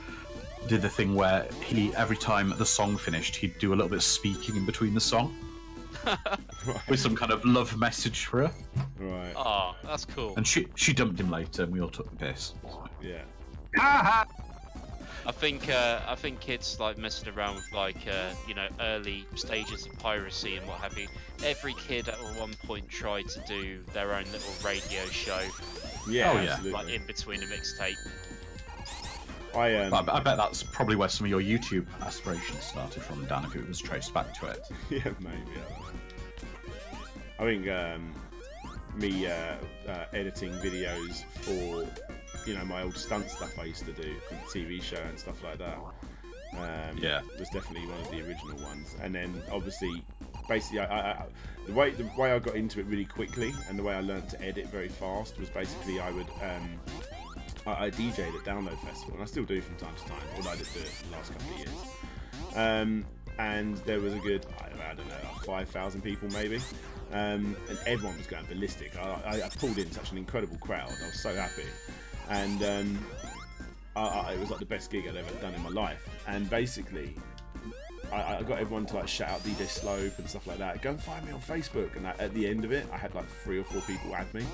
thing where every time the song finished, he'd do a little bit of speaking in between the song. With some kind of love message for her. Right. Oh, that's cool. And she dumped him later, and we all took the piss. Yeah. I think kids like messing around with early stages of piracy and what have you. Every kid at one point tried to do their own little radio show. Yeah, oh, yeah. Absolutely. Like in between a mixtape. But I bet that's probably where some of your YouTube aspirations started from, Dan, if it was traced back to it. Yeah, maybe. I think me editing videos for, you know, my old stunt stuff I used to do for the TV show and stuff like that. Was definitely one of the original ones. And then obviously, basically, the way I got into it really quickly and the way I learned to edit very fast was basically I would I DJ'd at Download Festival, and I still do from time to time, although I did do it for the last couple of years. And there was a good, I don't know, like 5,000 people maybe, and everyone was going ballistic. I pulled in such an incredible crowd. I was so happy, and it was like the best gig I'd ever done in my life. And basically, I got everyone to like shout out DJ Slope and stuff like that. Go and find me on Facebook. And at the end of it, I had like 3 or 4 people add me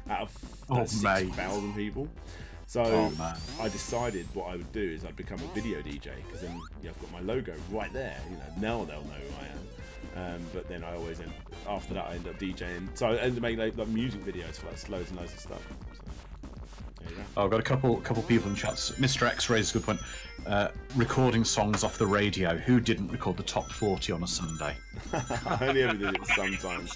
out of 6,000 people. So I decided what I would do is I'd become a video DJ, because then I've got my logo right there. You know, now they'll know who I am. But then I always after that I ended up DJing. So I ended up making like music videos for like loads and loads of stuff. So, there you go. Oh, I've got a couple people in chats. Mr. X raised a good point. Recording songs off the radio. Who didn't record the top 40 on a Sunday? I only ever did it sometimes.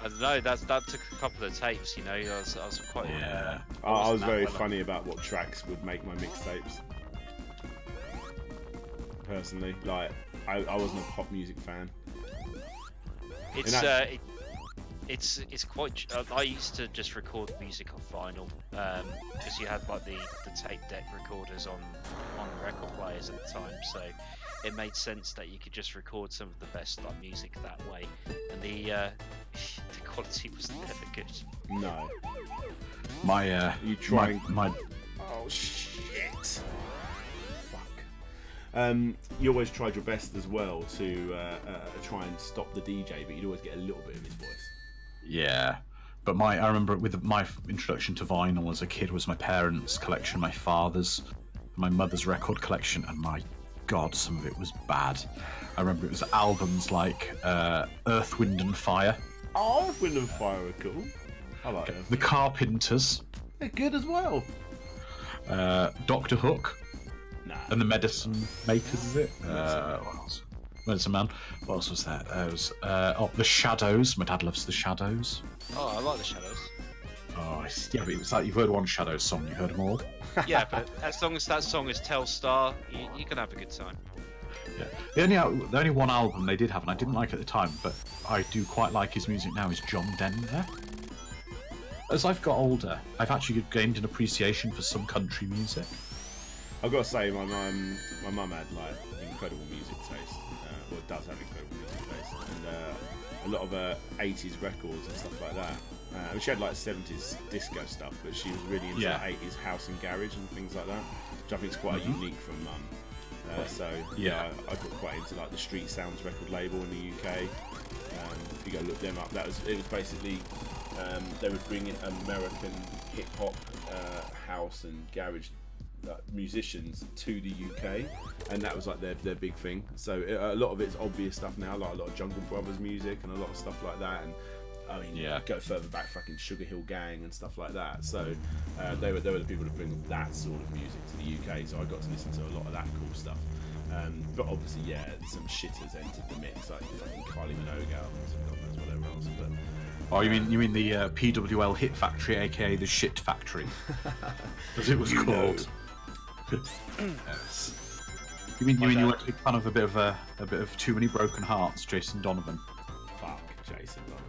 I don't know. That took a couple of tapes. You know, I was quite. Yeah. I was very funny about what tracks would make my mixtapes. Personally, like I wasn't a pop music fan. It's quite. I used to just record music on vinyl, because you had like the tape deck recorders on record players at the time, so it made sense that you could just record some of the best like music that way, and the quality was never good. No. You trying my. Oh shit! You always tried your best as well to try and stop the DJ, but you'd always get a little bit of his voice. Yeah, but I remember with my introduction to vinyl as a kid was my parents' collection, my father's, my mother's record collection, and my God, some of it was bad. I remember it was albums like Earth, Wind and Fire. Oh, Earth, Wind and Fire are cool. I like them. The Carpenters. They're good as well. Dr. Hook. Nah. And the Medicine Makers, is it? What else? Medicine Man. What else was there? There was The Shadows. My dad loves The Shadows. Oh, I like The Shadows. Oh, yeah, but it's like you've heard one Shadows song, you've heard them all. Yeah, but as long as that song is Telstar, you can have a good time. Yeah. The only one album they did have, and I didn't like at the time, but I do quite like his music now, is John Denver. As I've got older, I've actually gained an appreciation for some country music. I've got to say, my mum had like incredible music taste. Well, does have incredible music taste, and a lot of 80s records and stuff like that. She had like 70s disco stuff, but she was really into like 80s house and garage and things like that, which I think is quite unique from mum. I got quite into like the Street Sounds record label in the UK. If you go look them up, it was basically they would bring in American hip hop, house and garage musicians to the UK, and that was like their big thing. So a lot of it's obvious stuff now, like a lot of Jungle Brothers music and a lot of stuff like that. And I mean, go further back, fucking Sugar Hill Gang and stuff like that. So they were the people to bring that sort of music to the UK. So I got to listen to a lot of that cool stuff. But obviously, some shitters entered the mix, like fucking Kylie Minogue albums and God knows whatever else. But you mean the PWL Hit Factory, aka the Shit Factory, as it was called. Yes. You mean you were a big fan of a bit of Too Many Broken Hearts, Jason Donovan? Fuck Jason Donovan.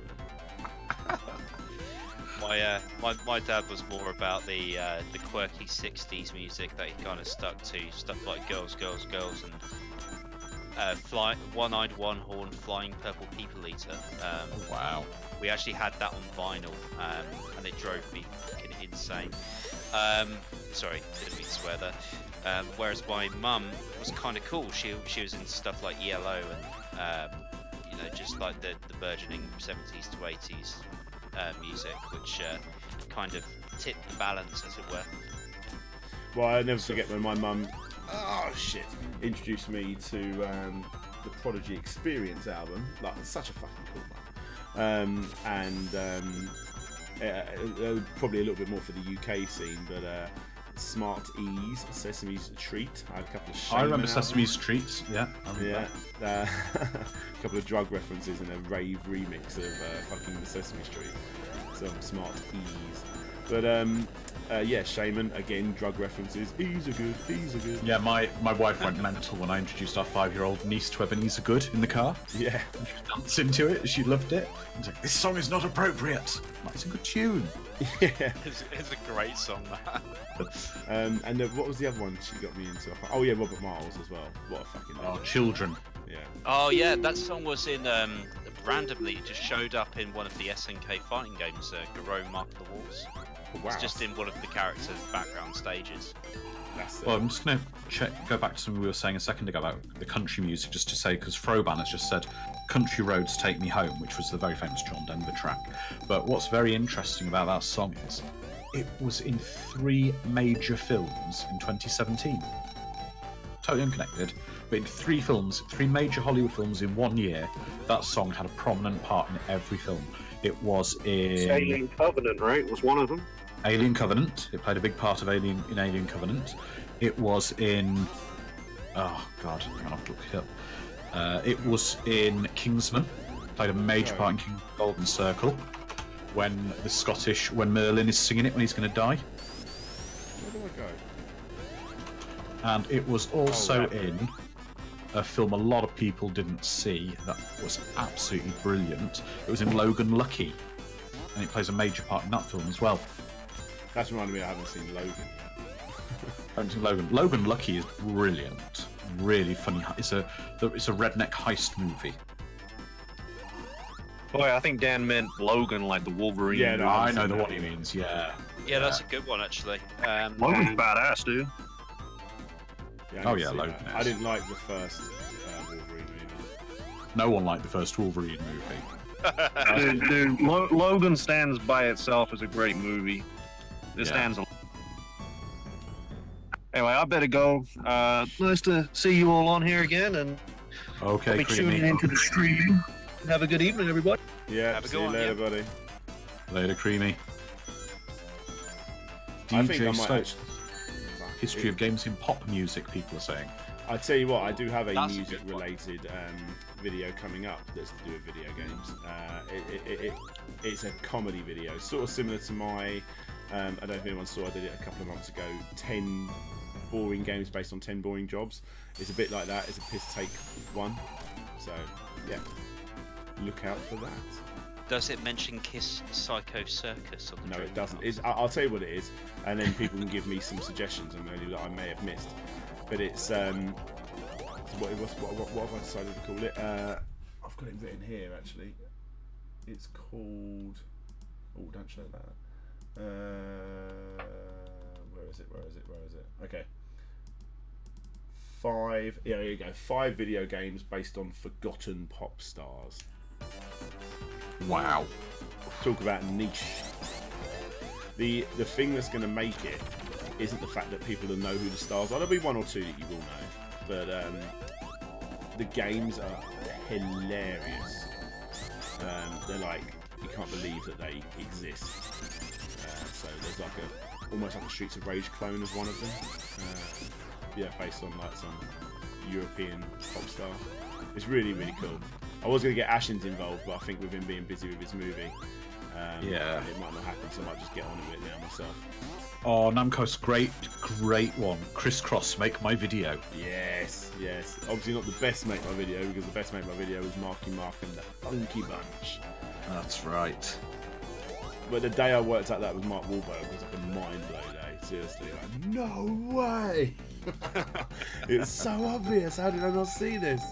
My dad was more about the quirky 60s music that he kind of stuck to, stuff like Girls, Girls, Girls, and One-Eyed One Horn, Flying Purple People Eater. Wow. We actually had that on vinyl, and it drove me fucking insane. Sorry, didn't mean to swear there. Whereas my mum was kind of cool. She was into stuff like Yellow and just like the burgeoning 70s to 80s music, which kind of tipped the balance, as it were. Well, I'll never forget when my mum introduced me to the Prodigy Experience album. Like, such a fucking cool one. Probably a little bit more for the UK scene, but Smart Ease, Sesame's Treat. I had a couple of I remember Sesame's Treats, yeah. Yeah. A couple of drug references and a rave remix of fucking the Sesame Street. Some Smart Ease. But yeah, Shaman, again, drug references. Ease are good, Ease are good. Yeah, my wife went mental when I introduced our 5-year-old niece to Ebenezer Good in the car. Yeah. She danced into it, she loved it. She's like, this song is not appropriate. Like, it's a good tune. Yeah. It's a great song, man. And what was the other one she got me into? Oh yeah, Robert Miles as well. What a fucking Oh, Children. Yeah. Oh yeah, that song was in randomly it just showed up in one of the SNK fighting games, Garou Mark of the Wolves. Oh, wow. It's just in one of the characters' background stages. Well, I'm just going to go back to something we were saying a second ago about the country music, just to say, because Froban has just said, Country Roads Take Me Home, which was the very famous John Denver track. But what's very interesting about that song is, it was in 3 major films in 2017. Totally unconnected, but in 3 films, 3 major Hollywood films in 1 year, that song had a prominent part in every film. It was in... Alien Covenant, right? Was one of them. Alien Covenant. It played a big part of Alien Covenant. It was in... Oh, God, I'm going to have to look it up. It was in Kingsman. Played a major part in King Golden Circle. When Merlin is singing it when he's going to die. Where do I go? And it was also in a film a lot of people didn't see that was absolutely brilliant. It was in Logan Lucky, and it plays a major part in that film as well. That's reminded me I haven't seen Logan. I haven't seen Logan. Logan Lucky is brilliant, really funny. It's a redneck heist movie. Boy, I think Dan meant Logan, like the Wolverine. Yeah, no, I know what he means. Yeah. Yeah, that's a good one actually. Logan's badass, dude. Yeah, Oh yeah, Logan. I didn't like the first Wolverine movie. No one liked the first Wolverine movie. Dude, Logan stands by itself as a great movie. It stands alone. Anyway, I better go. Nice to see you all on here again, and Okay, I'll be tuning into the streaming. Have a good evening, everybody. Yeah, Have a see good you one, later, yeah. buddy. Later, Creamy. I think I DJ might Slug. actually... History of games in pop music, people are saying. I tell you what, I do have a That's a music-related video coming up that's to do with video games. It's a comedy video, sort of similar to my... I don't know if anyone saw, I did it a couple of months ago, 10 boring games based on 10 boring jobs. It's a bit like that, it's a piss take one. So, yeah, look out for that. Does it mention Kiss Psycho Circus on the No, it doesn't. I'll tell you what it is, and then people can give me some suggestions on maybe that I may have missed. But it's what have I decided to call it? I've got it written here actually. It's called. Oh, don't show that. Where is it? Okay. 5. Yeah, there you go. 5 video games based on forgotten pop stars. Wow. Talk about niche. The thing that's going to make it isn't the fact that people will know who the stars are. There'll be 1 or 2 that you will know, but the games are hilarious. They're like, you can't believe that they exist. So there's like almost like a Streets of Rage clone of one of them. Yeah, based on like some European pop star. It's really, really cool. I was going to get Ashens involved, but I think with him being busy with his movie, Yeah. it might not happen, so I might just get on with it now myself. Oh, Namco's great one. Crisscross, make my video. Yes, yes. Obviously not the best Make My Video, because the best Make My Video was Marky Mark and the Funky Bunch. That's right. But the day I worked out that was Mark Wahlberg was like a mind-blow day. Seriously, like, no way! It's so obvious. How did I not see this?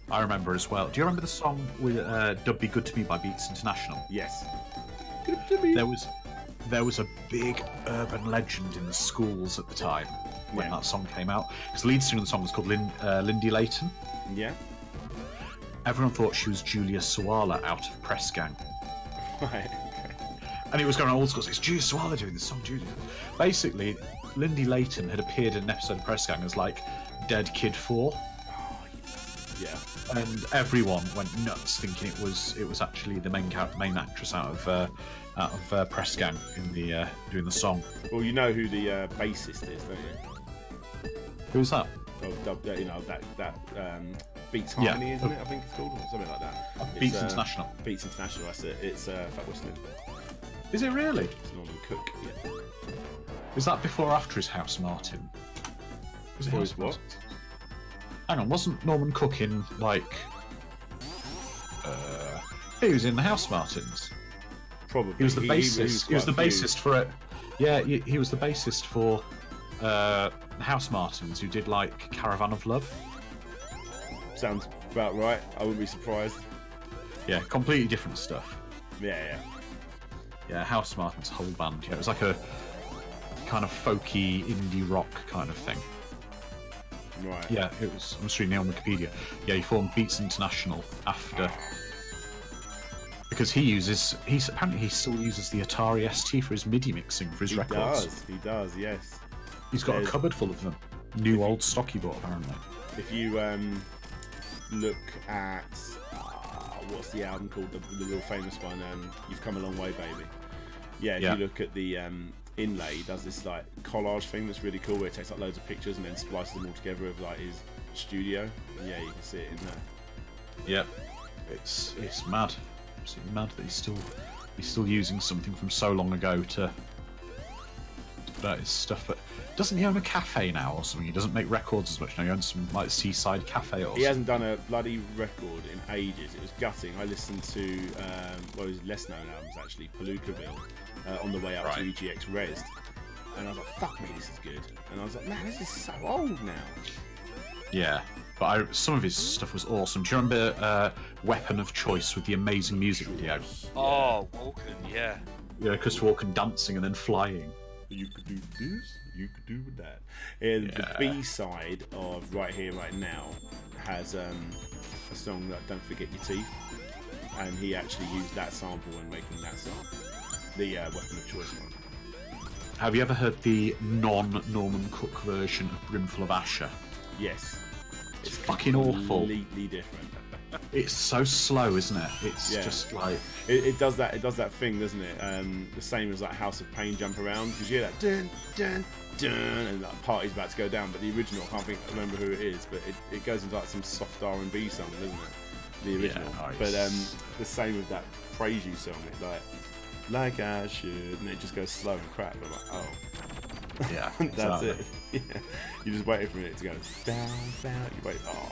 I remember as well. Do you remember the song with "Dub Be Good to Me" by Beats International? Yes. Good to me. There was a big urban legend in the schools at the time when that song came out. Because the lead singer of the song was called Lindy Layton. Yeah. Everyone thought she was Julia Sawala out of Press Gang. Right. Okay. And it was going on all schools. It's Julia Sawala doing this song, Julia. Basically, Lindy Layton had appeared in an episode of Press Gang as like Dead Kid 4. Yeah. And everyone went nuts thinking it was actually the main actress out of Press Gang in the doing the song. Well, you know who the bassist is, don't you? Who's that? Oh, you know that Beats Harmony, isn't it? I think it's called, or something like that. Beats International. Beats International. That's it. It's Fatboy Slim. Is it really? It's Norman Cook. Yeah. Is that before or after his House Martin? Was it House what? Hang on, wasn't Norman Cook in like? He was in the House Martins. Probably. He was the bassist. He was the bassist for it. Yeah, he was the bassist for House Martins, who did like Caravan of Love. Sounds about right. I wouldn't be surprised. Yeah, completely different stuff. Yeah. Yeah, House Martin's whole band. Yeah, it was like a kind of folky indie rock kind of thing. Right. Yeah, it was. I'm just reading it on Wikipedia. Yeah, he formed Beats International after. Because apparently he still uses the Atari ST for his MIDI mixing for his records. He does, yes. He's got a cupboard full of them. New old stock he bought, apparently. If you look at what's the album called, the real famous one, You've Come a Long Way, Baby. Yeah, if you look at the inlay, he does this like collage thing that's really cool, where it takes like loads of pictures and then splices them all together with like his studio. And, yeah, you can see it in there. Yep, it's mad. Absolutely mad that he's still using something from so long ago to put out his stuff. But doesn't he own a cafe now or something? He doesn't make records as much now. He owns some like seaside cafe or something. He hasn't done a bloody record in ages. It was gutting. I listened to his less known albums actually, Palookaville, on the way up to EGX Rezzed, and I was like, fuck me, this is good. And I was like, man, this is so old now. Yeah, but some of his stuff was awesome. Do you remember Weapon of Choice with the amazing music video? Oh, Walken, yeah. Yeah, Christopher Walken dancing and then flying. You could do this, you could do that. And the B-side of Right Here, Right Now has a song like Don't Forget Your Teeth, and he actually used that sample when making that song, the Weapon of Choice one. Have you ever heard the non-Norman Cook version of Brimful of Asher? Yes. It's fucking awful. Completely different. It's so slow, isn't it? It's just like it does that. It does that thing, doesn't it? The same as like House of Pain jump around, because you hear that dun dun dun, and that party's about to go down. But the original, I can't remember who it is, but it goes into like some soft R&B song, doesn't it? The original. Yeah, nice. But the same with that Praise You song. It like I should, and it just goes slow and crap. I'm like, oh. Yeah, that's it. Yeah. You just waited for it to go down, down. You wait. Oh,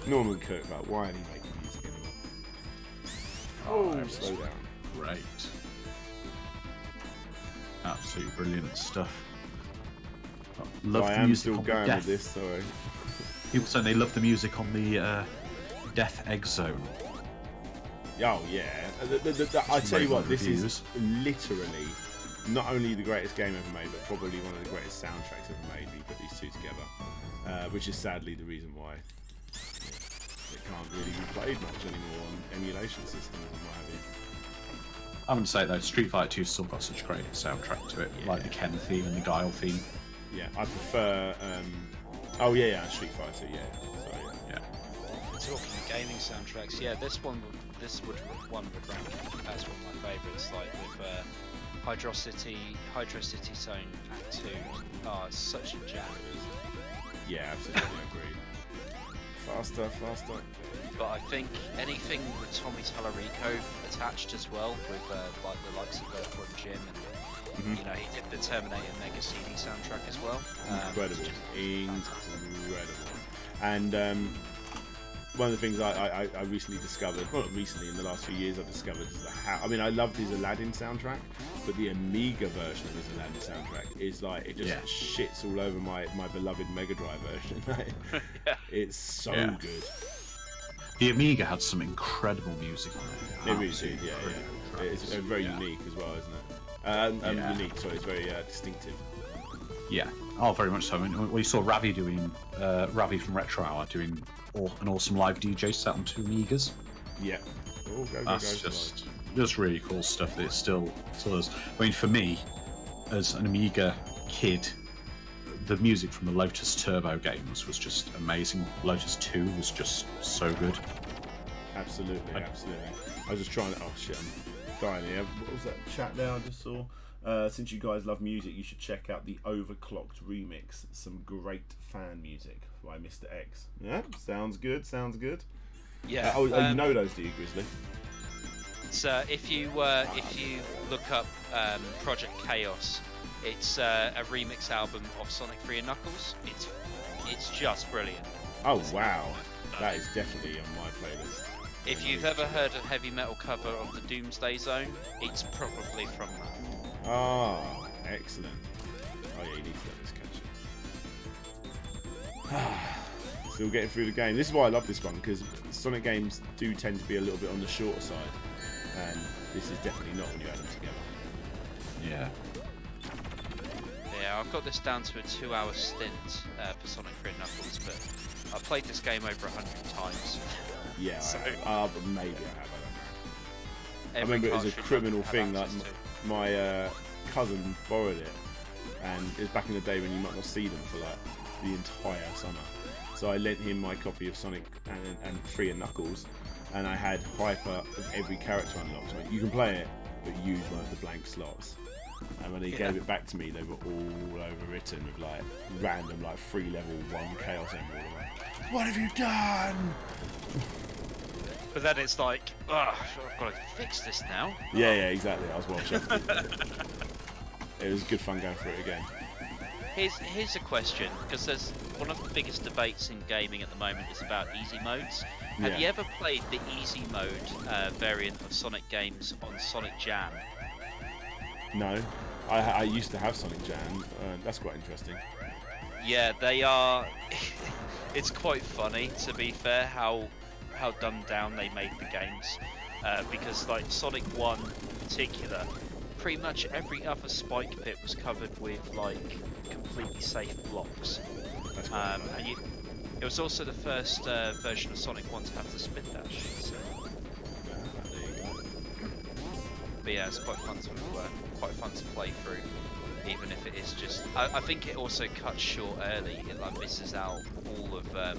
Norman Cook. Like, why are he making music anymore? Oh, slow down. Great. Absolutely brilliant stuff. Love I the am music still on going Death. with this. Sorry. People say they love the music on the Death Egg Zone. Oh yeah. I tell you what, this is literally not only the greatest game ever made, but probably one of the greatest soundtracks ever made. We put these two together, which is sadly the reason why it can't really be played much anymore on emulation systems and what have you. I wouldn't say it though. Street Fighter 2's still got such a great soundtrack to it, like the Ken theme and the Guile theme. Yeah, I prefer. Street Fighter. Yeah. Talking of gaming soundtracks, yeah, this one would rank as one of my favourites. Like with Hydro City Zone Act 2. Oh, it's such a jam. Yeah, absolutely agree. Faster. But I think anything with Tommy Tallarico attached as well, with like the likes of Earthworm Jim, and you know, he did the Terminator Mega CD soundtrack as well. Incredible. And one of the things I recently discovered, well, not recently, in the last few years, I've discovered is I loved his Aladdin soundtrack, but the Amiga version of his Aladdin soundtrack is like, it just shits all over my beloved Mega Drive version. It's so good. The Amiga had some incredible music on it. It really did, yeah. It's very unique as well, isn't it? Unique, sorry, it's very distinctive. Yeah, oh, very much so. I mean, we saw Ravi from Retro Hour doing an awesome live DJ set on 2 Amigas. Yeah. That's just really cool stuff that it still is. I mean, for me, as an Amiga kid, the music from the Lotus Turbo games was just amazing. Lotus 2 was just so good. Absolutely, absolutely. I was just trying to... Oh, shit, I'm dying here. What was that chat there I just saw? Since you guys love music, you should check out the Overclocked remix. Some great fan music by Mr. X. Yeah, sounds good, sounds good. Yeah. You know those, do you, Grizzly? So if you look up Project Chaos, it's a remix album of Sonic 3 and Knuckles. It's just brilliant. Oh wow, that is definitely on my playlist. If you've ever heard a heavy metal cover of the Doomsday Zone, it's probably from that. Ah, excellent. Oh yeah, you need to let this catch. Still getting through the game. This is why I love this one, because Sonic games do tend to be a little bit on the shorter side, and this is definitely not when you add them together. Yeah. Yeah, I've got this down to a 2-hour stint for Sonic 3 and Knuckles, but I've played this game over 100 times. Yeah, so, but maybe I have. I remember it was a criminal thing. Like my cousin borrowed it, and it was back in the day when you might not see them for like the entire summer. So I lent him my copy of Sonic and 3 and Knuckles, and I had Hyper of every character unlocked. So you can play it, but use one of the blank slots. And when he gave it back to me, they were all overwritten with like random like 3-level 1 Chaos Emerald. Like, what have you done? But then it's like, ugh, I've got to fix this now. Yeah, exactly. I was well chuffed. It was good fun going through it again. Here's a question, because there's one of the biggest debates in gaming at the moment is about easy modes. Have you ever played the easy mode variant of Sonic games on Sonic Jam? No, I used to have Sonic Jam. That's quite interesting. Yeah, they are. It's quite funny, to be fair, how dumbed down they made the games. Because like Sonic 1 in particular, pretty much every other spike pit was covered with like completely safe blocks. And it was also the first version of Sonic 1 to have the spin dash. So. But yeah, it's quite fun to play through, even if it is just. I think it also cuts short early. It like misses out all of the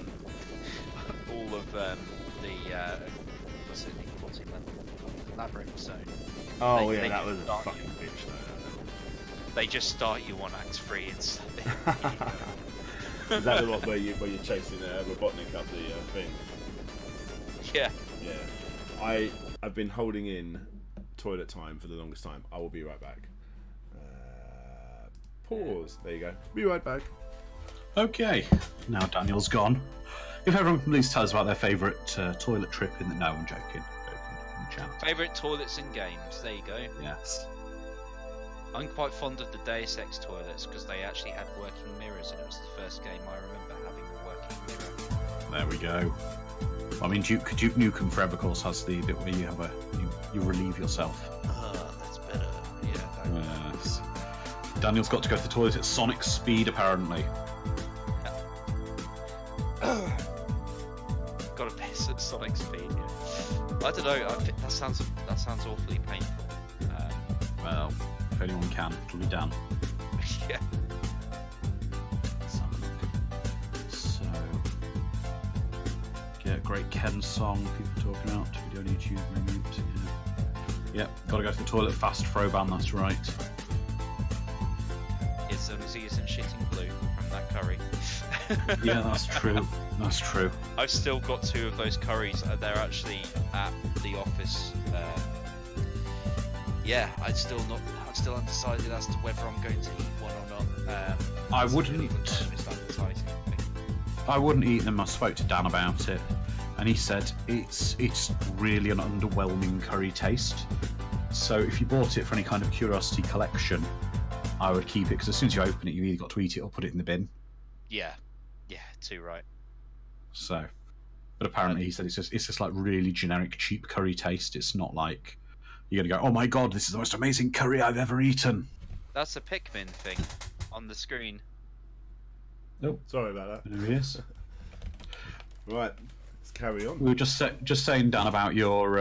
what's it Labyrinth Zone. Oh yeah, that was a fucking bitch though. They just start you on Act 3 instead. Is that the one where you're chasing Robotnik up the thing? Yeah. Yeah. I've been holding in toilet time for the longest time. I will be right back. Pause. There you go. Be right back. Okay. Now Daniel's gone. If everyone can please tell us about their favourite toilet trip in the... No, I'm joking. In the chat. Favourite toilets in games. There you go. Yes. I'm quite fond of the Deus Ex toilets because they actually had working mirrors, and it was the first game I remember having a working mirror. There we go. I mean, Duke Nukem Forever, of course, has the bit where you have you relieve yourself. That's better. Yeah. Yes. Daniel's got to go to the toilet at Sonic speed, apparently. Got to piss at Sonic speed. Yeah. I don't know. That sounds awfully painful. Well, if anyone can, it'll be Dan. Yeah. So, yeah, great Ken song people talking about. Video on YouTube, remote. Yeah, gotta go to the toilet fast, Froban, that's right. As long as he isn't shitting blue from that curry. Yeah, that's true. That's true. I've still got 2 of those curries. They're actually at the office. Yeah, I'm still undecided as to whether I'm going to eat one or not. I wouldn't eat them. I spoke to Dan about it, and he said it's really an underwhelming curry taste. So if you bought it for any kind of curiosity collection, I would keep it, because as soon as you open it, you either got to eat it or put it in the bin. Yeah, too right. So, but apparently he said it's just like really generic, cheap curry taste. It's not like you're gonna go, oh my god, this is the most amazing curry I've ever eaten. That's a Pikmin thing on the screen. Nope. Sorry about that. There he is. Right, let's carry on. We were just saying, Dan, about your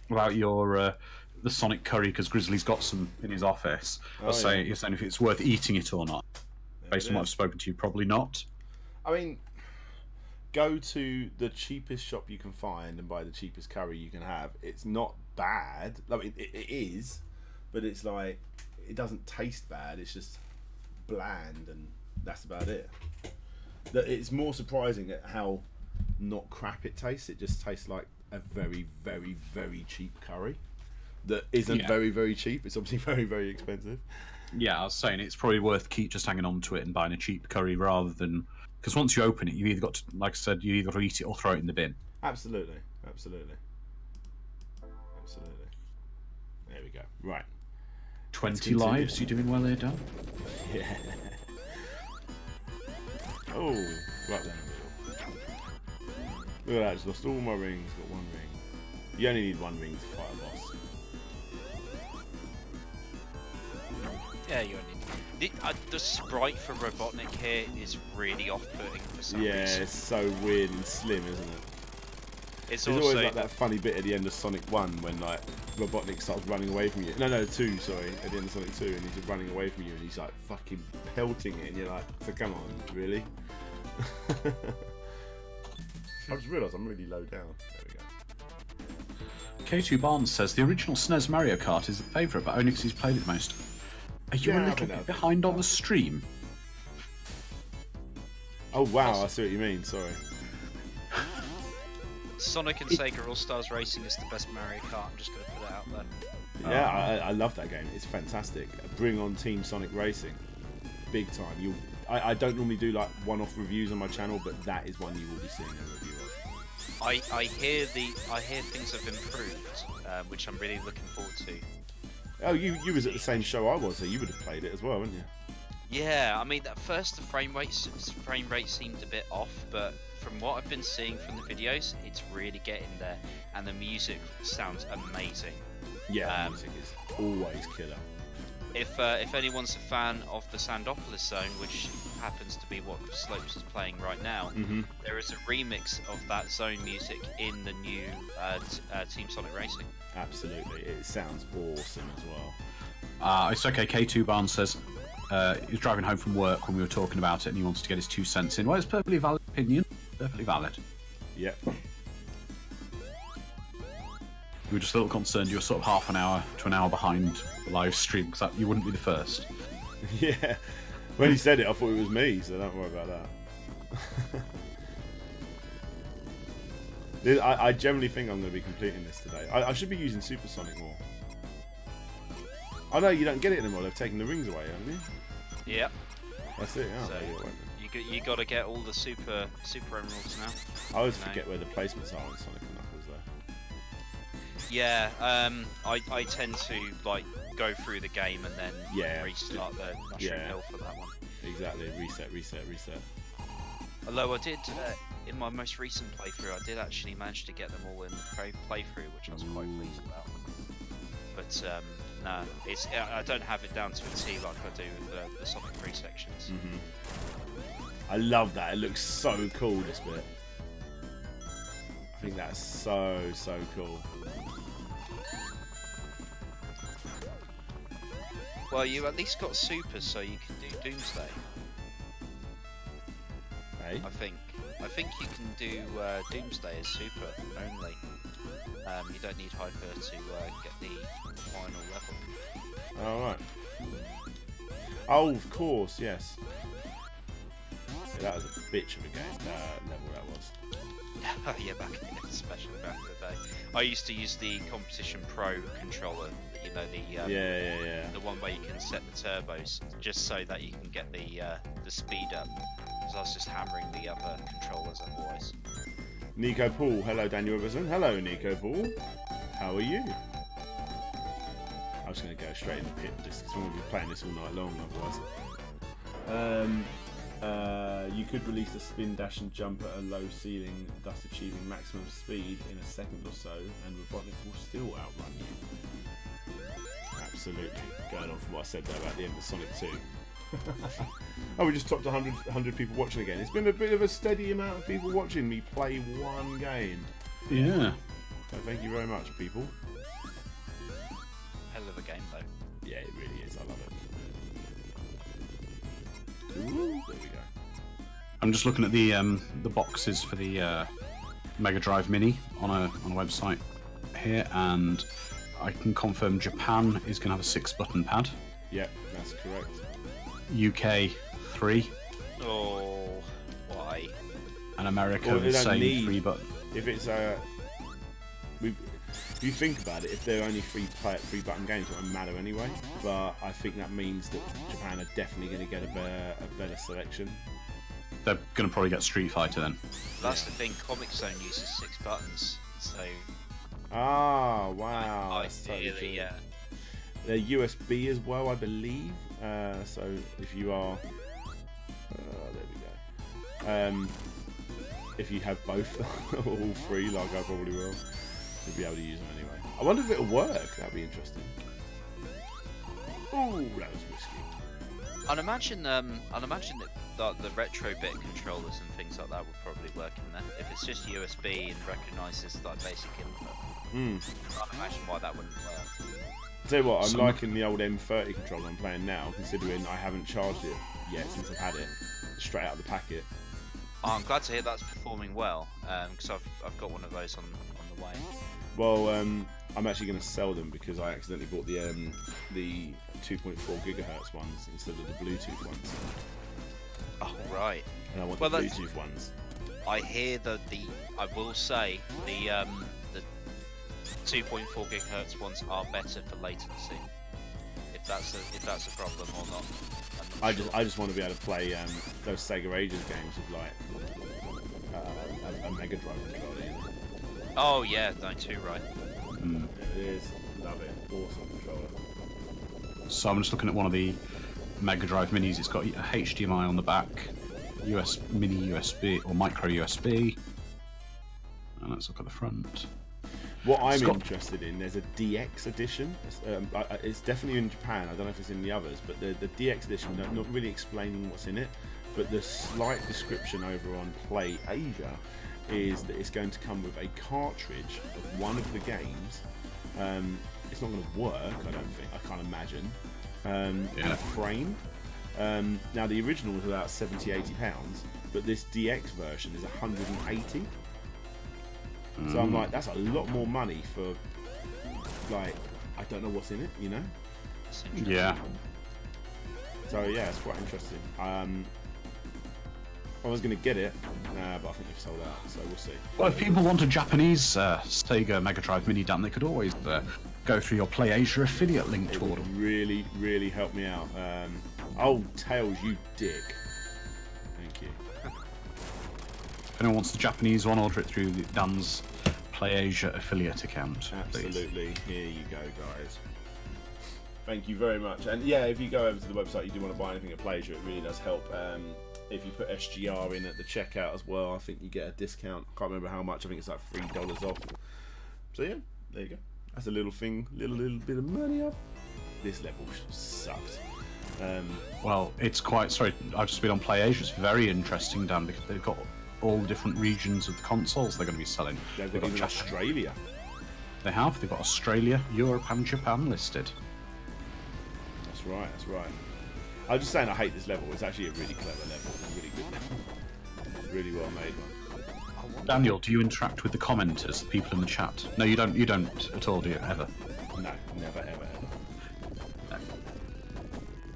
the Sonic curry, because Grizzly's got some in his office. You're saying if it's worth eating it or not. Based on what I've spoken to you, probably not. I mean, go to the cheapest shop you can find and buy the cheapest curry you can have. It's not bad. I mean, it is, but it's like, it doesn't taste bad. It's just bland, and that's about it. It's more surprising at how not crap it tastes. It just tastes like a very, very, very cheap curry that isn't very, very cheap. It's obviously very, very expensive. Yeah, I was saying it's probably worth just hanging on to it and buying a cheap curry rather than, because once you open it, you either got to, like I said, you either got to eat it or throw it in the bin. Absolutely, absolutely, absolutely. There we go. Right. 20 lives. You doing well there, Dan? Yeah. Oh, right down the middle. Look at that, just lost all my rings, got one ring. You only need one ring to fight a boss. Yeah, you only need... The sprite for Robotnik here is really off-putting for some reason. Yeah, it's so weird and slim, isn't it? It's There's also... always like that funny bit at the end of Sonic 1 when like Robotnik starts running away from you. No, 2, sorry, at the end of Sonic 2, and he's just running away from you and he's like fucking pelting it and you're like, so come on, really? I just realised I'm really low down. There we go. K2 Barnes says the original SNES Mario Kart is a favourite, but only because he's played it most. Are you a little bit behind on the stream? Oh wow, I see what you mean, sorry. Sonic and Sega All-Stars Racing is the best Mario Kart, I'm just going to put it out there. Yeah, I love that game, it's fantastic. Bring on Team Sonic Racing. Big time. I don't normally do like one-off reviews on my channel, but that is one you will be seeing a review of. I hear things have improved, which I'm really looking forward to. Oh, you was at the same show I was, so you would have played it as well, wouldn't you? Yeah, I mean, at first the frame rate seemed a bit off, but from what I've been seeing from the videos, it's really getting there, and the music sounds amazing. Yeah, the music is always killer. If anyone's a fan of the Sandopolis Zone, which happens to be what Slopes is playing right now, there is a remix of that zone music in the new Team Sonic Racing. Absolutely, it sounds awesome as well. It's okay. K2 Barnes says he was driving home from work when we were talking about it, and he wanted to get his 2 cents in. Well, it's a perfectly valid opinion. Perfectly valid. Yep. We were just a little concerned you were sort of half an hour to an hour behind the live stream, because you wouldn't be the first. Yeah. When he said it, I thought it was me, so don't worry about that. I generally think I'm going to be completing this today. I should be using Supersonic more. Oh no, you don't get it anymore. They've taken the rings away, haven't you? Yep. That's it. Oh, So you got to get all the super emeralds now. I always forget where the placements are on Sonic and Knuckles, though. Yeah, I tend to like go through the game and then restart the Mushroom Hill for that one. Exactly. Reset. Although I did in my most recent playthrough, I did actually manage to get them all in the pro playthrough, which I was quite pleased about. But no, I don't have it down to a T like I do with the Sonic 3 sections. I love that. It looks so cool, this bit. I think that's so cool. Well, you at least got supers, so you can do Doomsday. Hey? I think you can do Doomsday as super only. You don't need Hyper to get the final level. Alright. Oh, of course, yes. Yeah, that was a bitch of a game, level that was. Yeah, especially back in the day. I used to use the Competition Pro controller, you know, the one where you can set the turbos, just so that you can get the speed up. Because I was just hammering the other controllers otherwise. Nico Paul, hello Daniel Robertson. Hello Nico Paul. How are you? I was going to go straight in the pit just because I'm going to be playing this all night long otherwise. You could release a spin, dash and jump at a low ceiling, thus achieving maximum speed in a second or so, and Robotnik will still outrun you. Absolutely. Going on from what I said there about the end of Sonic 2. Oh, we just topped 100 people watching again. It's been a bit of a steady amount of people watching me play one game. Yeah. So thank you very much, people. Hell of a game, though. Yeah, it really is. I love it. Ooh, there we go. I'm just looking at the boxes for the Mega Drive Mini on a website here, and I can confirm Japan is going to have a 6-button pad. Yep, that's correct. UK 3. Oh, why? And America Well, the same 3-button. If it's if you think about it, if they're only 3-button games, it won't matter anyway. But I think that means that Japan are definitely going to get a better selection. They're going to probably get Street Fighter then. That's the thing. Comic Zone uses 6 buttons, so. Ah, wow. That's totally Ideally, true. yeah. They're USB as well, I believe. So if you are, there we go. If you have both, all 3, like I probably will, you'll be able to use them anyway. I wonder if it'll work. That'd be interesting. Oh, that was risky. I'd imagine that the retro bit controllers and things like that would probably work in there. If it's just USB and recognises like basic input, I can't imagine why that wouldn't work. I'll tell you what, I'm liking the old M30 controller I'm playing now, considering I haven't charged it yet since I've had it, straight out of the packet. Oh, I'm glad to hear that's performing well, because I've got one of those on the way. Well, I'm actually going to sell them because I accidentally bought the 2.4 gigahertz ones instead of the Bluetooth ones. Oh, right. And I want Well, the that's- Bluetooth ones. I hear that I will say the 2.4 gigahertz ones are better for latency. If that's a problem or not. I just want to be able to play those Sega Ages games with like a Mega Drive controller. You know? Oh yeah, no, too right. There it is. Love it. Awesome controller. So I'm just looking at one of the Mega Drive Minis. It's got a HDMI on the back, mini USB or micro USB, and let's look at the front. What I'm interested in, there's a DX edition. It's definitely in Japan. I don't know if it's in the others, but the DX edition, they're not really explaining what's in it. But the slight description over on Play Asia is that it's going to come with a cartridge of one of the games. It's not going to work, I don't think. I can't imagine. And a frame. Now the original was about £70–80, but this DX version is 180. So I'm like, that's a lot more money for, like, I don't know what's in it, you know? Yeah. So yeah, it's quite interesting. I was going to get it, but I think they've sold out, so we'll see. Well, if people want a Japanese Sega Mega Drive Mini, Dan, they could always go through your Play Asia affiliate link to order. Really, really help me out. Oh, Tails, you dick. Thank you. If anyone wants the Japanese one, order it through Dan's Play Asia affiliate account. Absolutely. Please. Here you go, guys. Thank you very much. And yeah, if you go over to the website, you do want to buy anything at Play Asia, it really does help. If you put SGR in at the checkout as well, I think you get a discount. I can't remember how much. I think it's like $3 off. So yeah, there you go. That's a little thing, little bit of money off. This level sucked. Well, it's quite. Sorry, I've just been on Play Asia. It's very interesting, Dan, because they've got all the different regions of the consoles they're going to be selling. They've got even Australia. They have. They've got Australia, Europe, and Japan listed. That's right. That's right. I'm just saying I hate this level. It's actually a really clever level. A really good level. Really well made one. Daniel, do you interact with the commenters, the people in the chat? No, you don't. You don't at all, do you? Ever? No, never, ever, No.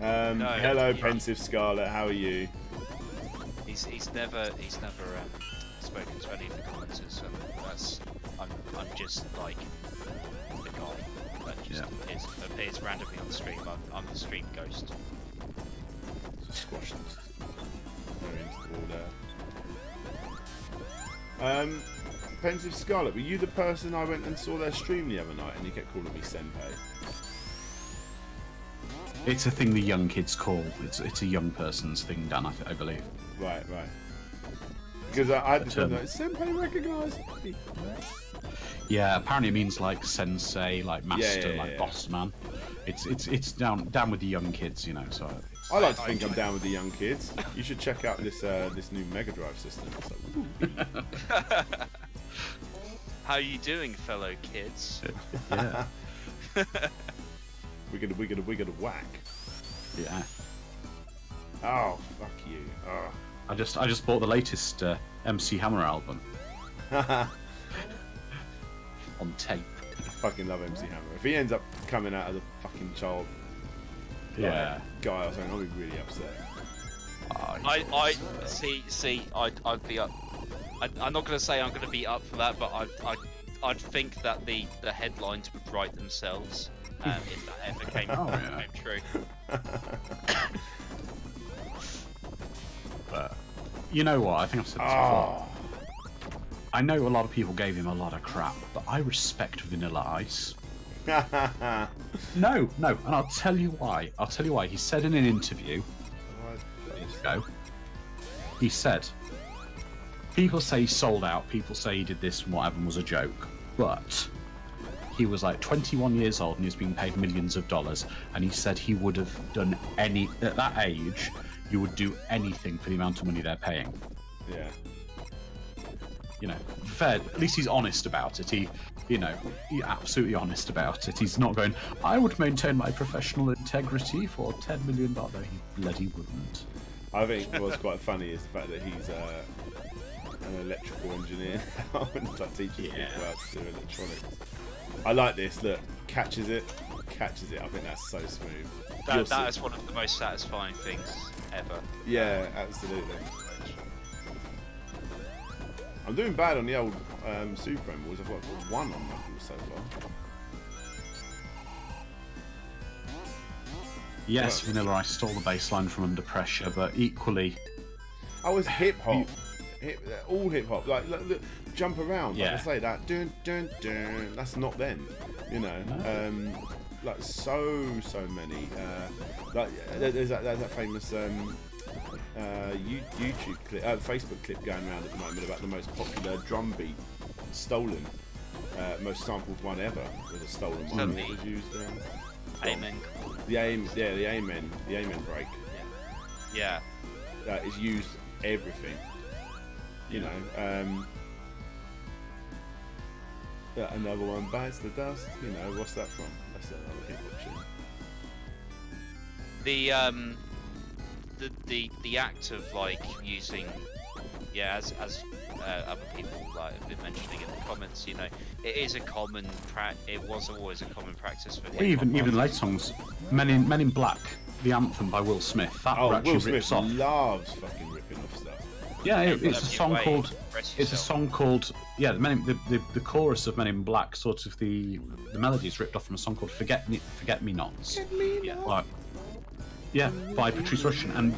ever. Hello, Pensive Scarlet. How are you? He's never spoken to any of the commenters, so that's I'm just like the guy that just appears randomly on the stream. I'm the stream ghost. Squash them. They're into the wall there. Pensive Scarlet, were you the person I went and saw their stream the other night and you kept calling me Senpai? It's a thing the young kids call. It's a young person's thing, Dan. I believe. Right. Because I just don't know. Senpai recognised. Yeah, apparently it means like sensei, like master, boss man. It's down with the young kids, you know. So I like to think I'm down with the young kids. You should check out this new Mega Drive system. How are you doing, fellow kids? Yeah. We're gonna whack. Yeah. Oh, fuck you. Oh. I just bought the latest MC Hammer album on tape. I fucking love MC Hammer. If he ends up coming out as a fucking child guy or something, I'll be really upset. I'd be up. I'm not going to say I'm going to be up for that, but I'd think that the headlines would write themselves if that ever came true. But you know what? I think I've said this before. I know a lot of people gave him a lot of crap, but I respect Vanilla Ice. No, and I'll tell you why. He said in an interview years ago, he said, people say he sold out, people say he did this and whatever and was a joke, but he was like 21 years old and he's being paid millions of dollars, and he said he would have done at that age, you would do anything for the amount of money they're paying. Yeah. You know, fair. At least he's honest about it. He's absolutely honest about it. He's not going, I would maintain my professional integrity for $10 million. He bloody wouldn't. I think what's quite funny is the fact that he's an electrical engineer now and like teaching people how to do electronics. I like this. Look, catches it. I think that's so smooth. That is one of the most satisfying things ever. Yeah, absolutely. I'm doing bad on the old Super Emeralds. I've got 1 on Knuckles so far. Yes, Vanilla Ice stole the bassline from Under Pressure, but equally... I was hip-hop. All hip-hop. Like, look, jump around. Like I say, that dun, dun, dun, that's not them. You know? No. Like, so many. Like, there's that famous... YouTube clip, Facebook clip going around at the moment about the most popular drum beat stolen, most sampled one ever was a stolen one. That was used. Amen. The Amen break. Yeah. That is used everything. You know. Another one bites the dust. You know, what's that from? That's another hip hop tune. The act of like using, as other people like have been mentioning in the comments, you know, it is a common it was always a common practice for even late songs. Men in Black, the anthem by Will Smith. That actually Will rips Smith off. loves fucking ripping off stuff. Yeah, it's a song called. It's a song called. Yeah, the chorus of Men in Black, sort of the melody is ripped off from a song called Forget Me Nots. By Patrice Rushen, and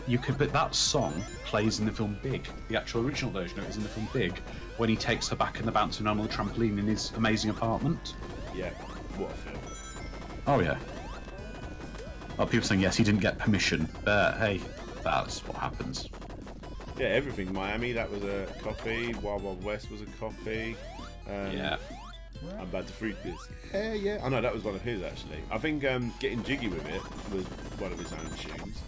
you could. But that song plays in the film Big. The actual original version of it is in the film Big, when he takes her back in the bouncing on the trampoline in his amazing apartment. Yeah, what a film. Oh yeah. Oh, people saying yes, he didn't get permission. Hey, that's what happens. Yeah, everything. Miami, that was a copy. Wild Wild West was a copy. I'm Bad to Fruit this. Yeah. Oh no, that was one of his actually. I think Getting Jiggy With It was one of his own tunes.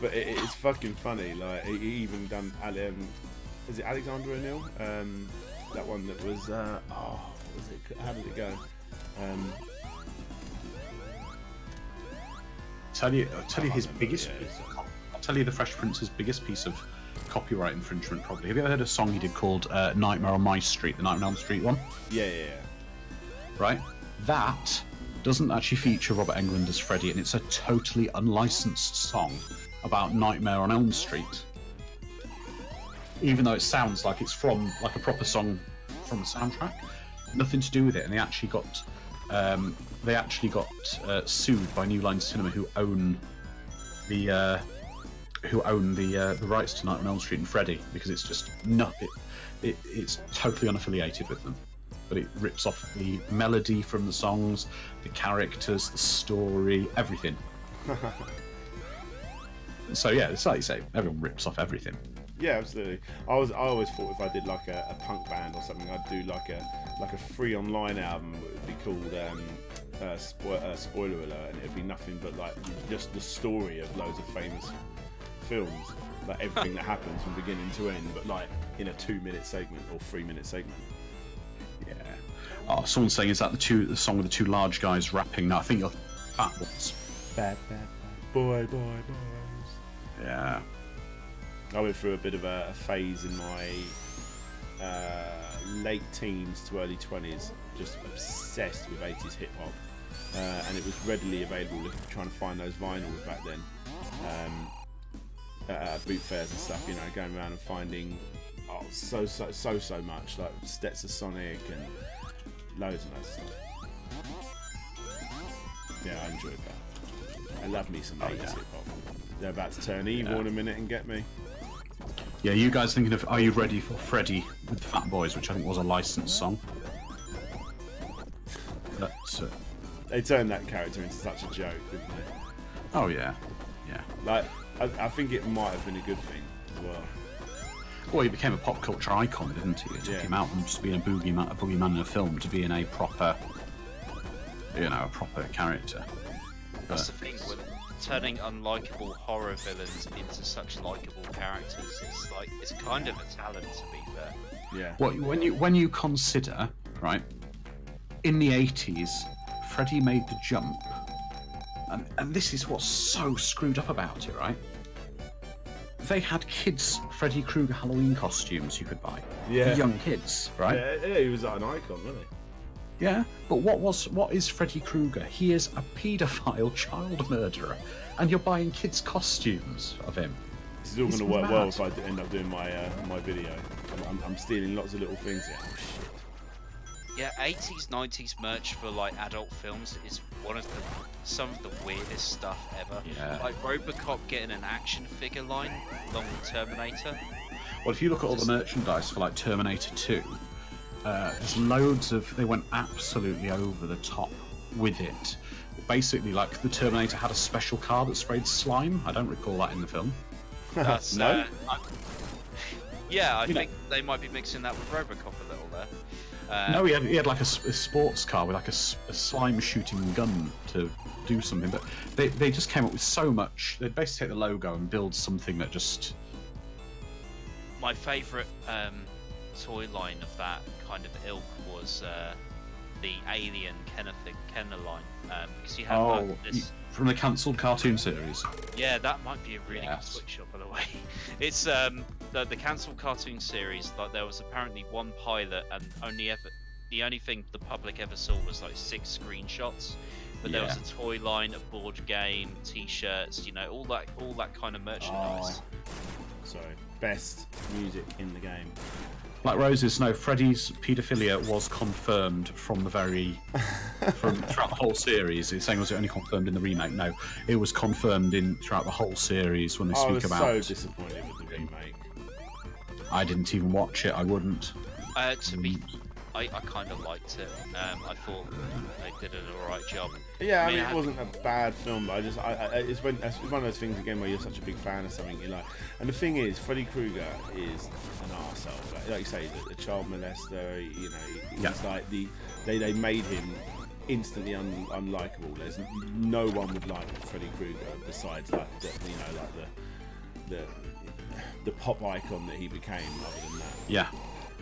But it's fucking funny. Like he even done is it Alexander O'Neill? That one that was what was it? How did it go? Tell you his biggest. I'll tell you the Fresh Prince's biggest piece of copyright infringement probably. Have you ever heard a song he did called Nightmare on My Street, the Nightmare on Elm Street one? Yeah. Right? That doesn't actually feature Robert Englund as Freddy, and it's a totally unlicensed song about Nightmare on Elm Street. Even though it sounds like it's from like a proper song from the soundtrack, nothing to do with it, and they actually got sued by New Line Cinema, who own the rights to Nightmare on Elm Street and Freddy, because it's just it's totally unaffiliated with them, but it rips off the melody from the songs, the characters, the story, everything. So yeah, it's like you say, everyone rips off everything. Yeah, absolutely. I always thought if I did like a punk band or something, I'd do like a free online album. It would be called Spoiler Alert, and it'd be nothing but like just the story of loads of famous films, like everything that happens from beginning to end, but like in a 2-minute segment or 3-minute segment. Yeah. Oh, someone's saying, is that the song with the two large guys rapping? No, I think you're Fat Boys. Bad boys. Yeah. I went through a bit of a phase in my late teens to early 20s, just obsessed with 80s hip hop, and it was readily available. Trying to find those vinyls back then, boot fairs and stuff. You know, going around and finding so much, like Stetsasonic and loads and loads of stuff. Yeah, I enjoyed that. I love me some 80s hip hop. They're about to turn evil in a minute and get me. Yeah, you guys thinking of Are You Ready for Freddy with the Fat Boys, which I think was a licensed song. But, they turned that character into such a joke, didn't they? oh yeah, yeah. Like, I think it might have been a good thing as well. Well, he became a pop culture icon, didn't he? It took him out from just being a boogeyman in a film to being a proper, a proper character. That's the thing with turning unlikable horror villains into such likable characters. It's kind of a talent, to be fair. Yeah. Well, when you consider, right, in the 80s, Freddy made the jump, and this is what's so screwed up about it, right? They had kids Freddy Krueger Halloween costumes you could buy for young kids, right? Yeah, he was like an icon, wasn't he? Yeah, but what is Freddy Krueger? He is a paedophile child murderer, and you're buying kids' costumes of him. This is all going to work well if I end up doing my my video. I'm stealing lots of little things here. Oh, shit. Yeah, 80s, 90s merch for like adult films is some of the weirdest stuff ever. Yeah. Like RoboCop getting an action figure line along with Terminator. Well, if you look at all the merchandise for like Terminator 2, there's loads of. They went absolutely over the top with it. Basically, like the Terminator had a special car that sprayed slime. I don't recall that in the film. That's, no. I think they might be mixing that with RoboCop a little there. No, he had like a sports car with like a slime shooting gun to do something. But they just came up with so much. They'd basically take the logo and build something that just. My favourite toy line of that kind of ilk was the Alien Kenner line, because you have this from the cancelled cartoon series. Yeah, that might be a really good Quickshot, by the way. It's the cancelled cartoon series. Like there was apparently one pilot, and the only thing the public ever saw was like 6 screenshots. But there was a toy line, a board game, T-shirts, all that kind of merchandise. Sorry, best music in the game. Black Roses, no, Freddy's paedophilia was confirmed from throughout the whole series. It's saying was it only confirmed in the remake? No, it was confirmed throughout the whole series when they speak about. I was so disappointed with the remake. I didn't even watch it. I wouldn't. I kind of liked it. I thought they did an alright job. Yeah, I mean, it wasn't a bad film, but it's one of those things again where you're such a big fan of something you like. And the thing is, Freddy Krueger is an arsehole. Like you say, the child molester. He's like they made him instantly unlikable. There's no one would like Freddy Krueger besides like the pop icon that he became. Other than that, yeah.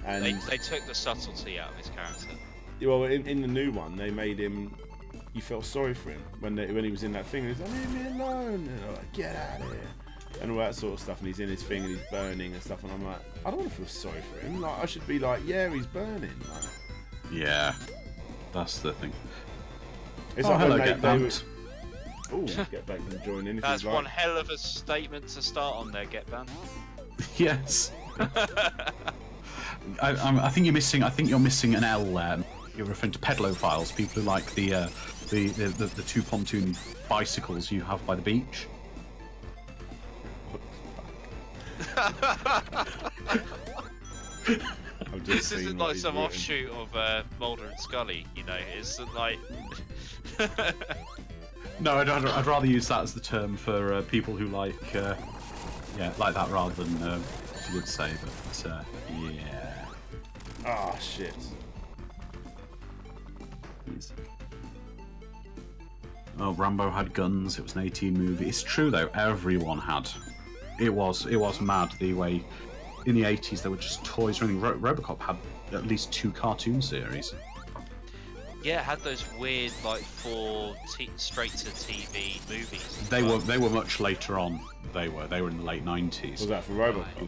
And they took the subtlety out of his character. Well, in the new one, they made him. You felt sorry for him when he was in that thing. He's like, "Leave me alone!" And they're like, "Get out of here!" And all that sort of stuff. And he's in his thing and he's burning and stuff. And I'm like, I don't want to feel sorry for him. Like, I should be like, "Yeah, he's burning." Like, yeah, that's the thing. It's like hello, Get Back. Oh, Get Back can join in. That's one hell of a statement to start on there, Get Back. Yes. I think you're missing. I think you're missing an L there. You're referring to pedophiles, people who like the 2 pontoon bicycles you have by the beach. This isn't like some offshoot of Mulder and Scully, It's like. No, I'd rather use that as the term for people who like like that rather than what you would say. But yeah. Ah, shit. Oh, Rambo had guns. It was an 18 movie. It's true though. Everyone had. It was mad the way in the 80s there were just toys running. RoboCop had at least 2 cartoon series. Yeah, it had those weird like straight to TV movies. They were much later on. They were in the late 90s. Was that for RoboCop?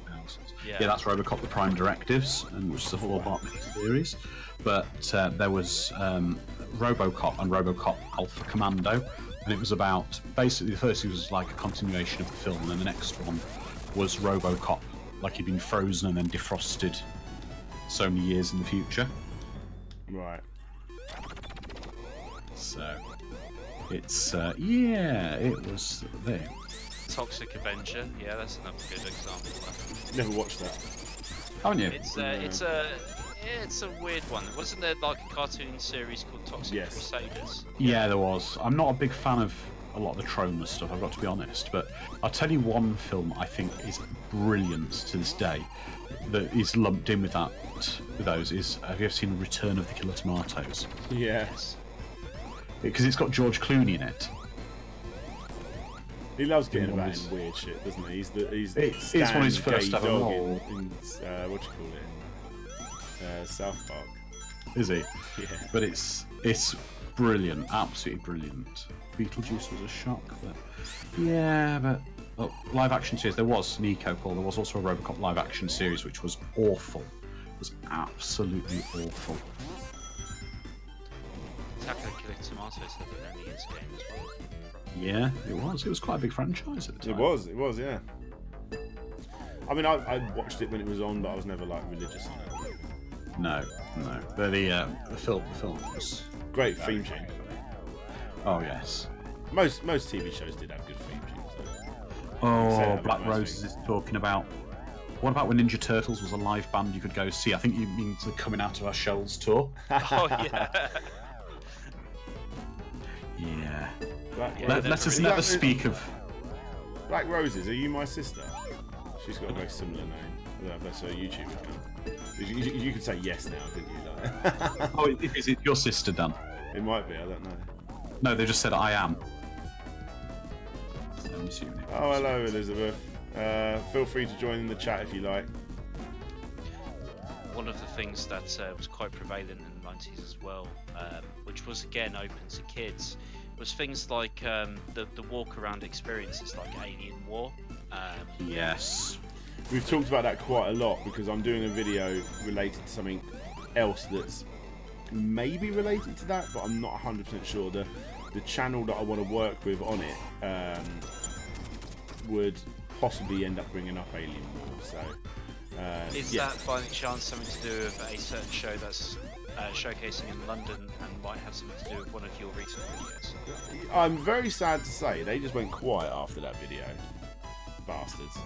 Yeah. Yeah, that's RoboCop: The Prime Directives, and which is a 4-part series. But there was RoboCop and RoboCop Alpha Commando, and it was about basically the first was like a continuation of the film, and then the next one was RoboCop, like he'd been frozen and then defrosted so many years in the future. Right. So it's it was there. Toxic Avenger, yeah, that's another good example. Never watched that. Haven't you? It's a weird one. Wasn't there like a cartoon series called Toxic Crusaders? Yeah, there was. I'm not a big fan of a lot of the Troma stuff, I've got to be honest, but I'll tell you one film I think is brilliant to this day that is lumped in with those is, have you ever seen Return of the Killer Tomatoes? Yes. Because it's got George Clooney in it. He loves getting about in weird shit, doesn't he? It's one of his first ever role. In what do you call it? South Park. Is he? Yeah. But it's brilliant, absolutely brilliant. Beetlejuice was a shock, but yeah, but live action series. There was Nico Paul. There was also a RoboCop live action series, which was awful. It was absolutely awful. Attack of the Killer Tomatoes had an NES game as well. Yeah, it was. It was quite a big franchise at the time. It was, yeah. I mean, I watched it when it was on, but I was never like religious. No. But the film was great theme tune. Oh yes. Most TV shows did have good theme tunes. Oh, Black Roses is talking about. What about when Ninja Turtles was a live band you could go see? I think you mean the Coming Out of Our Shells tour. Oh yeah. Yeah. Let us never speak of Black Roses. Are you my sister? She's got a very similar name. I don't know if that's her YouTube account. You could say yes now, couldn't you? Like... Oh, is it your sister, Dan? It might be. I don't know. No, they just said I am. So I'm assuming it oh, hello, Elizabeth. Feel free to join in the chat if you like. One of the things that was quite prevalent in the 90s as well, which was again open to kids, was things like the walk-around experiences like Alien War. Yes. We've talked about that quite a lot because I'm doing a video related to something else that's maybe related to that, but I'm not 100% sure. The channel that I want to work with on it would possibly end up bringing up Alien War. So, is that by any chance something to do with a certain show that's showcasing in London and might have something to do with one of your recent videos? I'm very sad to say they just went quiet after that video. Bastards.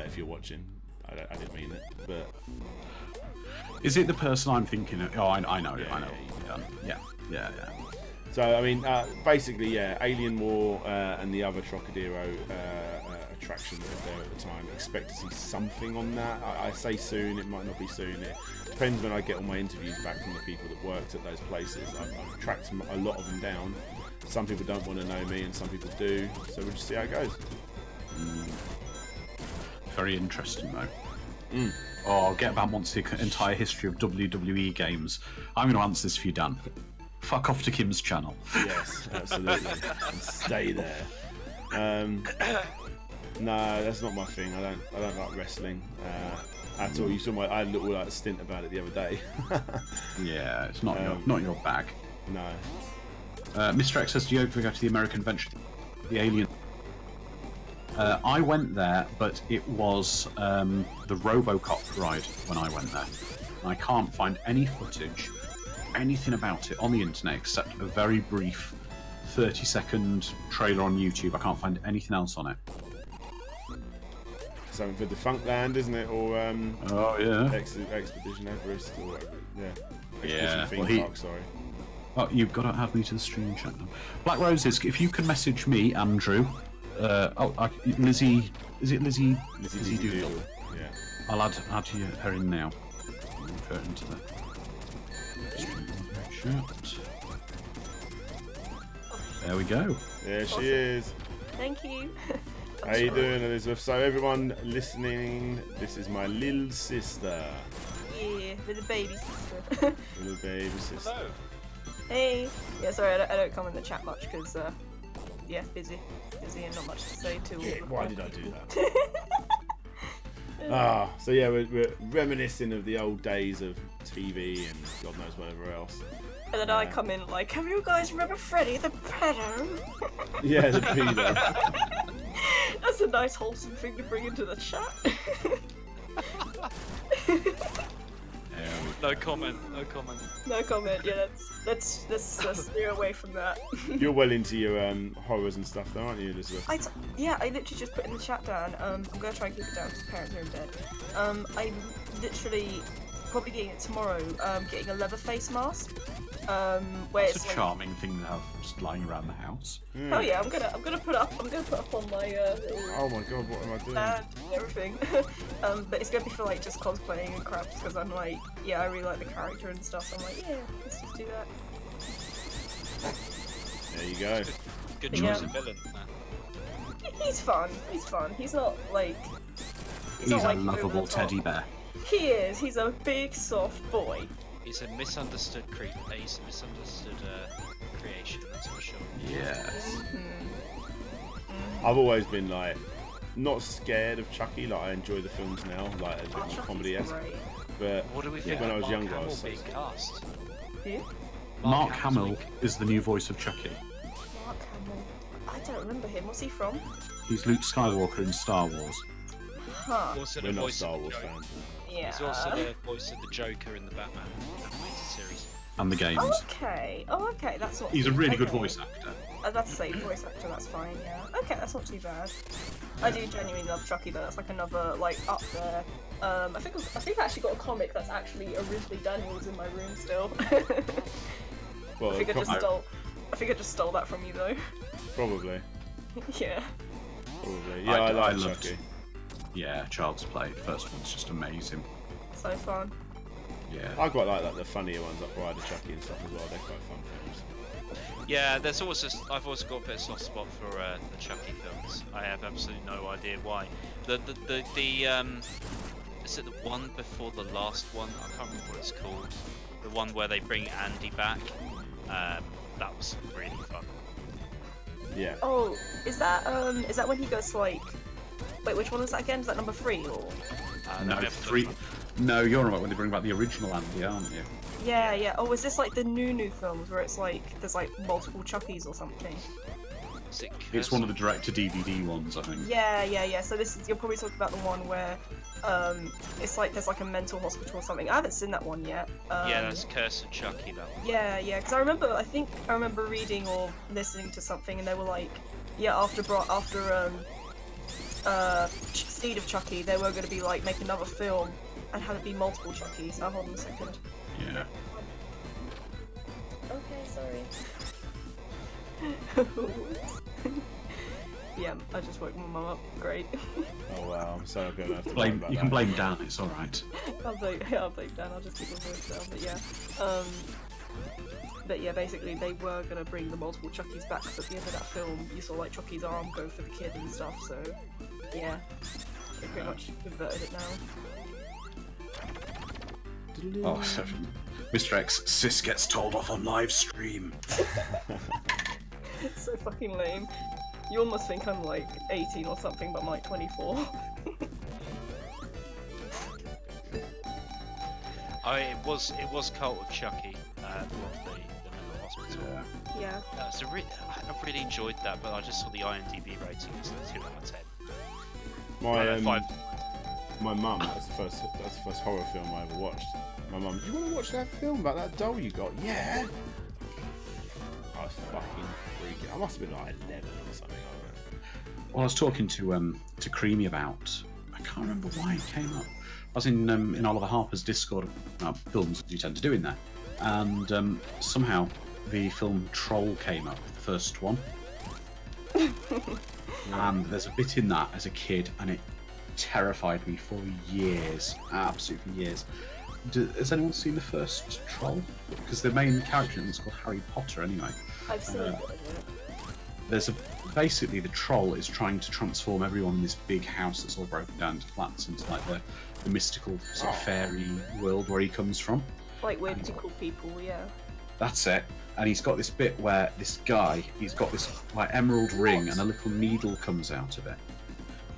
If you're watching, I didn't mean it, but is it the person I'm thinking of? Oh, I know it. Yeah, I know. Yeah. So I mean, basically, yeah, Alien War and the other Trocadero attraction that was there at the time. Expect to see something on that. I say soon. It might not be soon. It depends when I get all my interviews back from the people that worked at those places. I've tracked a lot of them down. Some people don't want to know me, and some people do. So we'll just see how it goes. Very interesting, though. Oh, get about once the entire history of WWE games. I'm going to answer this for you, Dan. Fuck off to Kim's channel. Yes, absolutely. And stay there. No, that's not my thing. I don't like wrestling at all. You saw I had a little stint about it the other day. Yeah, it's not your bag. No. Mr. X says, do you ever go to the American Venture, the Alien? I went there, but it was the RoboCop ride when I went there. I can't find any footage, anything about it on the internet except a very brief 30-second trailer on YouTube. I can't find anything else on it. Something for Defunct Land, isn't it? Or oh yeah, Expedition Everest, or whatever. Yeah. Yeah. Theme Park, sorry. Oh, you've got to add me to the stream chat now. Black Roses, if you can message me, Andrew. Lizzie. Is it Lizzie? Lizzie Doodle. Yeah. I'll add her in now. I'll refer into the stream chat. There we go. There she is. Thank you. How you doing, Elizabeth? So everyone listening, this is my little sister. Yeah, little baby sister. Little baby sister. Hello. Hey. Yeah, sorry, I don't come in the chat much because, yeah, busy and not much to say to. Why did I do that? So yeah, we're reminiscing of the old days of TV and God knows whatever else. And then I come in like, have you guys remember Freddy the Pedo? Yeah, the pedo. That's a nice wholesome thing to bring into the chat. No comment. No comment. Yeah, let's steer away from that. You're well into your horrors and stuff, though, aren't you, Elizabeth? I literally just put in the chat down. I'm gonna try and keep it down because parents are in bed. I'm literally probably getting it tomorrow. Getting a leather face mask. Where It's it's a like, charming thing to have just lying around the house. oh yeah, I'm gonna put up on my little Oh my God, what am I doing? and everything. But it's gonna be for like just cosplaying and crap because I'm like, yeah, I really like the character and stuff. So I'm like, yeah, let's just do that. There you go. Good Yeah. choice of villain. He's fun. He's not like. He's not a like lovable over the top. teddy bear. He is. He's a big soft boy. He's a misunderstood creation. That's for sure. Yes. I've always been like not scared of Chucky. Like I enjoy the films now, like a bit more Chucky's comedy-esque. great. But What do we think when I of was Mark younger, I was Hamill so being cast? Who? Mark Hamill's Hamill being- is the new voice of Chucky. Mark Hamill. I don't remember him. What's he from? He's Luke Skywalker in Star Wars. Huh. Also the we're not voice Star of the Wars Joker. fans. Yeah. He's also the voice of the Joker in the Batman animated series. And the games. Oh, okay. That's not. He's a really good okay. voice actor. That's the same voice actor. That's fine. Yeah. Okay, that's not too bad. I do genuinely love Chucky though. That's like another like up there. I think I actually got a comic that's actually originally Daniel's in my room still. Well, I think I just stole that from you though. probably. Yeah. Probably. Yeah, I like loved- Chucky. Yeah, Child's Play. The first one's just amazing. So fun. Yeah. I quite like the funnier ones, like Bride of Chucky and stuff as well. They're quite fun films. Yeah, I've also got a bit of soft spot for the Chucky films. I have absolutely no idea why. The is it the one before the last one? I can't remember what it's called. The one where they bring Andy back. That was really fun. Yeah. Oh, is that when he goes to like? Wait, which one was that again? Is that number 3 or? No, we have 3. No, you're right when they bring back the original Andy, aren't you? Yeah. Oh, is this like the new films where it's like there's like multiple Chuckies or something? Is it It's one of the direct-to-DVD ones, I think. Yeah. So you're probably talking about the one where it's like there's like a mental hospital or something. I haven't seen that one yet. yeah, that's Curse of Chucky. That one. Yeah. Because I remember reading or listening to something, and they were like, yeah, after Seed of Chucky, they were going to be like make another film and have it be multiple Chuckies. Oh, hold on a second. Yeah. Okay, sorry. Yeah, I just woke my mum up. Great. Oh wow, I'm so gonna have to You can blame Dan, it's alright. I'll blame Dan. I'll just keep my voice down. But yeah, basically they were gonna bring the multiple Chuckies back. Because at the end of that film, you saw like Chucky's arm go for the kid and stuff. So yeah, they pretty much converted it now. Oh, Mr. X, Sis gets told off on live stream. It's so fucking lame. You almost think I'm like 18 or something, but I'm like 24. It was Cult of Chucky, the mental hospital. Yeah. I really enjoyed that, but I just saw the IMDb rating as a 2 out of 10. My mum, that's the first horror film I ever watched. My mum, do you want to watch that film about that doll you got? Yeah. I was fucking freaking. I must have been like 11 or something like that. Well, I was talking to Creamy about. I can't remember why it came up. I was in Oliver Harper's Discord, films you tend to do in there, and somehow the film Troll came up, the first one. And there's a bit in that as a kid, and it terrified me for years, absolutely years. Has anyone seen the first Troll? Because the main character in it's called Harry Potter, anyway. I've seen it. Basically the troll is trying to transform everyone in this big house that's all broken down into flats into like the mystical sort of fairy world where he comes from. Like weird to cool people, yeah. That's it. And he's got this bit where this guy, he's got this like emerald ring, and a little needle comes out of it,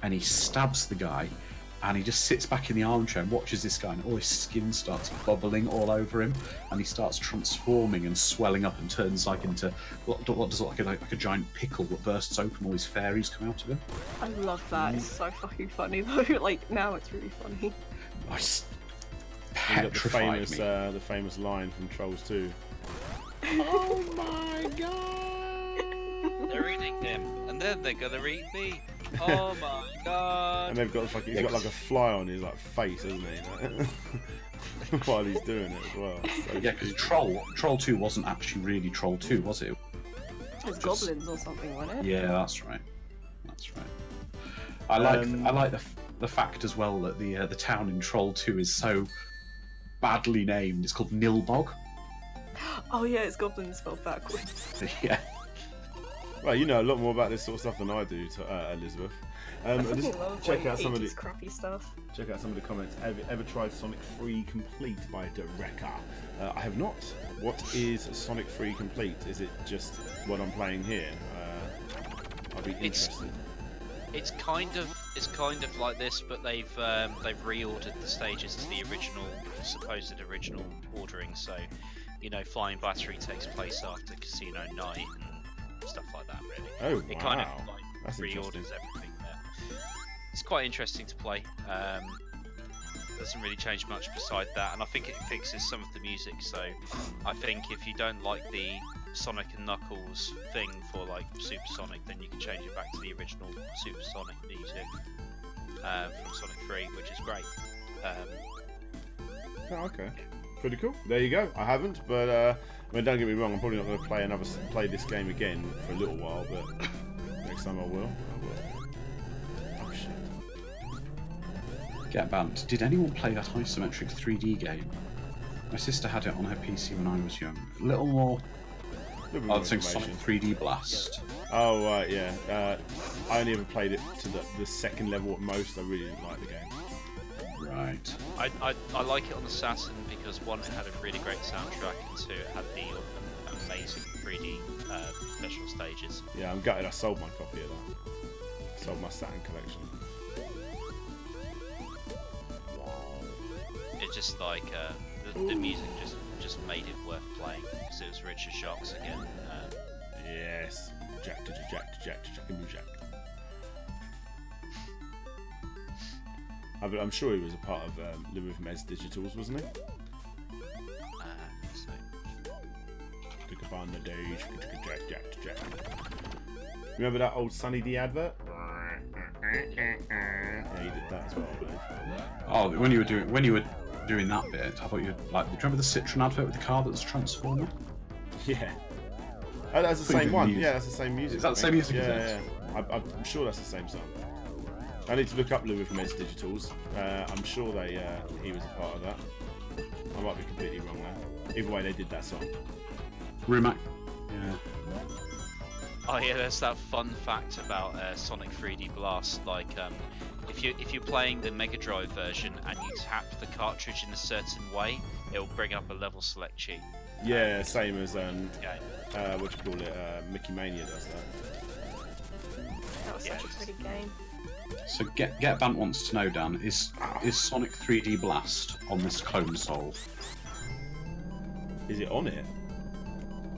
and he stabs the guy, and he just sits back in the armchair and watches this guy, and all his skin starts bubbling all over him, and he starts transforming and swelling up and turns like into what does look like a giant pickle that bursts open. All his fairies come out of him. I love that. It's so fucking funny though. Like now, it's really funny. Nice. Petrified me. The famous line from Trolls 2. Oh my god! They're eating him, and then they're gonna eat me. Oh my god! And they've got he's got like a fly on his like face, hasn't he? While he's doing it as well. So yeah, because Troll 2 wasn't actually really Troll 2, was it? It was goblins or something, wasn't it? Yeah, that's right. That's right. I like the fact as well that the town in Troll 2 is so badly named. It's called Nilbog. Oh yeah, it's goblins spelled backwards. Yeah. Well, you know a lot more about this sort of stuff than I do, Elizabeth. Just check out some of the crappy stuff. Check out some of the comments. Ever tried Sonic 3 Complete by Dereka? I have not. What is Sonic 3 Complete? Is it just what I'm playing here? I'll be interested. It's kind of like this, but they've reordered the stages to the supposed original ordering. So, you know, Flying Battery takes place after Casino Night and stuff like that. Really. Oh, it wow. kind of like That's reorders everything there. It's quite interesting to play. Doesn't really change much beside that, and I think it fixes some of the music. So, I think if you don't like the Sonic and Knuckles thing for like Super Sonic, then you can change it back to the original Super Sonic music from Sonic 3, which is great. Oh, okay, pretty cool. There you go. I haven't, but I mean, don't get me wrong. I'm probably not going to play this game again for a little while, but next time I will. Oh shit! Get banned. Did anyone play that isometric 3D game? My sister had it on her PC when I was young. A little more. I would think Sonic 3D Blast. Oh right, yeah. I only ever played it to the second level at most. I really didn't like the game. Right. I like it on the Saturn because one, it had a really great soundtrack, and two, it had the amazing 3D special stages. Yeah, I'm gutted I sold my copy of that. Sold my Saturn collection. It just like the music just made it worth playing because it was Richard Shocks again. Yes, Jack and Blue Jack. I'm sure he was a part of Louis Mez Digitals, wasn't he? Took a on the day, Jack. Remember that old Sunny D advert? Yeah, he did that as well, I believe. Oh, when you were doing that bit, I thought you'd like. Do you remember the Citroen advert with the car that was transforming? Yeah. Oh, that's the same one. Yeah, that's the same music. Is that the same music? Yeah. I'm sure that's the same song. I need to look up Louis from Mez Digitals. I'm sure he was a part of that. I might be completely wrong there. Either way, they did that song. Rumac. Yeah. Oh yeah, there's that fun fact about Sonic 3D Blast. Like, if you're playing the Mega Drive version and you tap the cartridge in a certain way, it'll bring up a level select sheet. Yeah, same as what you call it, Mickey Mania does that. That was such a pretty game. So Get Bant wants to know, Dan, is Sonic 3D Blast on this clone Soul? Is it on it?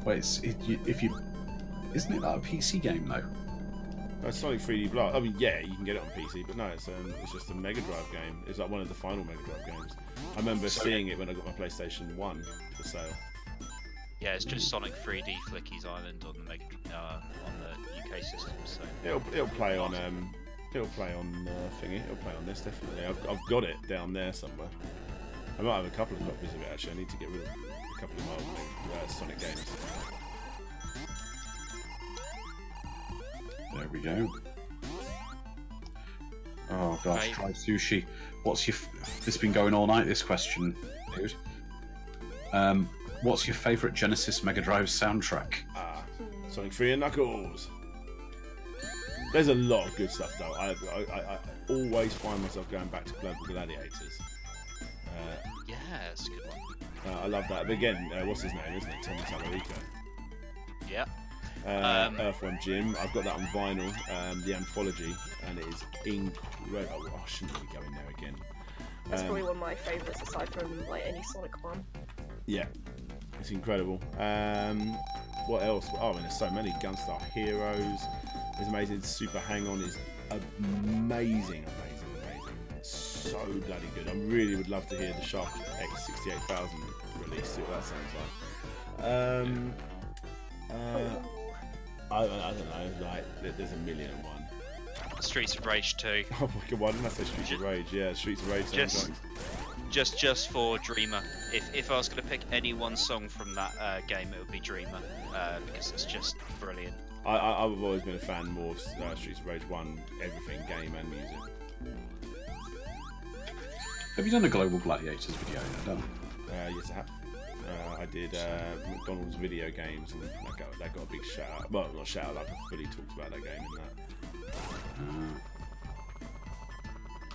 Well, isn't it that a PC game though? Sonic 3D Blast. I mean, yeah, you can get it on PC, but no, it's just a Mega Drive game. It's like one of the final Mega Drive games. I remember seeing it when I got my PlayStation 1 for sale. Yeah, it's just Sonic 3D Flicky's Island on the on the UK system. So it'll play on thingy. It'll play on this definitely. I've got it down there somewhere. I might have a couple of copies of it actually. I need to get rid of a couple of my old Sonic games. There we go. Oh gosh, Try Sushi. What's your? This has been going all night. This question, dude. What's your favourite Genesis Mega Drive soundtrack? Sonic 3 and Knuckles. There's a lot of good stuff though. I always find myself going back to Global Gladiators. Yeah, it's a good one. I love that. But again, what's his name, isn't it? Tommy Tallarico. Yeah. Earthworm Jim. I've got that on vinyl, the anthology, and it is incredible. Oh, I shouldn't be going there again. That's probably one of my favourites aside from like any Sonic one. Yeah, it's incredible. What else? Oh, I mean, there's so many. Gunstar Heroes is amazing. Super Hang On is amazing. So bloody good. I really would love to hear the Shark X68000 release. See what that sounds like. I don't know. Like, there's a million and one. Streets of Rage 2. Oh my god, why didn't I say Streets of Rage? Yeah, Streets of Rage. Just for Dreamer. If I was going to pick any one song from that game, it would be Dreamer, because it's just brilliant. I've always been a fan more of Streets of Rage 1, everything, game and music. Have you done a Global Gladiators video yet? Yes, I have. I did McDonald's video games, and that got a big shout out. Well, not shout out, like I fully talked about that game in that.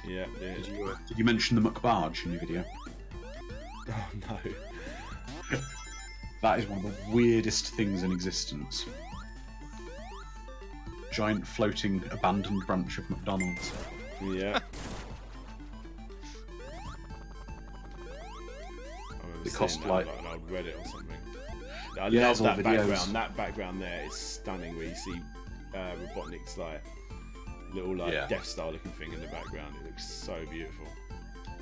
Yeah. Did you mention the McBarge in your video? Oh no. That is one of the weirdest things in existence. Giant floating abandoned branch of McDonald's. Yeah. It cost like on old Reddit or something. I love that background. That background there is stunning. Where you see Robotnik's like little Death Star looking thing in the background. It looks so beautiful.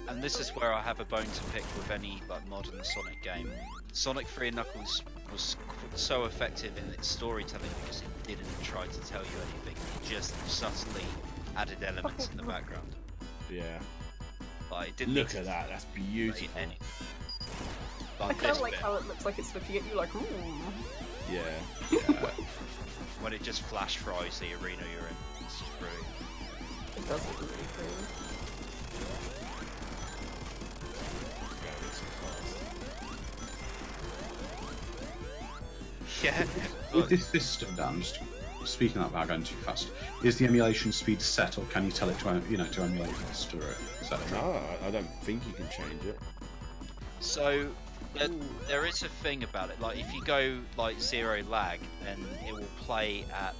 And this is where I have a bone to pick with any like modern Sonic game. Sonic 3 and Knuckles was so effective in its storytelling because it didn't try to tell you anything. It just subtly added elements in the background. Yeah. Like, it didn't look at that. That's beautiful. I kind of like how it looks like it's looking at you like, ooh. Yeah. When it just flash fries the arena you're in. It's just brilliant. It does look really cool. Yeah. With this system, Dan, just speaking about going too fast, is the emulation speed set, or can you tell it to emulate faster, etc.? No, I don't think you can change it. So there is a thing about it. Like if you go like 0 lag, then it will play at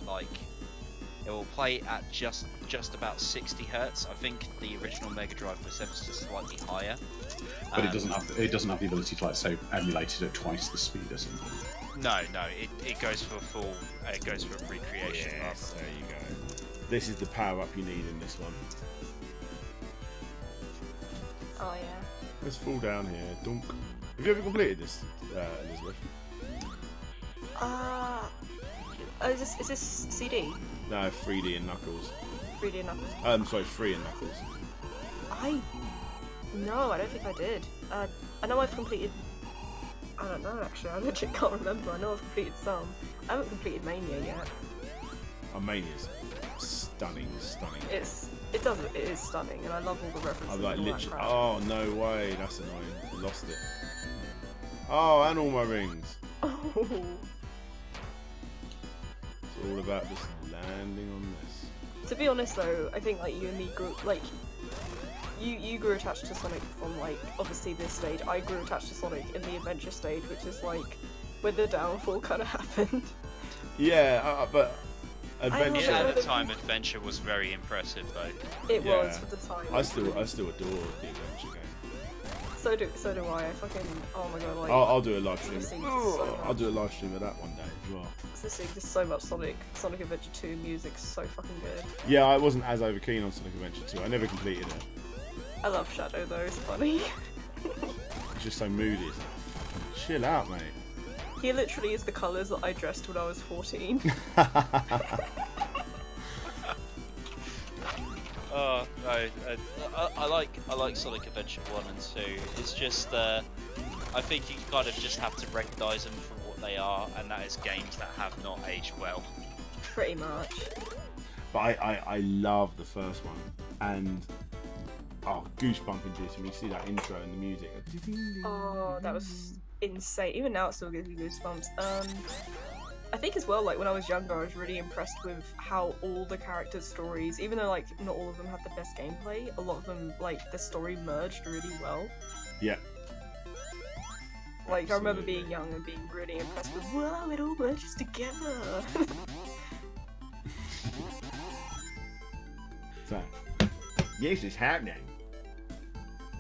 just about 60 Hertz. I think the original Mega Drive was ever so slightly higher. But it doesn't have the ability to, like, say, emulate it at twice the speed or something. No, it goes for full. It goes for recreation. Yes, there you go. This is the power up you need in this one. Oh yeah. Let's fall down here. Dunk. Have you ever completed this, Elizabeth? Is this CD? No, 3D and Knuckles. 3D and Knuckles. Sorry, 3 and Knuckles. No, I don't think I did. I know I've completed. I don't know actually. I legit can't remember. I know I've completed some. I haven't completed Mania yet. Oh, Mania's stunning. It is stunning, and I love all the references. I'm like literally. Oh no way! That's annoying. Lost it. Oh, and all my rings. Oh. It's all about just landing on this. To be honest though, I think like you and me grew you grew attached to Sonic from like obviously this stage. I grew attached to Sonic in the adventure stage, which is like when the downfall kind of happened. Yeah, but adventure at the time, adventure was very impressive though. It was for the time. I still adore the adventure game. So do I. I fucking oh my god! Like I'll do a live stream. I'll do a live stream of that one day as well. There's so much Sonic Adventure 2 music's so fucking good. Yeah, I wasn't as over keen on Sonic Adventure 2. I never completed it. I love Shadow though, it's funny. It's just so moody. It's like, chill out, mate. He literally is the colours that I dressed when I was 14. Oh no, I like Sonic Adventure 1 and 2. It's just I think you kind of just have to recognise them for what they are, and that is games that have not aged well. Pretty much. But I love the first one, and goosebump inducing. You see that intro and the music. Oh, that was insane. Even now it still gives me goosebumps. I think as well, like when I was younger, I was really impressed with how all the characters' stories, even though like not all of them had the best gameplay, a lot of them like the story merged really well. Yeah. Like I remember being young and being really impressed with, wow, it all merges together. So, yes, it's happening.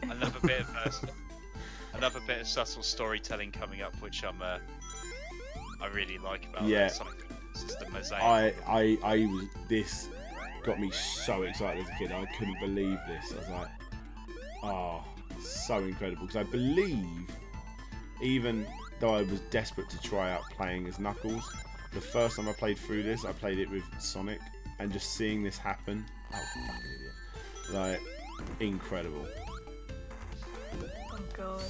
Another bit of subtle storytelling coming up, which I really like about Sonic. This is the mosaic. This got me so excited as a kid. I couldn't believe this. I was like, oh, so incredible. Because I believe, even though I was desperate to try out playing as Knuckles, the first time I played through this, I played it with Sonic, and just seeing this happen, oh, fucking idiot. Like, incredible. Oh god.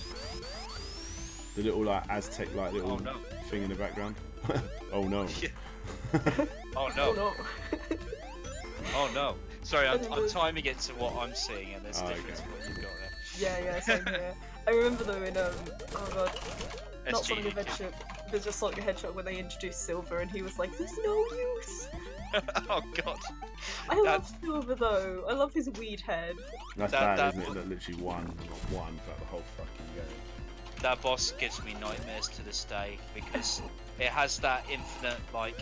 The little like Aztec like little thing in the background. Oh no. Oh no. Oh no. Sorry, I'm timing it to what I'm seeing, and there's a difference in what you've got there. Yeah, same here. I remember though in oh god, not Sonic Adventure, but just Sonic the Hedgehog when they introduced Silver, and he was like, "There's no use." Oh god. I love Silver though. I love his weed head. That's bad, isn't it? That literally one for the whole fucking game. That boss gives me nightmares to this day because it has that infinite, like,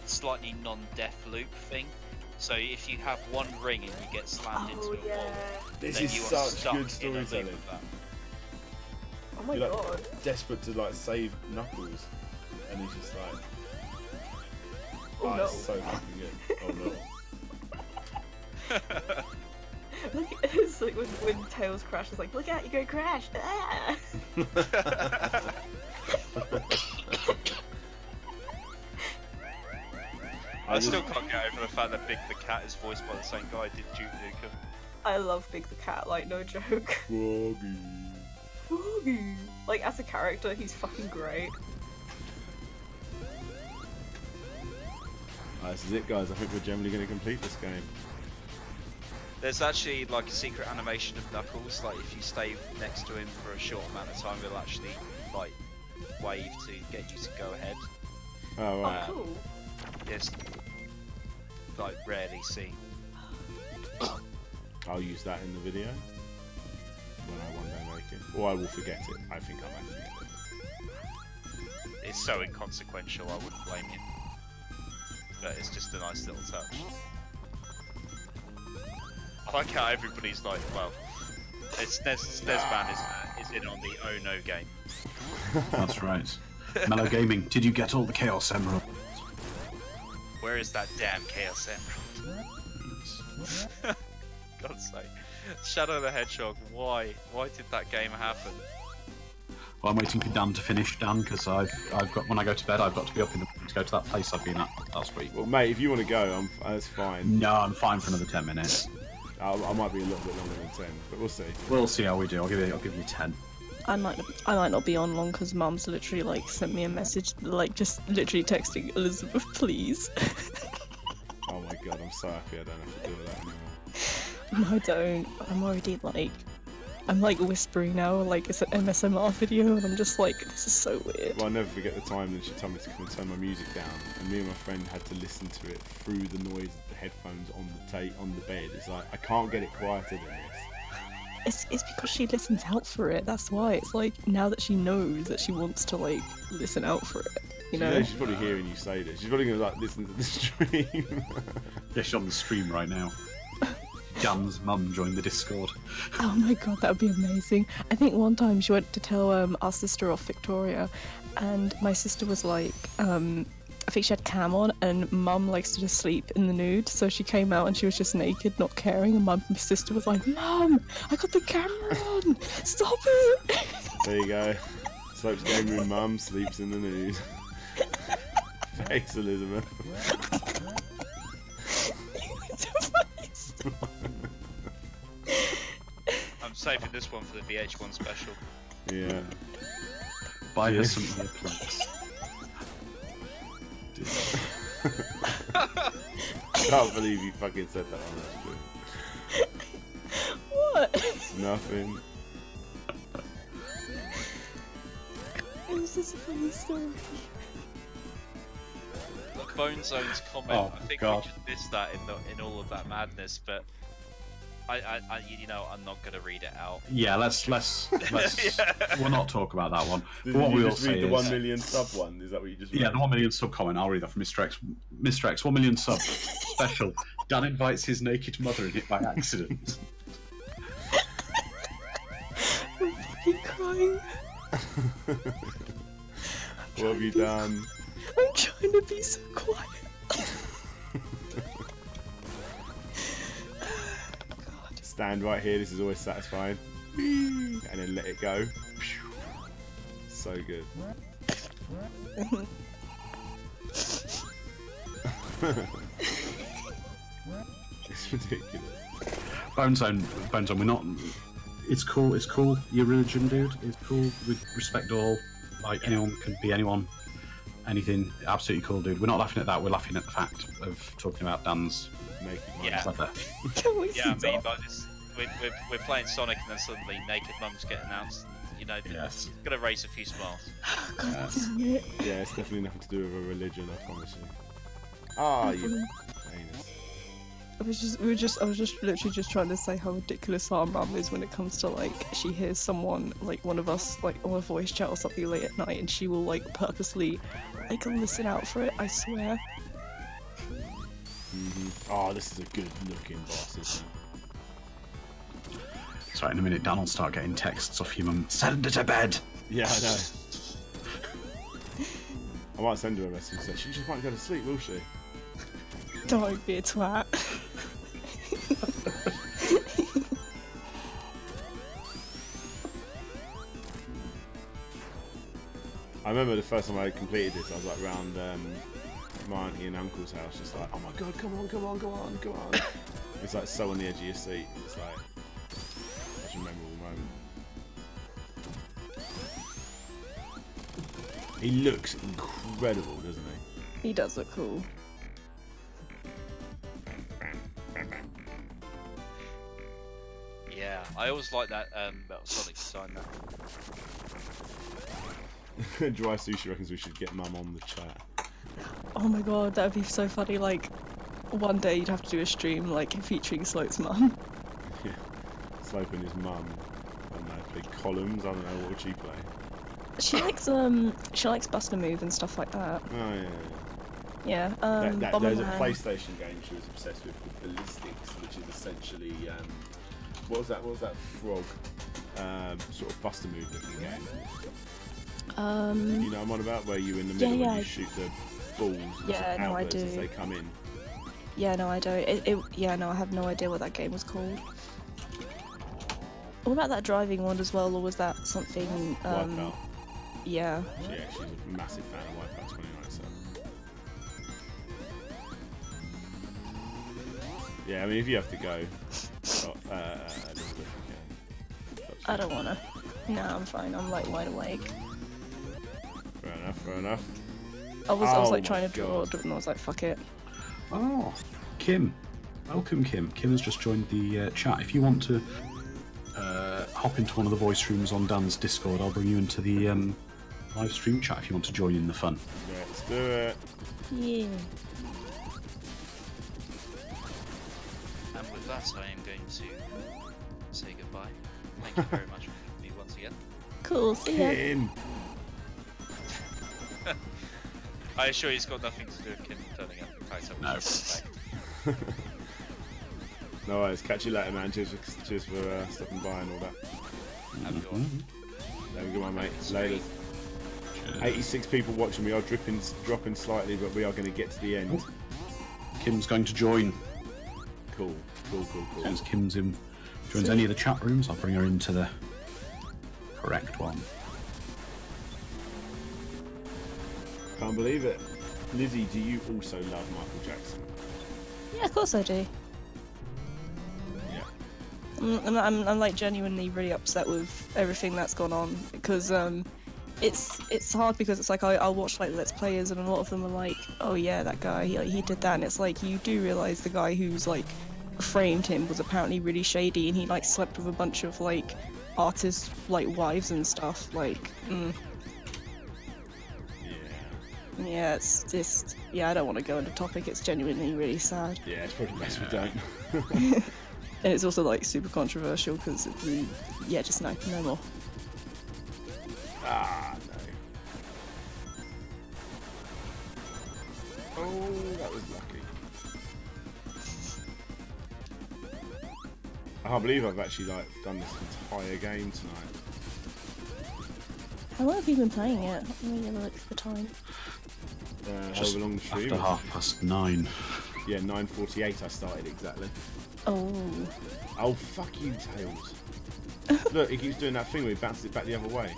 slightly non-death loop thing. So if you have one ring and you get slammed into a wall, this then is you are such stuck good storytelling. in a loop of that. Oh my You're god. like desperate to like save Knuckles, and he's just like, oh no. It's so fucking good. Oh no. Look, it's like when Tails crashes, like, look out, you're gonna crash! Ah! I still can't get over the fact that Big the Cat is voiced by the same guy who did Duke Nukem. I love Big the Cat, like, no joke. Froggy. Froggy. Like, as a character, he's fucking great. This is it, guys. I think we're generally going to complete this game. There's actually like a secret animation of Knuckles, like if you stay next to him for a short amount of time, he'll actually like wave to get you to go ahead. Oh, right. Oh, cool. Yes, like rarely seen. I'll use that in the video when I one day make it. Or I will forget it. I think I might forget it. It's so inconsequential, I wouldn't blame you. But it's just a nice little touch. I like how everybody's like, well, Snezman is in on the Oh No game. That's right. Mellow Gaming, did you get all the Chaos Emerald? Where is that damn Chaos Emerald? God's sake. Shadow the Hedgehog, why? Why did that game happen? Well, I'm waiting for Dan to finish, Dan, because I've got, when I go to bed, I've got to be up in the to go to that place I've been at last week. Well, mate, if you want to go, that's fine. No, I'm fine for another 10 minutes. I might be a little bit longer than 10, but we'll see. We'll see how we do. I'll give you 10. I might not be on long because Mum's literally like sent me a message, like just literally texting Elizabeth, please. Oh my god, I'm so happy I don't have to deal with that anymore. No, I don't. I'm already like, I'm like whispering now, like it's an MSMR video, and I'm just like, this is so weird. Well, I'll never forget the time that she told me to come and turn my music down, and me and my friend had to listen to it through the noise of the headphones on the bed. It's like, I can't get it quieter than this. It's because she listens out for it. That's why. It's like now that she knows that she wants to like listen out for it. You know. She's probably hearing you say this. She's probably gonna like listen to the stream. Yeah, she's on the stream right now. Dan's mum joined the Discord. Oh my god, that would be amazing. I think one time she went to tell our sister off, Victoria, and my sister was like, I think she had cam on, and Mum likes to just sleep in the nude, so she came out and she was just naked, not caring, and my sister was like, Mum, I got the camera on! Stop it! There you go. Slope's game room mum sleeps in the nude. Thanks, Elizabeth. I'm saving this one for the VH1 special. Yeah. Buy her some earplugs. I can't believe you fucking said that on that. What? Nothing. It was just a funny story. Bone Zone's comment. Oh, I think God. we just missed that in all of that madness, but you know, I'm not gonna read it out. Yeah, let's we'll not talk about that one. Did But what you we will just say read the is, 1 million sub one? Is that what you just read? yeah, the 1 million sub comment. I'll read that from Mr. X. Mr. X, 1 million sub special. Dan invites his naked mother in it by accident. I'm fucking crying. What have you done? I'm trying to be so quiet. Stand right here, this is always satisfying. And then let it go. So good. It's ridiculous. Bone Zone, we're not. It's cool. Your religion, dude. It's cool. We respect all. Like, anyone can be anyone, anything. Absolutely cool, dude. We're not laughing at that. We're laughing at the fact of talking about Dan's naked mum. Yeah. Leather. Can we Yeah, I mean, stop? but we're playing Sonic and then suddenly naked mums get announced. You know, Yes. it's gonna raise a few smiles. God damn it. Yeah, it's definitely nothing to do with a religion, I promise you. Ah, you anus. I was just literally just trying to say how ridiculous our mum is when it comes to, like, she hears someone, like, one of us, like, on a voice chat or something late at night, and she will, like, purposely, like, listen out for it, I swear. Oh, this is a good looking boss, isn't it? So in a minute, Dan will start getting texts off your mum. Send her to bed. Yeah, I know. I might send her a message and say, she just won't go to sleep, will she? Don't be a twat. I remember the first time I completed this, I was like round my auntie and uncle's house, just like, oh my god, come on. It's like so on the edge of your seat. It's like such a memorable moment. He looks incredible, doesn't he? He does look cool. Yeah, I always like that Metal Sonic design. That. Dry Sushi reckons we should get Mum on the chat. Oh my god, that would be so funny, like, one day you'd have to do a stream, like, featuring Slope's mum. Yeah. Slope and his mum. I don't know, play columns, I don't know, what would she play? She likes Bust a Move and stuff like that. Oh yeah. Yeah, there's a PlayStation game she was obsessed with called Ballistics, which is essentially what was that frog sort of Buster Move looking game? You know what I'm on about, where you in the middle and you shoot the balls outwards as they come in. Yeah, no, I don't. I have no idea what that game was called. What about that driving one as well, or was that something? Wipeout. Yeah. Yeah, she's a massive fan of Wipeout 2097. Yeah, I mean, if you have to go, I don't wanna. No, I'm fine. I'm like wide awake. Fair enough. I was like trying to draw, and I was like, fuck it. Oh, Kim. Welcome, Kim. Kim has just joined the chat. If you want to hop into one of the voice rooms on Dan's Discord, I'll bring you into the live stream chat if you want to join in the fun. Let's do it. Yeah. And with that, I am going to say goodbye. Thank you very much for me once again. Cool. See ya. Kim. I assure you, it's got nothing to do with Kim turning up. No. No worries. Catch you later, man. Cheers for stopping by and all that. Have a good one. There we go, my mate. Later. 86 people watching. We are dropping slightly, but we are going to get to the end. Kim's going to join. Cool. As Kim's joins any of the chat rooms, I'll bring her into the correct one. Can't believe it. Lizzie, do you also love Michael Jackson? Yeah, of course I do. Yeah. I'm like genuinely really upset with everything that's gone on because it's hard because it's like I'll watch like Let's Players and a lot of them are like, oh yeah, that guy he did that, and it's like you do realise the guy who's like framed him was apparently really shady and he like slept with a bunch of like artists like wives and stuff like. Yeah, it's just, yeah, I don't want to go into topic. It's genuinely really sad. Yeah, it's probably best we don't. And it's also like super controversial because yeah, just no more. Ah, no. Oh, that was lucky. I can't believe I've actually like done this entire game tonight. How long have you been playing it? Let me have a look at the time. However long the stream. After 9:30. Yeah, 9:48 I started exactly. Oh. Oh, fuck you, Tails. Look, he keeps doing that thing where he bounces it back the other way.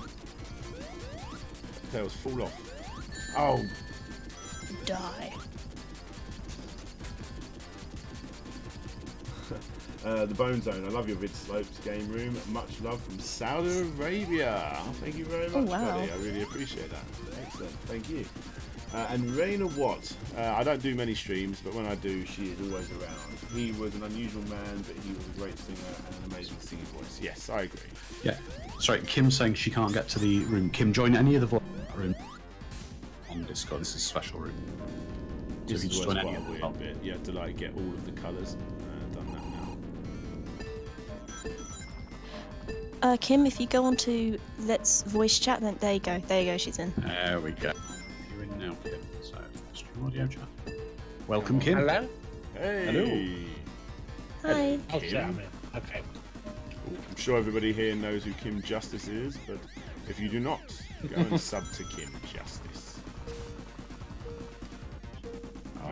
Tails, fall off. Oh. Die. The Bone Zone, I love your vid slopes game room. Much love from Saudi Arabia. Thank you very much, buddy. I really appreciate that. Excellent, thank you. And Raina Watt, I don't do many streams, but when I do, she is always around. He was an unusual man, but he was a great singer and an amazing singing voice. Yes, I agree. Yeah. Sorry, Kim's saying she can't get to the room. Kim, join any of the room on Discord. This is a special room. So This if you is just quite join any a of weird them. bit. You have to like get all of the colours. Done that now. Kim, if you go on to Let's Voice Chat, then there you go. There you go, she's in. There we go. You're in now, Kim. So, stream audio chat. Welcome, Kim. Hello? Hey. Hello. Hi. Oh, shit, I'm in. Okay. I'm sure everybody here knows who Kim Justice is, but if you do not, go and sub to Kim Justice.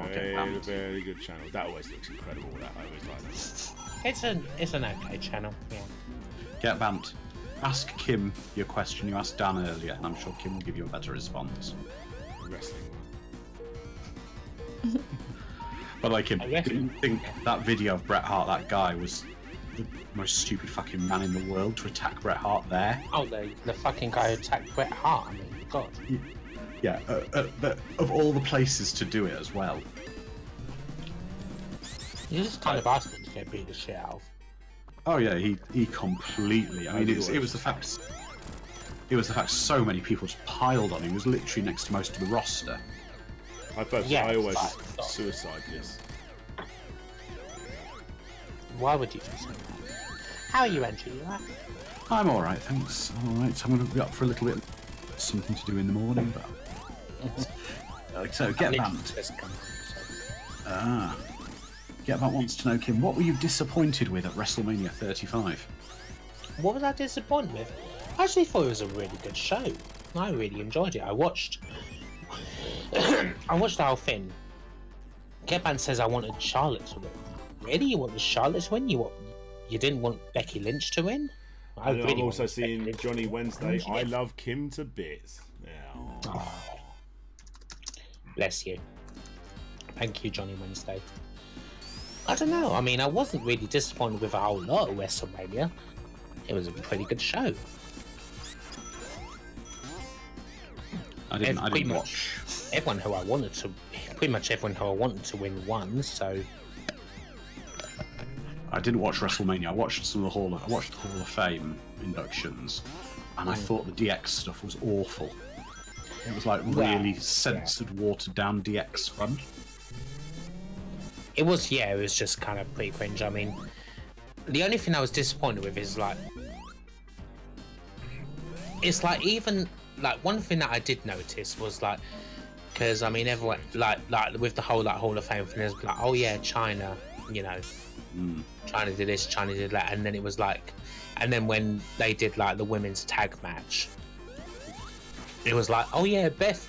Okay, Very good channel. That always looks incredible. That I always like that. It's an okay channel. Yeah. Get bamped. Ask Kim your question you asked Dan earlier, and I'm sure Kim will give you a better response. Wrestling one. But like Kim, didn't think that video of Bret Hart, that guy, was the most stupid fucking man in the world to attack Bret Hart there? Oh, the fucking guy who attacked Bret Hart. I mean, God. Yeah, but of all the places to do it as well. You just kind of asked him to get beat the shit out of. Oh yeah, he completely. I mean, it was the fact so many people just piled on him. He was literally next to most of the roster. I always just suicide this. Why would you do so? How are you, Andrew? You alright? I'm alright, thanks. I'm alright. So I'm going to be up for a little bit something to do in the morning, but so Get Bamped. Get Bamped wants to know, Kim, what were you disappointed with at WrestleMania 35? What was I disappointed with? I actually thought it was a really good show. I really enjoyed it. I watched the whole thing. Get Bamped says I wanted Charlotte to win. Really? You wanted Charlotte to win? You didn't want Becky Lynch to win? I'm also seeing Johnny Wednesday. I love Kim to bits. Yeah. Oh. Bless you. Thank you, Johnny Wednesday. I don't know. I mean, I wasn't really disappointed with a whole lot of WrestleMania. It was a pretty good show. I didn't watch. Pretty much everyone who I wanted to win won. So I didn't watch WrestleMania. I watched the Hall of Fame inductions, and I thought the DX stuff was awful. It was like really censored, watered down DX fun. It was just kind of pretty cringe. I mean, the only thing I was disappointed with is like, it's like even like one thing that I did notice was like, because I mean everyone like with the whole like Hall of Fame thing is like, oh yeah, China, you know, China did this, China did that, and then it was like, and then when they did like the women's tag match, it was like, oh yeah, Beth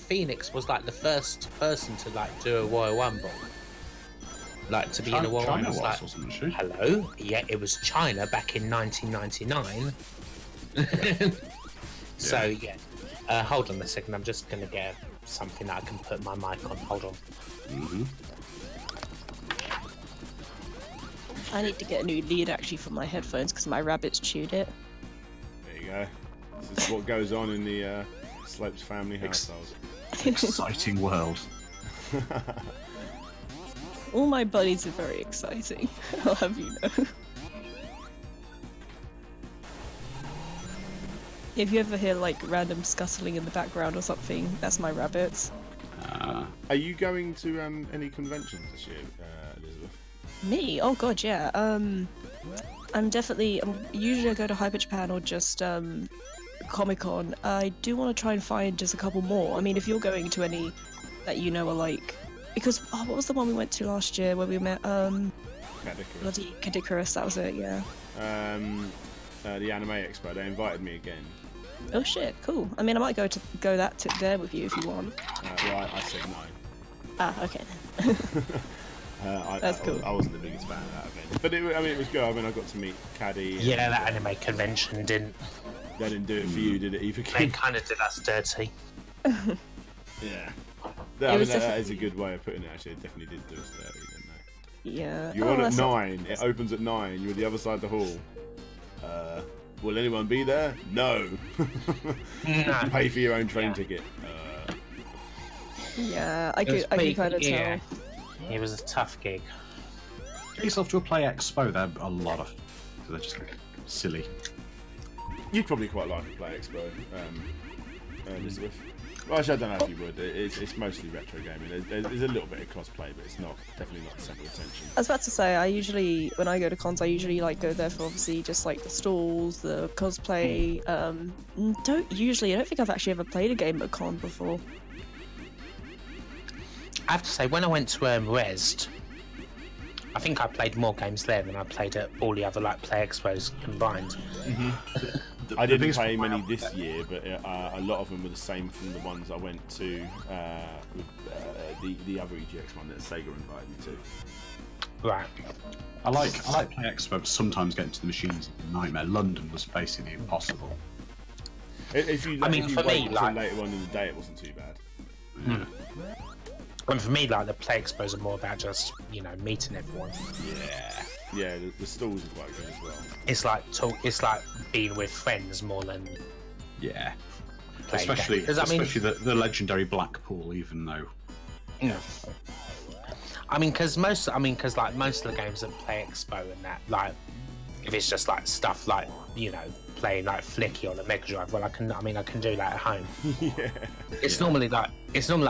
Phoenix was like the first person to like do a Royal Rumble. Like to be in a Royal Rumble. Like, wasn't she? Hello? Yeah, it was China back in 1999. So yeah. Hold on a second, I'm just gonna get something that I can put my mic on. Hold on. I need to get a new lead actually for my headphones because my rabbits chewed it. There you go. This is what goes on in the Slopes family household. Exciting world. All my buddies are very exciting, I'll have you know. If you ever hear like random scuttling in the background or something, that's my rabbits. Are you going to any conventions this year, Elizabeth? Me? Oh god, yeah. Usually I go to Hyper Japan or just Comic-Con. I do want to try and find just a couple more. I mean, if you're going to any that you know are like, because what was the one we went to last year where we met bloody Kadikarus, that was it, yeah. The Anime Expo, they invited me again. Oh shit, cool. I mean, I might go there with you if you want. Well, I said no. Ah, okay then. That's cool. I wasn't the biggest fan of that event, but it was good. I mean, I got to meet Caddy. Yeah, that anime convention didn't. They didn't do it for you, did it, either? They kind of did us dirty. Yeah. That is a good way of putting it. Actually, it definitely did do us dirty, didn't they? Yeah. You're on at 9. It opens at 9. You're the other side of the hall. Will anyone be there? No. No. Pay for your own train ticket. Yeah, I could kind of tell. It was a tough gig. Get yourself to a Play Expo. They're a lot of. They're just silly. You'd probably quite like a Play Expo, Elizabeth. Well, actually, I don't know if you would. It's mostly retro gaming. There's a little bit of cosplay, but it's definitely not the centre of attention. I was about to say, when I go to cons, I usually like go there for obviously just like the stalls, the cosplay. I don't think I've actually ever played a game at con before. I have to say, when I went to Rezzed, I think I played more games there than I played at all the other Play Expos combined. I didn't play many this year, but a lot of them were the same from the ones I went to with the other EGX one that Sega invited me to. Right. I like Play Expo, but sometimes getting to the machines is a nightmare. London was basically impossible. If you for me, later on in the day, it wasn't too bad. And for me, the Play Expos are more about just, meeting everyone. Yeah, the stalls are quite good as well. It's like being with friends more than especially the legendary Blackpool, even though. Yeah. Because most of the games at Play Expo and that, if it's just stuff playing Flicky on a Mega Drive, well, I can do that at home. Yeah. It's normally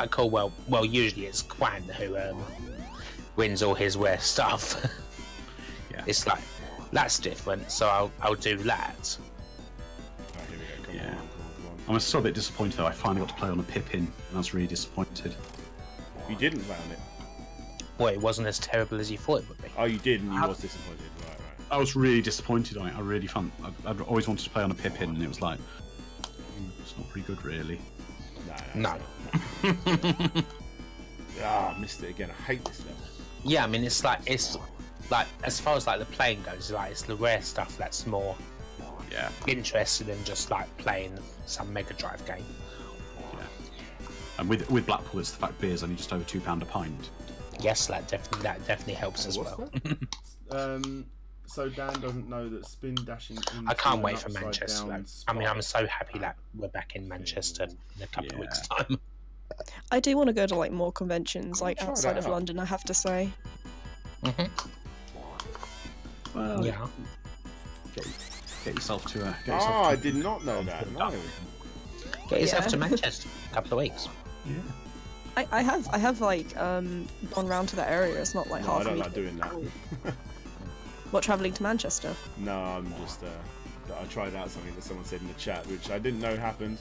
cool. Well, usually it's Quan who wins all his rare stuff. Yeah. It's that's different, so I'll do that. Oh, here we go. Come on. I'm still a bit disappointed though. I finally got to play on a Pippin, and I was really disappointed. You didn't play on it? Well, it wasn't as terrible as you thought it would be. Oh, you did, and you was disappointed. Right. I was really disappointed on it. I really found I'd always wanted to play on a Pippin, and it was like it's not very good, really. No. I missed it again. I hate this level. Yeah, it's as far as the playing goes, it's the rare stuff that's more interested in just playing some Mega Drive game. Yeah. And with Blackpool, it's the fact beer's only just over £2 a pint. Yes, that definitely helps as well. So Dan doesn't know that spin dashing. I can't wait for Manchester. I'm so happy that we're back in Manchester in a couple of weeks' time. I do want to go to more conventions outside of London, I have to say. Well, yeah. Get yourself to I did not know that. No. Get yourself to Manchester in a couple of weeks. Yeah. I have gone round to that area. It's not hard I for don't me like doing that. What, travelling to Manchester? No, I'm just I tried out something that someone said in the chat, which I didn't know happened,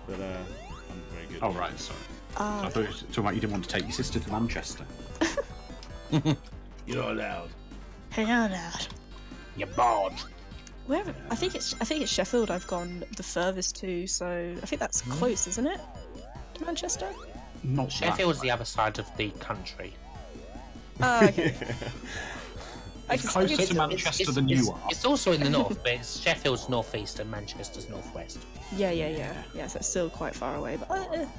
but I'm very good. Oh right, sorry. So I thought you were talking about you didn't want to take your sister to Manchester. You're not allowed. Hey, you're allowed. You're bored. Where? I think it's Sheffield. I've gone the furthest to, so I think that's close, isn't it, to Manchester? Not Sheffield's the other side of the country. Oh, okay. It's closer to Manchester than you are. It's also in the north, but Sheffield's northeast and Manchester's northwest. Yeah. So it's still quite far away, but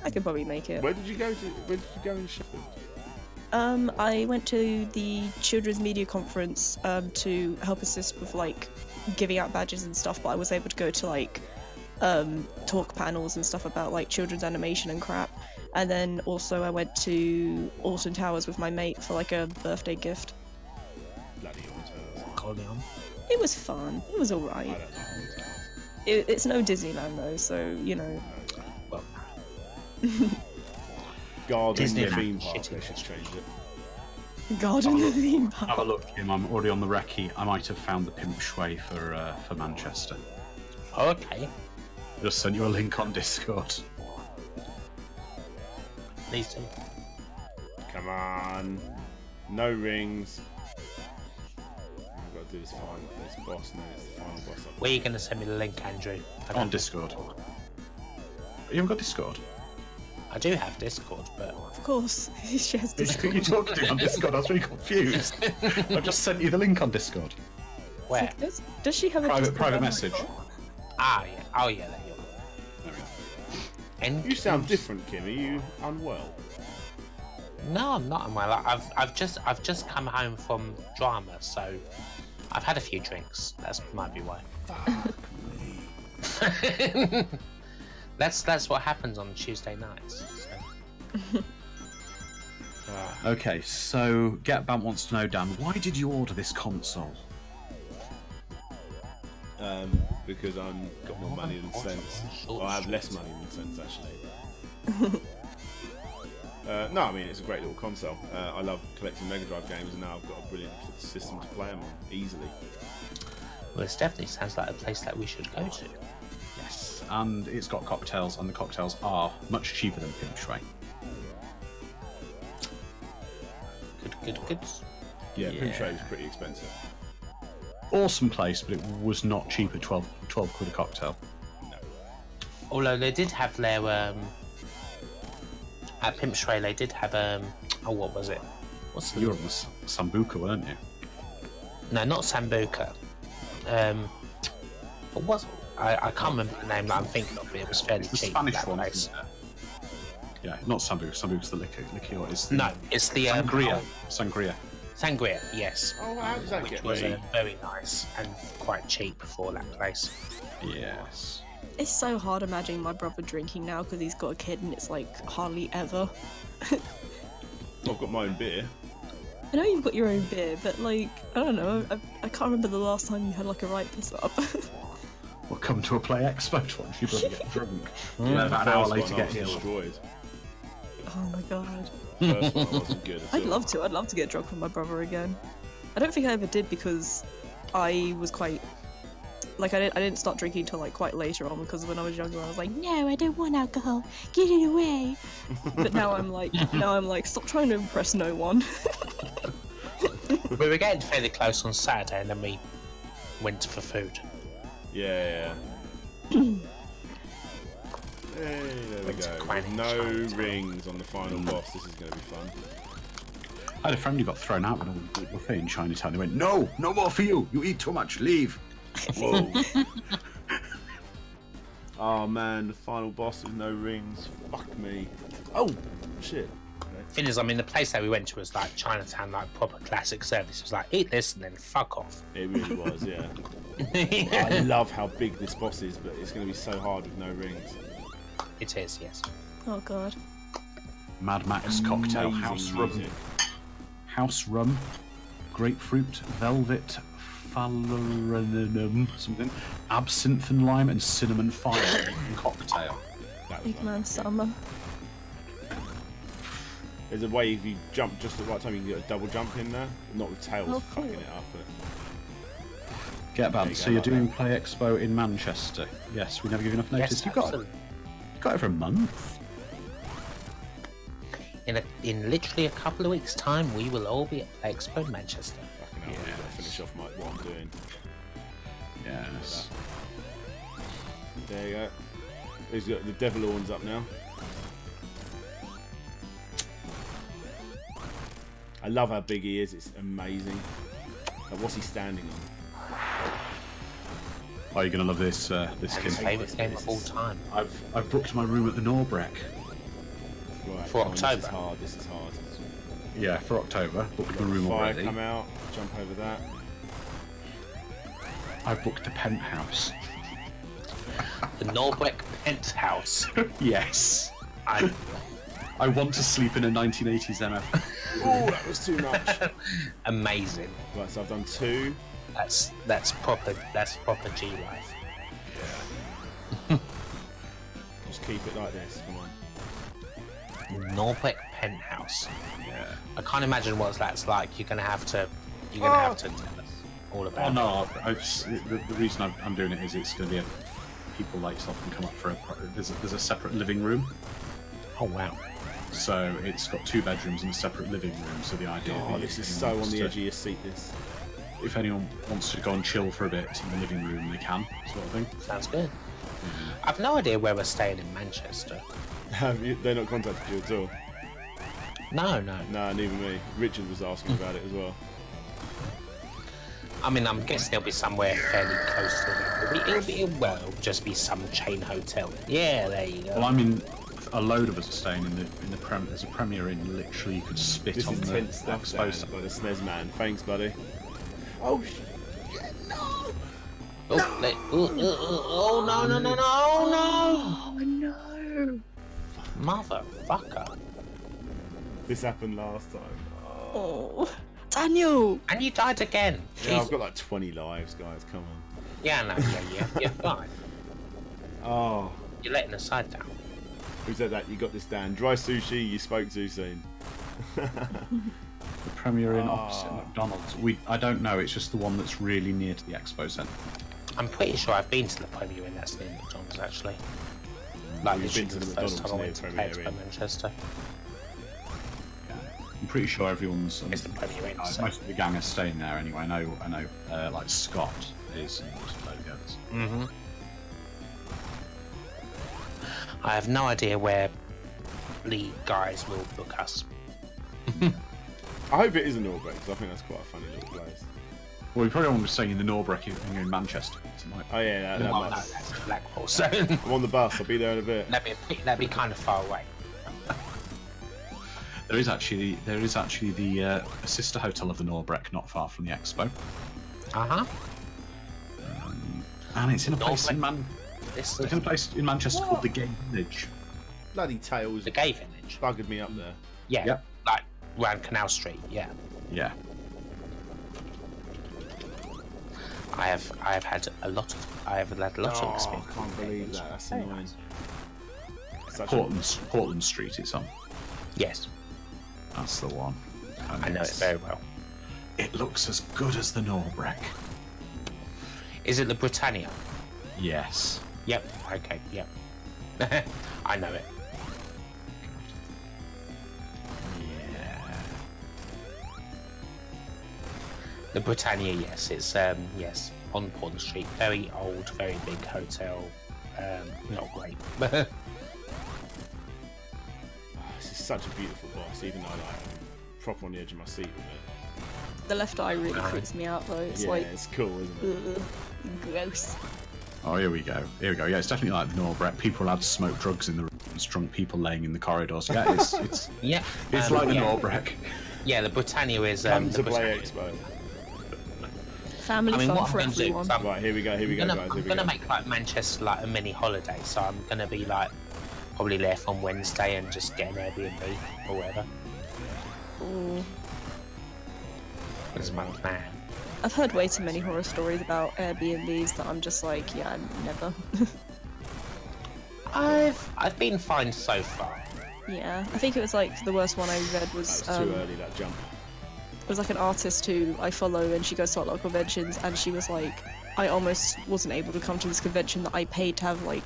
I could probably make it. Where did you go in Sheffield? I went to the Children's Media Conference to help assist with giving out badges and stuff, but I was able to go to talk panels and stuff about children's animation and crap. And then also I went to Alton Towers with my mate for a birthday gift. Bloody Alton. It was fun. It was alright. It's no Disneyland though, so you know. Well, Garden Disneyland theme park. shitty. They should change it. Garden theme park. have a look, Kim. I'm already on the recce. I might have found the pimp shui for Manchester. Oh, okay. Just sent you a link on Discord. Please do. Come on. No rings. I've got to do this boss, and then it's the final boss. Where are you going to send me the link, Andrew? I On don't- Discord. You haven't got Discord? I do have Discord, but Of course, he shares Who Discord. are you talking to on Discord? I was really confused. I've just sent you the link on Discord. where? Does she have a Private Discord? message. Ah, yeah. Oh, yeah. There you go. There we go. And You sound different, Kim. Are you unwell? No, I'm not. I've just come home from drama, so I've had a few drinks. That might be why. That's what happens on Tuesday nights. So. Okay, so GetBamp wants to know, Dan, why did you order this console? Because I'm got more money than sense. Well, I have less money than sense, actually. No, I mean, it's a great little console. I love collecting Mega Drive games, and now I've got a brilliant system to play them on, easily. Well, it definitely sounds like a place that we should go to. Yes. And it's got cocktails, and the cocktails are much cheaper than Pimp Shui. Good. Yeah, Pimp Shui is pretty expensive. Awesome place, but it was not cheap at 12 quid a cocktail. Although they did have their at Pimp Shui, they did have oh, what was it? What's the You were on Sambuca, weren't you? No, not Sambuca. What was I can't remember the name that I'm thinking of, but it was fairly The cheap. Spanish that one, place. isn't it? Yeah, not Sambuca. Sambuca's the liquor. It's the No, it's the Sangria. Sangria. Sangria, yes. Oh, how does that Which get was me? very nice and quite cheap for that place. Yes. It's so hard imagining my brother drinking now because he's got a kid and it's like hardly ever. I've got my own beer. I know you've got your own beer, but like, I don't know, I can't remember the last time you had like a right piss up. Well, come to a Play Expo once you bloody get drunk. Yeah, And then about an hour first later one I get was healed. destroyed. Oh my god. First one wasn't good at I'd all. love to get drunk with my brother again. I don't think I ever did because I was quite like I didn't start drinking till like quite later on because when I was younger I was like, no, I don't want alcohol, get it away. But now I'm like stop trying to impress no one. We were getting fairly close on Saturday, and then we went for food. Yeah. Hey, there we go. With no rings on the final boss. This is going to be fun. I had a friend who got thrown out when I went to a buffet in Chinatown. They went, no more for you. You eat too much. Leave. Whoa. Oh man, the final boss with no rings. Fuck me. Oh shit. Thing is, I mean, the place that we went to was like Chinatown, like proper classic service. It was like, eat this and then fuck off. It really was, yeah. I love how big this boss is, but it's going to be so hard with no rings. It is, yes. Oh god. Mad Max cocktail. Amazing House rum. music. House rum. Grapefruit. Velvet. Falernum. Something. Absinthe and lime and cinnamon fire cocktail. That was Big man summer. There's a way if you jump just at the right time, you can get a double jump in there. Not with tails Oh, fucking cool. it up. But... Get There bad. you So go, you're like doing that. Play Expo in Manchester. Yes, we never give enough notice. Yes, You've got absolutely. it for a month. In literally a couple of weeks' time, we will all be at Play Expo in Manchester. Fucking hell, I've got to finish off what I'm doing. Yes. There you go. He's got the devil horns up now. I love how big he is. It's amazing. Like, what's he standing on? Oh, you're gonna love this, this His Kim. favourite game of all time. I've booked my room at the Norbreck. Right, For come on, October? This is hard. This is hard. Yeah, for October. Booked my room Fire already. come out. Jump over that. I've booked the penthouse. The Norbeck Penthouse. Yes. I want to sleep in a 1980s MF. Oh, that was too much. Amazing. Right, so I've done 2. That's proper G life. Yeah. Just keep it like this. Come on. Norbeck Penthouse. Yeah. I can't imagine what that's like. You're gonna have to tell us all about. Oh no! The reason I'm doing it is it's going to be people like yourself can come up for there's a separate living room. Oh wow! So it's got 2 bedrooms and a separate living room. So the idea. Oh, this is so on the edge of your seat. This. If anyone wants to go and chill for a bit in the living room, they can, sort of thing. Sounds good. I've no idea where we're staying in Manchester. Have you? They're not contacted you at all. No. Nah, neither me. Richard was asking about it as well. I mean, I'm guessing it'll be somewhere fairly close to it. It'll just be some chain hotel. Yeah, there you go. Well, I mean, a load of us are staying in the there's a Premier Inn. Literally, you could spit This on is the tense stuff exposed. by the SNES man. Thanks, buddy. Oh no! Oh no! Oh no! Motherfucker! This happened last time. Oh, Daniel! And you died again. Yeah, I've got like 20 lives, guys. Come on. Yeah, no, you're fine. Oh. You're letting the side down. Who said that? You got this, Dan. Dry sushi. You spoke too soon. The Premier Inn opposite McDonald's. I don't know. It's just the one that's really near to the Expo Centre. I'm pretty sure I've been to the Premier Inn that's near McDonald's actually. Like You've been to the first time I went McDonald's to near Expo Premier Inn. Manchester. I'm pretty sure everyone's. It's the Premier Inn. Most of the gang are staying there anyway. I know. Like Scott is and a load of the others. Mm-hmm. I have no idea where the guys will book us. I hope it is a Norbeck, because I think that's quite a funny little place. Well, we probably won't be staying in the Norbeck in Manchester. Oh yeah, No, that's Blackpool. So I'm on the bus. I'll be there in a bit. that'd be kind of far away. There is actually the sister hotel of the Norbeck, not far from the Expo. And it's in a place It's in a place in Manchester called the Gay Village. Bloody Tails. The Gay Village. Buggered me up there. Yeah. Yep. Like round Canal Street. Yeah. Yeah. I have had a lot of experience. I can't believe that. That's annoying. Portland Street it's on. Yes. That's the one. I know it very well. It looks as good as the Norbeck. Is it the Britannia? Yes. Yep. Okay. Yep. I know it. Yeah. The Britannia, yes. It's yes, on Portland Street. Very old, very big hotel. Not great. This is such a beautiful boss, even though I'm proper on the edge of my seat with it. The left eye really freaks me out though. It's like it's cool, isn't it? Gross. Oh, here we go. Yeah, it's definitely like the Norbeck. People allowed to smoke drugs in the rooms, drunk people laying in the corridors. Yeah, it's yeah, it's like the Norbeck. Yeah, the Britannia is Come the to Play Britannia. Expo. Family fun for everyone. Right, here we go, guys. I'm gonna make like Manchester like a mini holiday, so I'm gonna be like probably there from Wednesday and just get an Airbnb or whatever. Ooh. That's my plan. I've heard way too many horror stories about Airbnbs that I'm just like, yeah, never. I've been fine so far. Yeah, I think it was like the worst one I read was That was too early, that jump. it was like an artist who I follow and she goes to a lot of conventions and she was like, I almost wasn't able to come to this convention that I paid to have like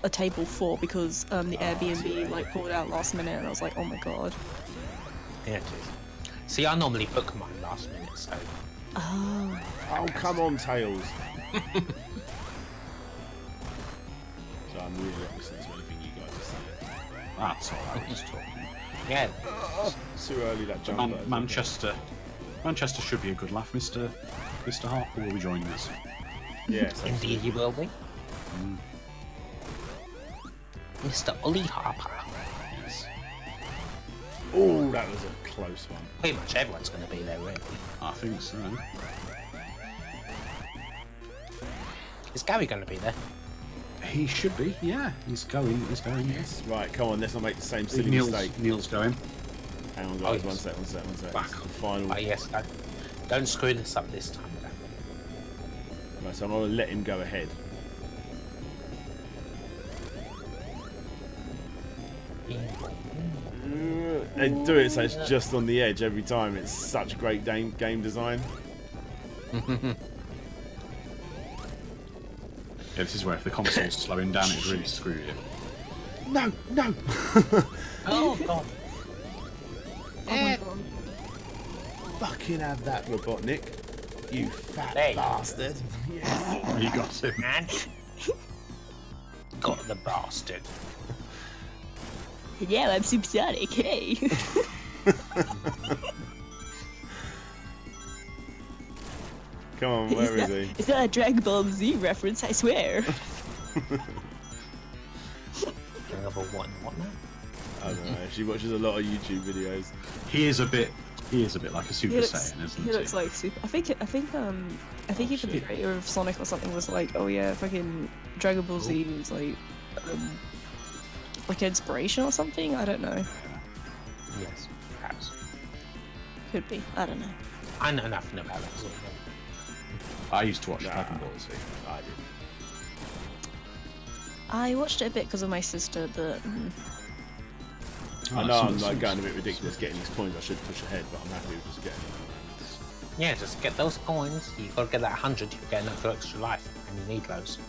a table for because the Airbnb like pulled out last minute and I was like, oh my god. Yeah, it is. See, I normally book mine last minute, so. Oh. Oh, come on, Tails. So I'm really not listening to anything you guys are saying. That's alright. I'm just talking. Yeah. It's too early, that jump. Manchester should be a good laugh. Mr. Harper will be joining us. Yes. Indeed, you will be. Mr. Ollie Harper. Yes. Oh, that was a close one. Pretty much everyone's going to be there, really. I think so. Is Gary going to be there? He should be. Yeah, he's going. Yes. Right, come on. Let's not make the same silly mistake. Neil's going. Hang on, guys. Oh, One sec. Back. The final. Oh, yes. Don't screw this up this time, Dan. Right, so I'm going to let him go ahead. They do it so it's just on the edge every time. It's such great game design. Yeah, this is where if the console's slowing down, it really screw you. No, no. Oh god. Fucking have that, Robotnik. You fat Hey. bastard. Yeah. You got him. Man. Got the bastard. Yeah, I'm supersonic. Hey. Come on, where is he? It's not a Dragon Ball Z reference, I swear. Level 1, what now? I don't know. She watches a lot of YouTube videos. He is a bit like a Super Saiyan, isn't he? He looks like super. I think even the creator of Sonic or something was like, oh yeah, fucking Dragon Ball Z was like inspiration or something. I don't know. Yes, perhaps. Could be. I don't know. I know nothing about that sort of thing. I used to watch Dragon Ball Z. I did. I watched it a bit because of my sister, but I know I'm like going a bit ridiculous getting these coins. I should push ahead, but I'm happy with just getting them. Yeah, just get those coins. You gotta get that 100, you get enough for extra life, and you need those.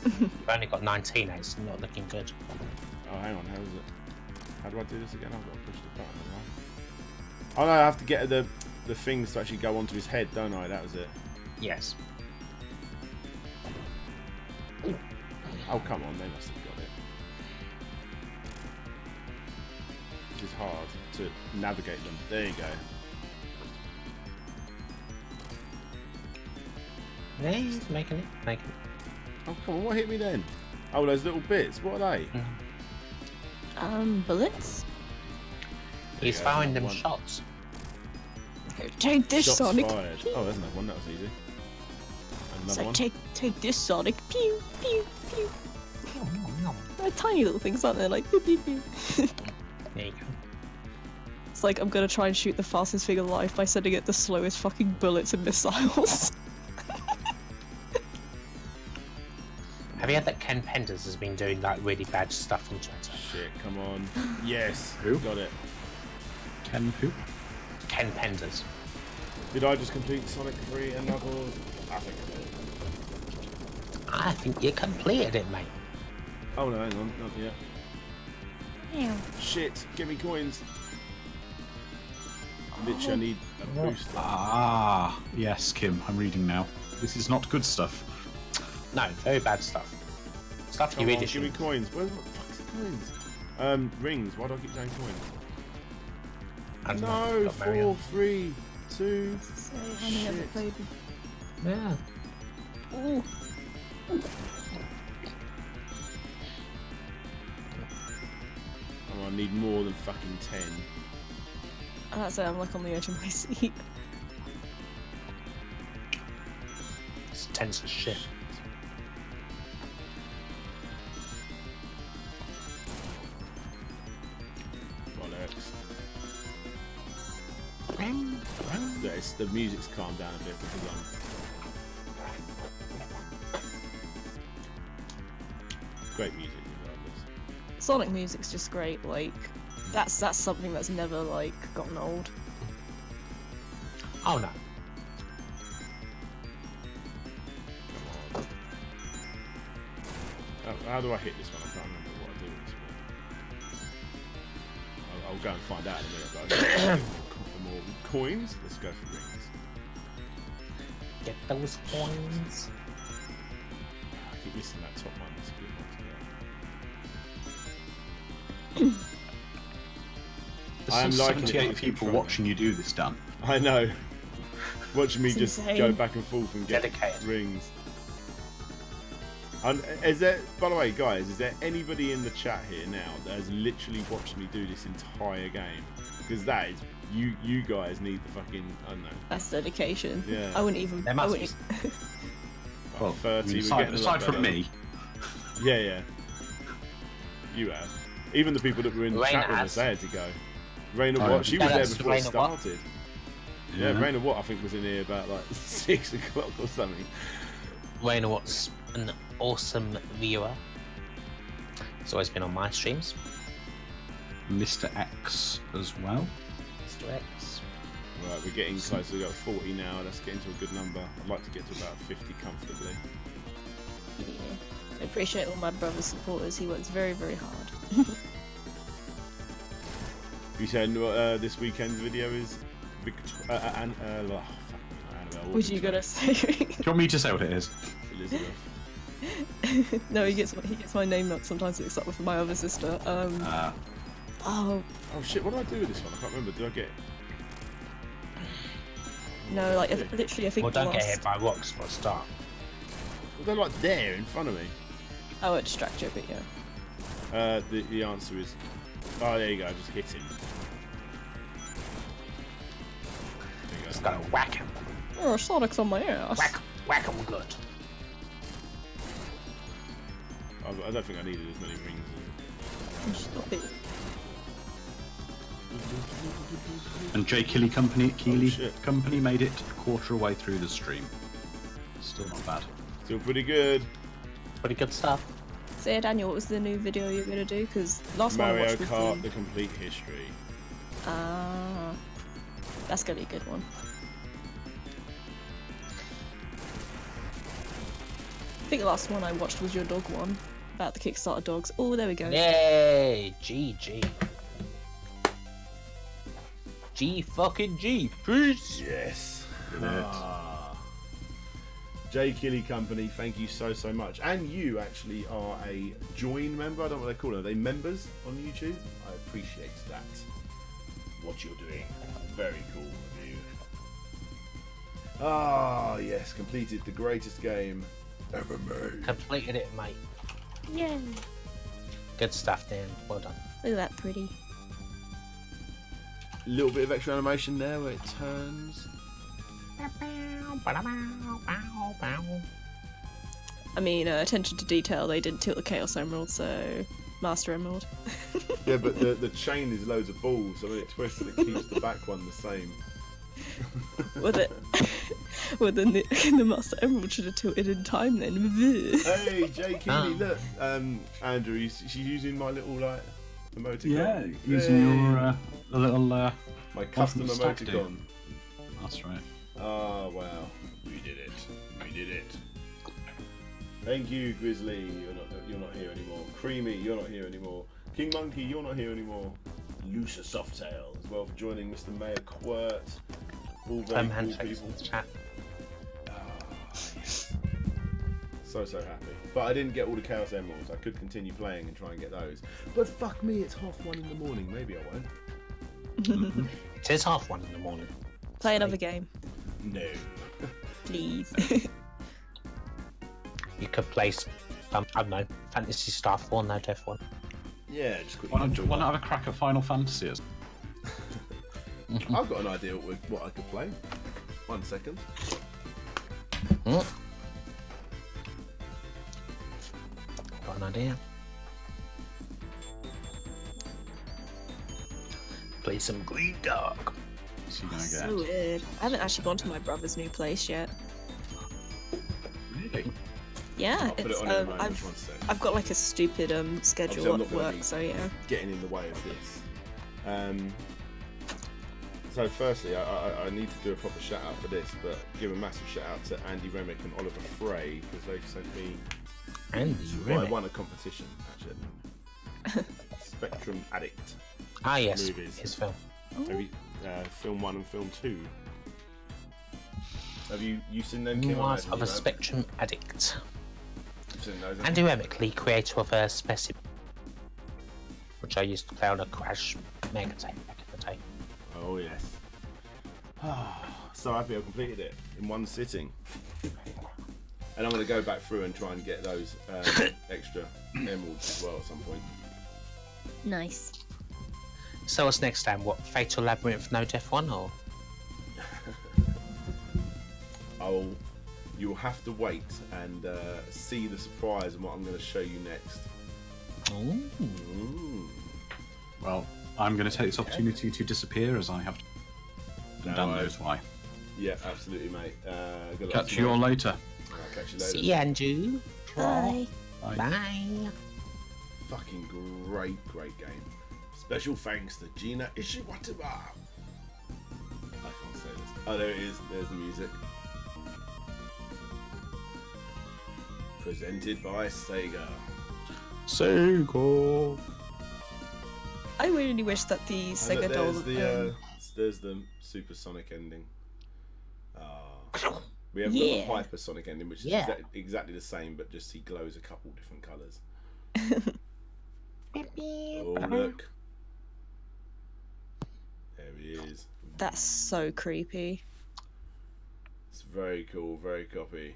You've only got 19, it's not looking good. Oh, hang on, how is it? How do I do this again? I've got to push the button, right? Oh no, I have to get the things to actually go onto his head, don't I? That was it. Yes. Oh, come on, they must have got it. Which is hard to navigate them. There you go. Yeah, he's making it. Oh, come on, what hit me then? Oh, those little bits, what are they? Bullets. He's firing them shots. Take this, Shots Sonic. fired. Oh, there's another one, that was easy. Another one. Take this, Sonic. Pew, pew, pew. They're tiny little things, aren't they? Like pew, pew, pew. There you go. It's like I'm gonna try and shoot the fastest thing alive by sending it the slowest fucking bullets and missiles. Have you heard that Ken Penders has been doing like really bad stuff on Twitter? Shit, come on. Yes, Who? got it. Ken who? Ken Penders. Did I just complete Sonic 3 and Knuckles? I think I did. I think you completed it, mate. Oh no, hang on, not yet. Ew. Shit, give me coins. Literally, I need a boost. Ah, yes, Kim, I'm reading now. This is not good stuff. No, very bad stuff. Stuff you Come really on, give me shouldn't. coins. Where the fuck's the coins? Rings. Why do I keep saying coins? I don't know, No, got Marion. 4, 3, 2. Say how many other Shit. played. Yeah. Ooh. Oh, I need more than fucking 10. That's it, I'm like on the edge of my seat. It's tense as shit. Bollocks. The music's calmed down a bit because great music regardless. Sonic music's just great, like that's something that's never like gotten old. Oh no. How do I hit this one? I can't remember what I do with this one. I'll go and find out in a minute, but I need more coins. Let's go for rings. Get those coins. I keep missing that top one. That's a good one to get. There's I am some liking it, 78 but people controlling. watching you do this, Dan. I know. Watching me It's just insane. go back and forth and get Dedicated. rings. Is there, by the way, guys, is there anybody in the chat here now that has literally watched me do this entire game? Because that is, you guys need the fucking, I don't know. That's dedication. Yeah. I wouldn't even. There I must wouldn't, Well, 30, we're aside, getting a lot aside from better. me, Yeah. You have. Even the people that were in the Raina chat with has. us, they had to go. Raina Oh, Watt, she was there that's before it Raina Watt. started. Yeah, Raina Watt, I think, was in here about like 6 o'clock or something. Raina Watt's an awesome viewer. He's always been on my streams. Mr. X as well. Mr. X. Right, we're getting close. We've got 40 now. Let's get into a good number. I'd like to get to about 50 comfortably. Yeah. I appreciate all my brother's supporters. He works very, very hard. You said this weekend's video is What you gotta say? Do you want me to say what it is? Elizabeth. No, he gets my name up sometimes mixed up with my other sister. Oh shit! What do I do with this one? I can't remember. Do I get? no, like literally, I think. Well, don't get hit by rocks for a start. Well, they're like there in front of me. Oh, it distract you a bit, yeah. The answer is. Oh, there you go. Just hit him. There you go. Just gotta whack him. Oh, Sonic's on my ass. Whack him good. I don't think I needed as many rings. Stop it. And J. Keeley Company made it a quarter way through the stream. Still not bad. Still pretty good. Pretty good stuff. So yeah, Daniel, what was the new video you're gonna do? Because last one I Mario watched was Kart: The Complete History. That's gonna be a good one. I think the last one I watched was your dog one, about the Kickstarter dogs. Oh, there we go. Yay! GG. G fucking G. Peace. Yes. J. Keeley Company, thank you so much. And you actually are a join member. I don't know what they call them. Are they members on YouTube? I appreciate that. What you're doing. Very cool of you. Ah, yes. Completed the greatest game ever made. Completed it, mate. Yay! Good stuff, Dan. Well done. Look at that pretty. A little bit of extra animation there where it turns. I mean, attention to detail, they didn't tilt the Chaos Emerald, so Master Emerald. Yeah, but the chain is loads of balls, so when it twists, it keeps the back one the same. Well, then the Master Emerald should have tilted in time then. Hey, Jay Keeley, look. Andrew, she's using my little, like, emoticon. Yeah, using your the little my custom emoticon. That's right. Oh, wow. We did it. We did it. Thank you, Grizzly. You're not here anymore. Creamy, you're not here anymore. King Monkey, you're not here anymore. Lucia Softail as well for joining Mr. Mayor Quirt. All very cool people. Chat. So happy. But I didn't get all the Chaos Emeralds. I could continue playing and try and get those. But fuck me, it's 1:30 in the morning. Maybe I won't. It is 1:30 in the morning. Play another game. No. Please. You could play I don't know, Fantasy Star 4, No Death 1. Yeah, just quickly. Want to have a crack at Final Fantasy? I've got an idea what I could play. 1 second. Got an idea. Play some Green Dog. So weird. I haven't actually gone to my brother's new place yet. Really? Yeah, it's I've got like a stupid schedule at work, so yeah. Getting in the way of this. So firstly, I need to do a proper shout out for this, but give a massive shout out to Andy Remick and Oliver Frey because they've sent me. I won a competition actually. Spectrum Addict. Ah yes, movies. His film. Have you, film 1 and film 2. Have you seen them? Memoirs of a Spectrum Addict. You've seen those? Andy Remick, the creator of Specimen, which I used to play on a Crash Mega tape back in the day. Oh yes. So happy I completed it in one sitting. And I'm going to go back through and try and get those extra emeralds as well at some point. Nice. So what's next time? What, Fatal Labyrinth No Death 1 or? You'll have to wait and see the surprise and what I'm going to show you next. Ooh. Well, I'm going to take this opportunity to disappear as I have to. And Dan knows why. Yeah, absolutely, mate. Catch you all later. I'll catch you later. See you, Andrew. Bye. Bye. Bye. Fucking great game. Special thanks to Gina Ishiwataba. I can't say this. Oh, there it is. There's the music. Presented by Sega. Sega. I really wish that the Sega doll. There's the supersonic ending. We have got the hypersonic ending, which is exactly the same, but just he glows a couple different colours. Oh, look. There he is. That's so creepy. It's very cool, very copy.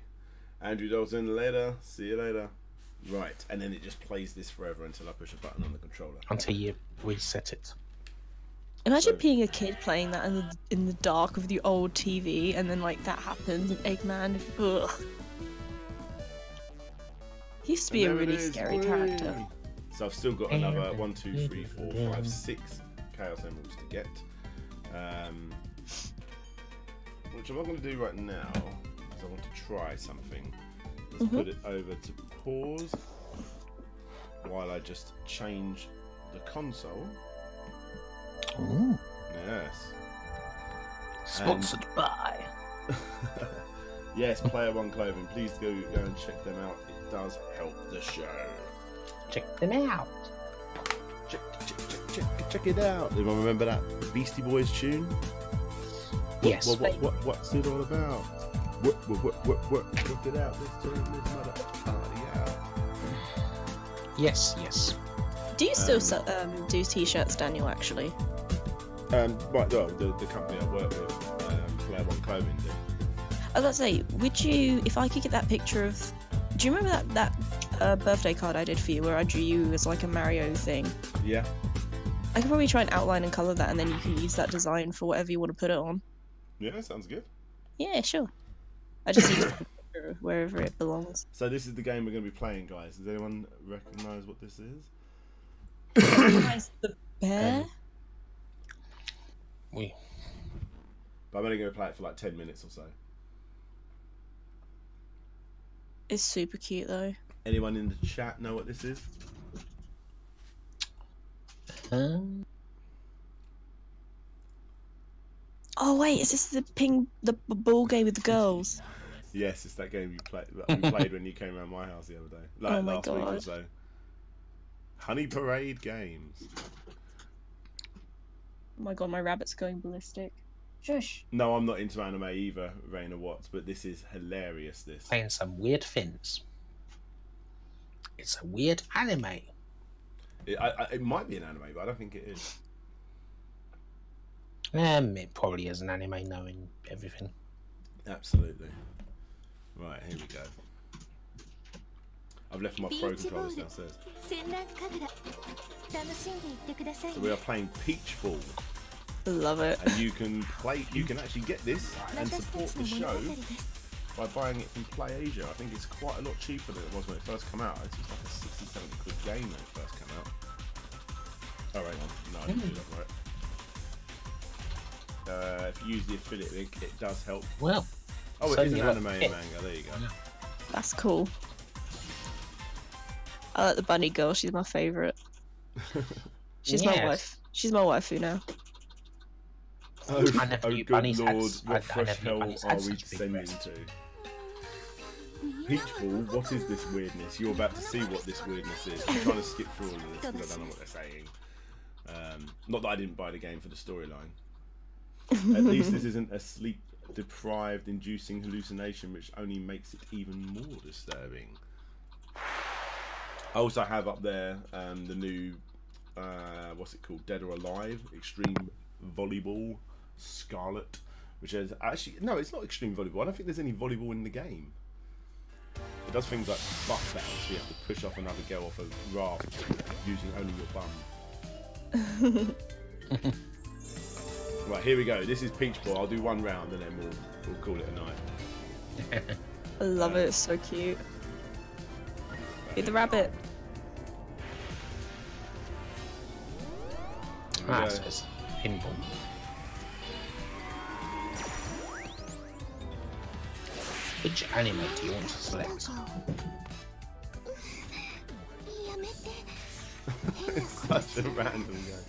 Andrew Dalton, later. See you later. Right, and then it just plays this forever until I push a button on the controller. Until you reset it. Imagine being a kid playing that in the dark of the old TV, and then like that happens, and Eggman. Ugh. He used to be a really scary character. So I've still got another 1, 2, 3, 4, 5, 6 Chaos Emeralds to get. Which I'm not going to do right now, because I want to try something. Let's put it over to pause while I just change the console. Ooh. Yes. Sponsored by. Yes, Player One Clothing. Please go and check them out. It does help the show. Check them out. Check it out. Anyone remember that Beastie Boys tune? Yes. What's it all about? What? Check it out. Let's turn this mother party out. Yes. Do you still do t-shirts, Daniel? Actually. Right. Well, the company I work with, Player One Clothing, do. I was about to say, would you, if I could get that picture of, do you remember that birthday card I did for you, where I drew you as like a Mario thing? Yeah. I could probably try and outline and colour that, and then you can use that design for whatever you want to put it on. Yeah, sounds good. Yeah, sure. I just need to put it wherever it belongs. So this is the game we're going to be playing, guys. Does anyone recognise what this is? Recognise the bear? But I'm only going to play it for like 10 minutes or so. It's super cute though. Anyone in the chat know what this is? Oh wait, is this the ball game with the girls? Yes, it's that game we played when you came around my house the other day, like last week or so. Honey Parade Games. Oh my god, my rabbit's going ballistic. Shush. No, I'm not into anime either, Raina Watts, but this is hilarious. This playing some weird fins. It's a weird anime. It might be an anime, but I don't think it is. It probably is an anime, knowing everything. Absolutely. Right, here we go. I've left my Pro controllers downstairs. So we are playing Peach Ball. Love it. And you can actually get this and support the show by buying it from Play Asia. I think it's quite a lot cheaper than it was when it first came out. It's just like a 60-70 quid game when it first came out. Oh, right. No, I didn't do that right. If you use the affiliate link, it does help. Well, oh, it is an anime and manga. There you go. That's cool. I like the bunny girl. She's my favourite. She's my wife. She's my waifu now. Oh good lord, what fresh hell are we descending to? Peach Ball, what is this weirdness? You're about to see what this weirdness is. I'm trying to skip through all of this because I don't know what they're saying. Not that I didn't buy the game for the storyline. At least this isn't a sleep-deprived, inducing hallucination, which only makes it even more disturbing. I also have up there the new, what's it called? Dead or Alive? Extreme Volleyball Scarlet, which is actually, no, it's not Extreme Volleyball. I don't think there's any volleyball in the game. It does things like butt bounce, so you have to push off another girl off a raft using only your bum. Right, here we go. This is Peach Ball. I'll do one round and then we'll call it a night. I love it. It's so cute. Be the rabbit. It says pinball. Which anime do you want to select? It's such a random game.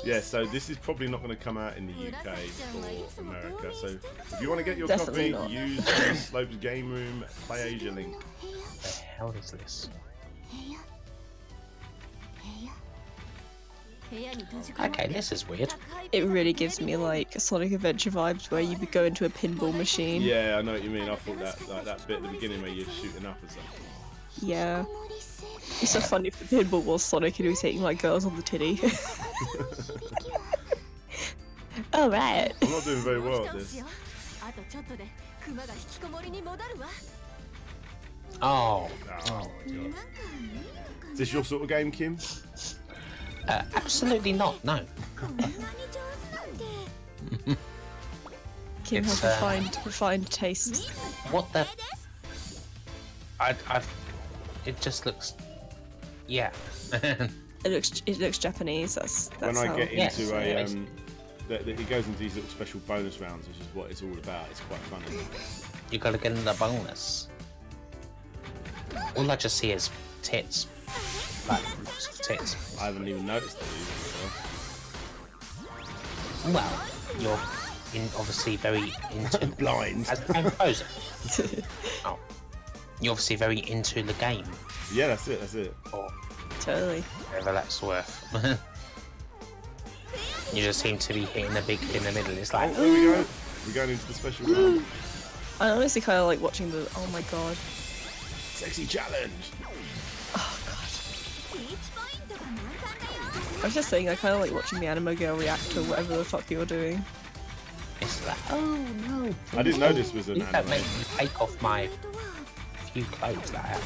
Yeah, so this is probably not going to come out in the UK or America. So if you want to get your Definitely copy, not. use Slope's Game Room Play Asia link. What the hell is this? Okay, this is weird. It really gives me like Sonic Adventure vibes where you would go into a pinball machine. Yeah, I know what you mean. I thought that like that bit at the beginning where you're shooting up or something. Yeah. It's so funny if the pinball was Sonic and he was hitting like girls on the titty. Alright. I'm not doing very well at this. Oh. Oh my god. Is this your sort of game, Kim? Absolutely not, no. Kim It's, has refined tastes. What the? It just looks. Yeah. It looks Japanese. That's When I how. get Yes, into it it goes into these little special bonus rounds, which is what it's all about. It's quite funny. You gotta get in the bonus. All I just see is tits. Like, tits. I haven't even noticed it. Well, you're obviously very into. Blind. As a composer. Oh. You're obviously very into the game. Yeah, that's it. That's it. Or Totally. whatever that's worth. You just seem to be hitting the big in the middle. It's like, Oh, there we go. We're going into the special round. I honestly kind of like watching the. Oh my god. Sexy challenge. Oh god. I was just saying, I kind of like watching the anime girl react to whatever the fuck you're doing. it's like, oh no. I didn't know this was an Please don't anime. make me take off my few clothes that I have.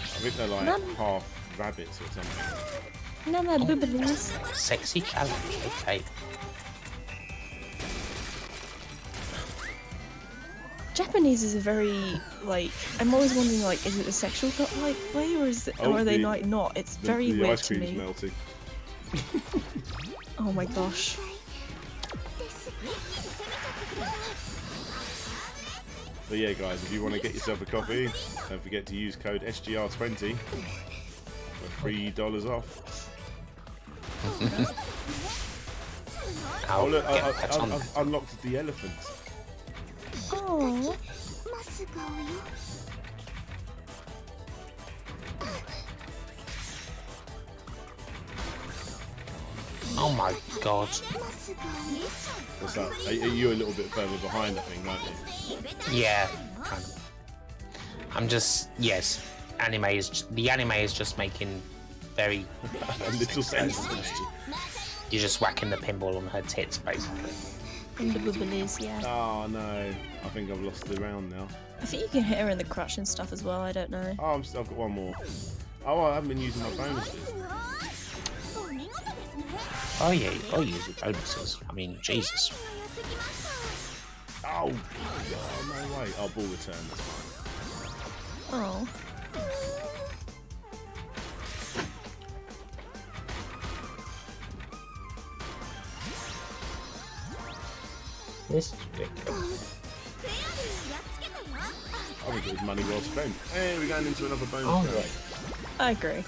I think they're like half rabbits or something. No, no, boobies. Sexy challenge, okay. Japanese is a very like. I'm always wondering like, is it a sexual like way or is it, Oh, or are they the- like not? It's The, very the weird ice to cream's me. melting. Oh my gosh. So yeah, guys, if you want to get yourself a copy, don't forget to use code SGR20 for $3 off. Oh look, I've unlocked the elephant. Oh. Oh my god. What's that? Are you a little bit further behind, I think, aren't you? Yeah, kind of. I'm just, yes. The anime is just making very A little sense. You're just whacking the pinball on her tits, basically. And the boobies, yeah. Oh no, I think I've lost the round now. I think you can hit her in the crotch and stuff as well. I don't know. Oh, I've got one more. Oh, I haven't been using my bonuses. Oh yeah, you gotta use your bonuses. I mean, Jesus. Oh, no way. Oh, ball return, that's fine. Oh. This is ridiculous. I think it was money well spent. Hey, we're going into another bonus Oh, round. right. I agree.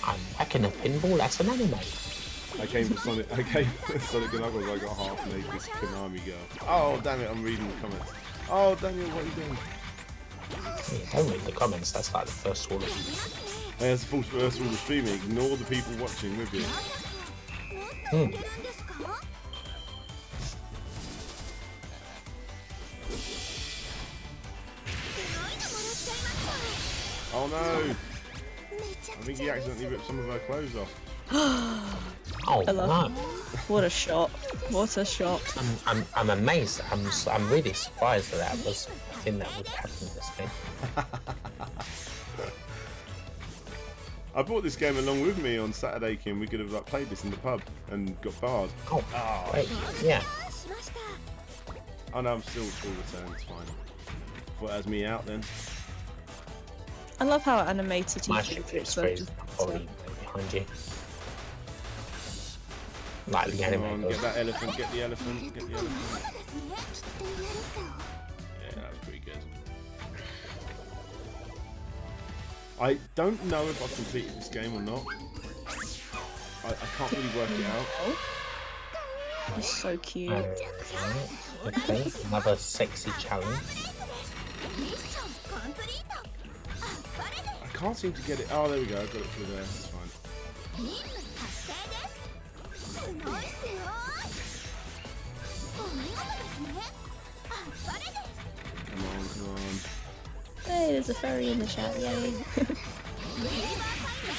I'm whacking a pinball, that's an anime. I came for Sonic and Knuckles, I got half naked Konami girl. Oh, damn it, I'm reading the comments. Oh, Daniel, what are you doing? Yeah, don't read the comments, that's like the first rule of Hey, that's the first rule of streaming. Ignore the people watching with you. Oh no! I think he accidentally ripped some of her clothes off. Oh I love no. What a shot. What a shot. I'm amazed. I'm really surprised that that was a thing that would happen in this game. I brought this game along with me on Saturday, Kim. We could have like played this in the pub and got barred. Oh, great. Yeah. Oh no, I'm still returned. It's fine. Thought that was me out then. I love how animated My each ship clips is are free. just Probably behind you. Like the Come anime on, goes. get that elephant, get the elephant, get the elephant. Yeah, that was pretty good. I don't know if I've completed this game or not. I can't really work it out. He's so cute. Okay, another sexy challenge. I can't seem to get it. Oh, there we go. I got it through there. That's fine. Come on, come on. Hey, there's a fairy in the chat, yay.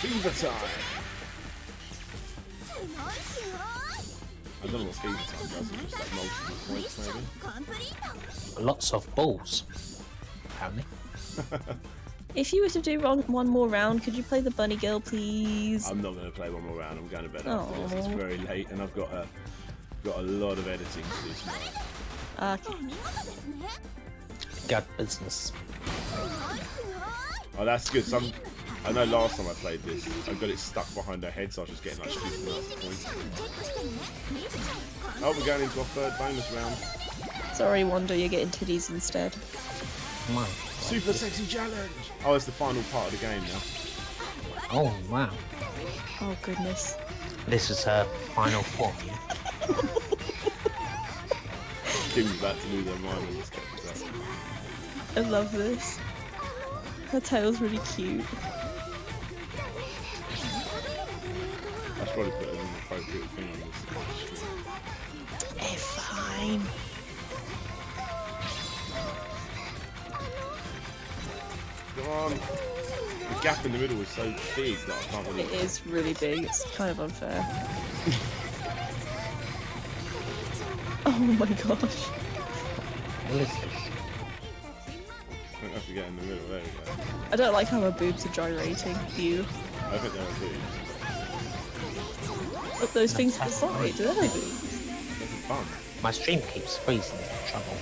Fever time! I don't know what fever time does, it's just like multiple points maybe. Lots of balls. Apparently. If you were to do one more round, could you play the bunny girl, please? I'm not going to play one more round, I'm going to bed after this. It's very late and I've got a lot of editing to do tomorrow. Got business. Oh, that's good. I know last time I played this, I got it stuck behind her head, so I was just getting like stupid amounts of points. Oh, we're going into our third bonus round. Sorry, Wanda, you're getting titties instead. Come on. Super sexy challenge! Oh, it's the final part of the game now. Oh, wow. Oh, goodness. This is her final form. Kim's about to lose her mind when this catches up. I love this. Her tail's really cute. I should probably put an appropriate thing on this. It's fine. Come on! The gap in the middle is so big that I can't really... It is really big, it's kind of unfair. Oh my gosh. What is this? I have to get in the middle, there we go. I don't like how her boobs are gyrating. You. I think they're boobs. Look, those things to the side, do they boobs? This is fun. My stream keeps freezing. Trouble.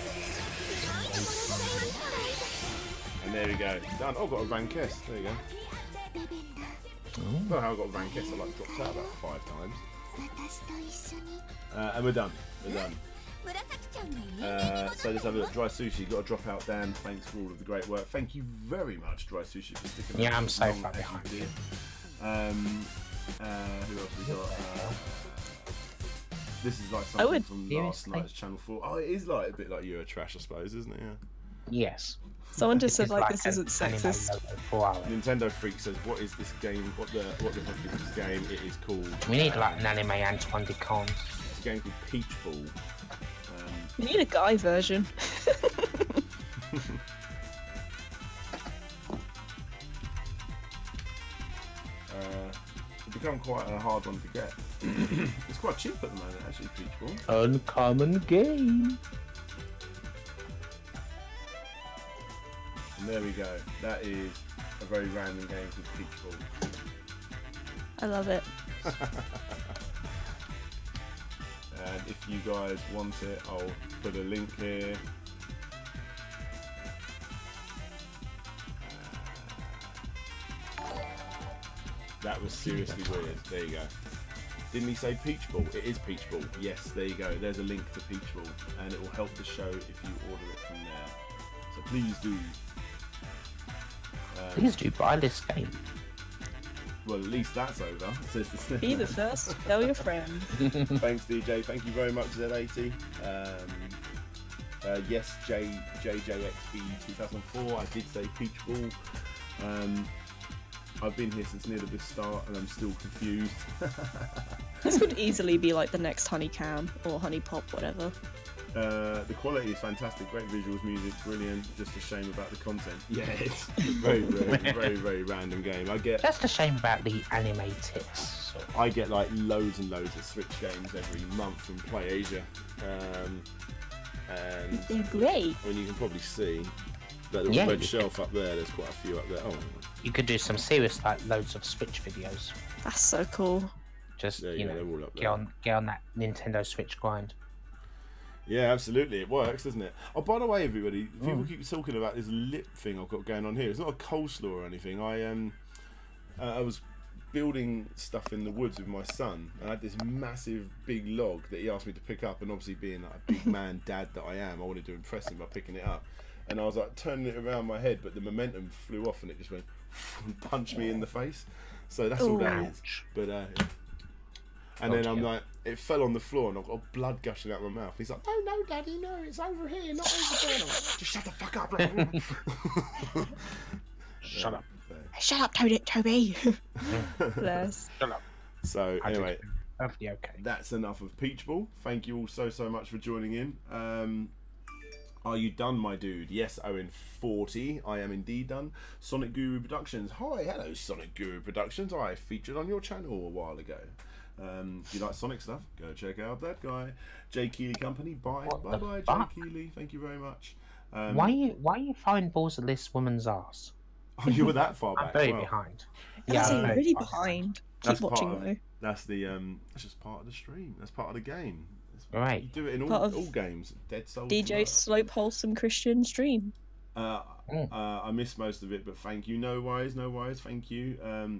And there we go. Done. Oh, got a rank S. There you go. Well, how I got a rank S, I like dropped out about 5 times. And we're done. We're done. So let's have a look. Dry Sushi, got to drop out, Dan. Thanks for all of the great work. Thank you very much, Dry Sushi, for sticking Yeah, around. I'm so far behind you. Who else we got? This is like something from last night's Channel 4. Oh, it is like a bit like Eurotrash, I suppose, isn't it? Yeah. Yes. Someone just said is like this an isn't sexist. anime logo for our- Nintendo Freak says, "What is this game? What the heck is this game? It is called." We need like an anime Antoine de Cons. It's a game called Peach Ball. We need a guy version. It's become quite a hard one to get. It's quite cheap at the moment, actually, Peach Ball. Uncommon game. And there we go. That is a very random game called Peach Ball. I love it. And if you guys want it, I'll put a link here. That was seriously weird. There you go. Didn't he say Peach Ball? It is Peach Ball. Yes, there you go. There's a link to Peach Ball, and it will help the show if you order it from there. So please do. Please do buy this game. Well, at least that's over. Be the first. Tell your friend. Thanks, DJ. Thank you very much, Z80. Yes, JJXB 2004. I did say Peach Ball. I've been here since near the start, and I'm still confused. This could easily be like the next Honey Cam or Honey Pop, whatever. The quality is fantastic, great visuals, music, brilliant. Just a shame about the content. Yeah, it's a very random game. Just a shame about the anime tits. I get like loads and loads of Switch games every month from PlayAsia, and they're great. I mean, you can probably see that the red shelf up there. There's quite a few up there. Oh, you could do some serious like loads of Switch videos. That's so cool. Just you know, all up there. Get on that Nintendo Switch grind. Yeah, absolutely, it works, doesn't it? Oh, by the way, everybody, people keep talking about this lip thing I've got going on here. It's not a coleslaw or anything. I was building stuff in the woods with my son, and I had this massive big log that he asked me to pick up, and obviously being like a big man dad that I am, I wanted to impress him by picking it up. And I was like turning it around my head, but the momentum flew off and it just went and punched me in the face. So that's all that is. But And then I'm like, it fell on the floor, and I've got blood gushing out of my mouth. He's like, "Oh no, Daddy, no, it's over here, not over there." I'm like, "Just shut the fuck up." Shut up. Shut up, Toby. Bless. Shut up. So anyway, Perfectly okay. that's enough of Peach Ball. Thank you all so much for joining in. Are you done, my dude? Yes, Owen 40. I am indeed done. Sonic Guru Productions. Hi, hello, Sonic Guru Productions. I featured on your channel a while ago. If you like Sonic stuff, go check out that guy. Jay Keeley Company. Bye, bye, Jay Keeley. Thank you very much. Why you find balls at this woman's ass? Oh, you were that far back. I'm very behind. Yeah, I'm very really behind. Keep watching though. That's the that's just part of the stream. That's part of the game. Right. You do it in all games. Dead Souls. DJ Slope Wholesome Christian stream. I missed most of it, but thank you. No worries. Thank you.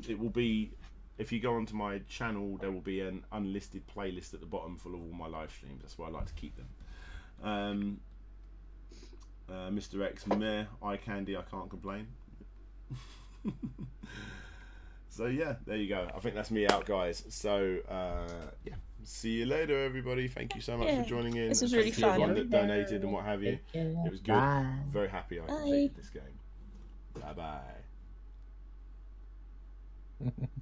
It will be, if you go onto my channel, there will be an unlisted playlist at the bottom full of all my live streams. That's where I like to keep them. Mr. X, meh, eye candy. I can't complain. So yeah, there you go. I think that's me out, guys. So yeah, see you later, everybody. Thank you so much for joining in. This was really fun. Everyone that donated and what have you. It was good. Bye. Very happy I completed this game. Bye bye.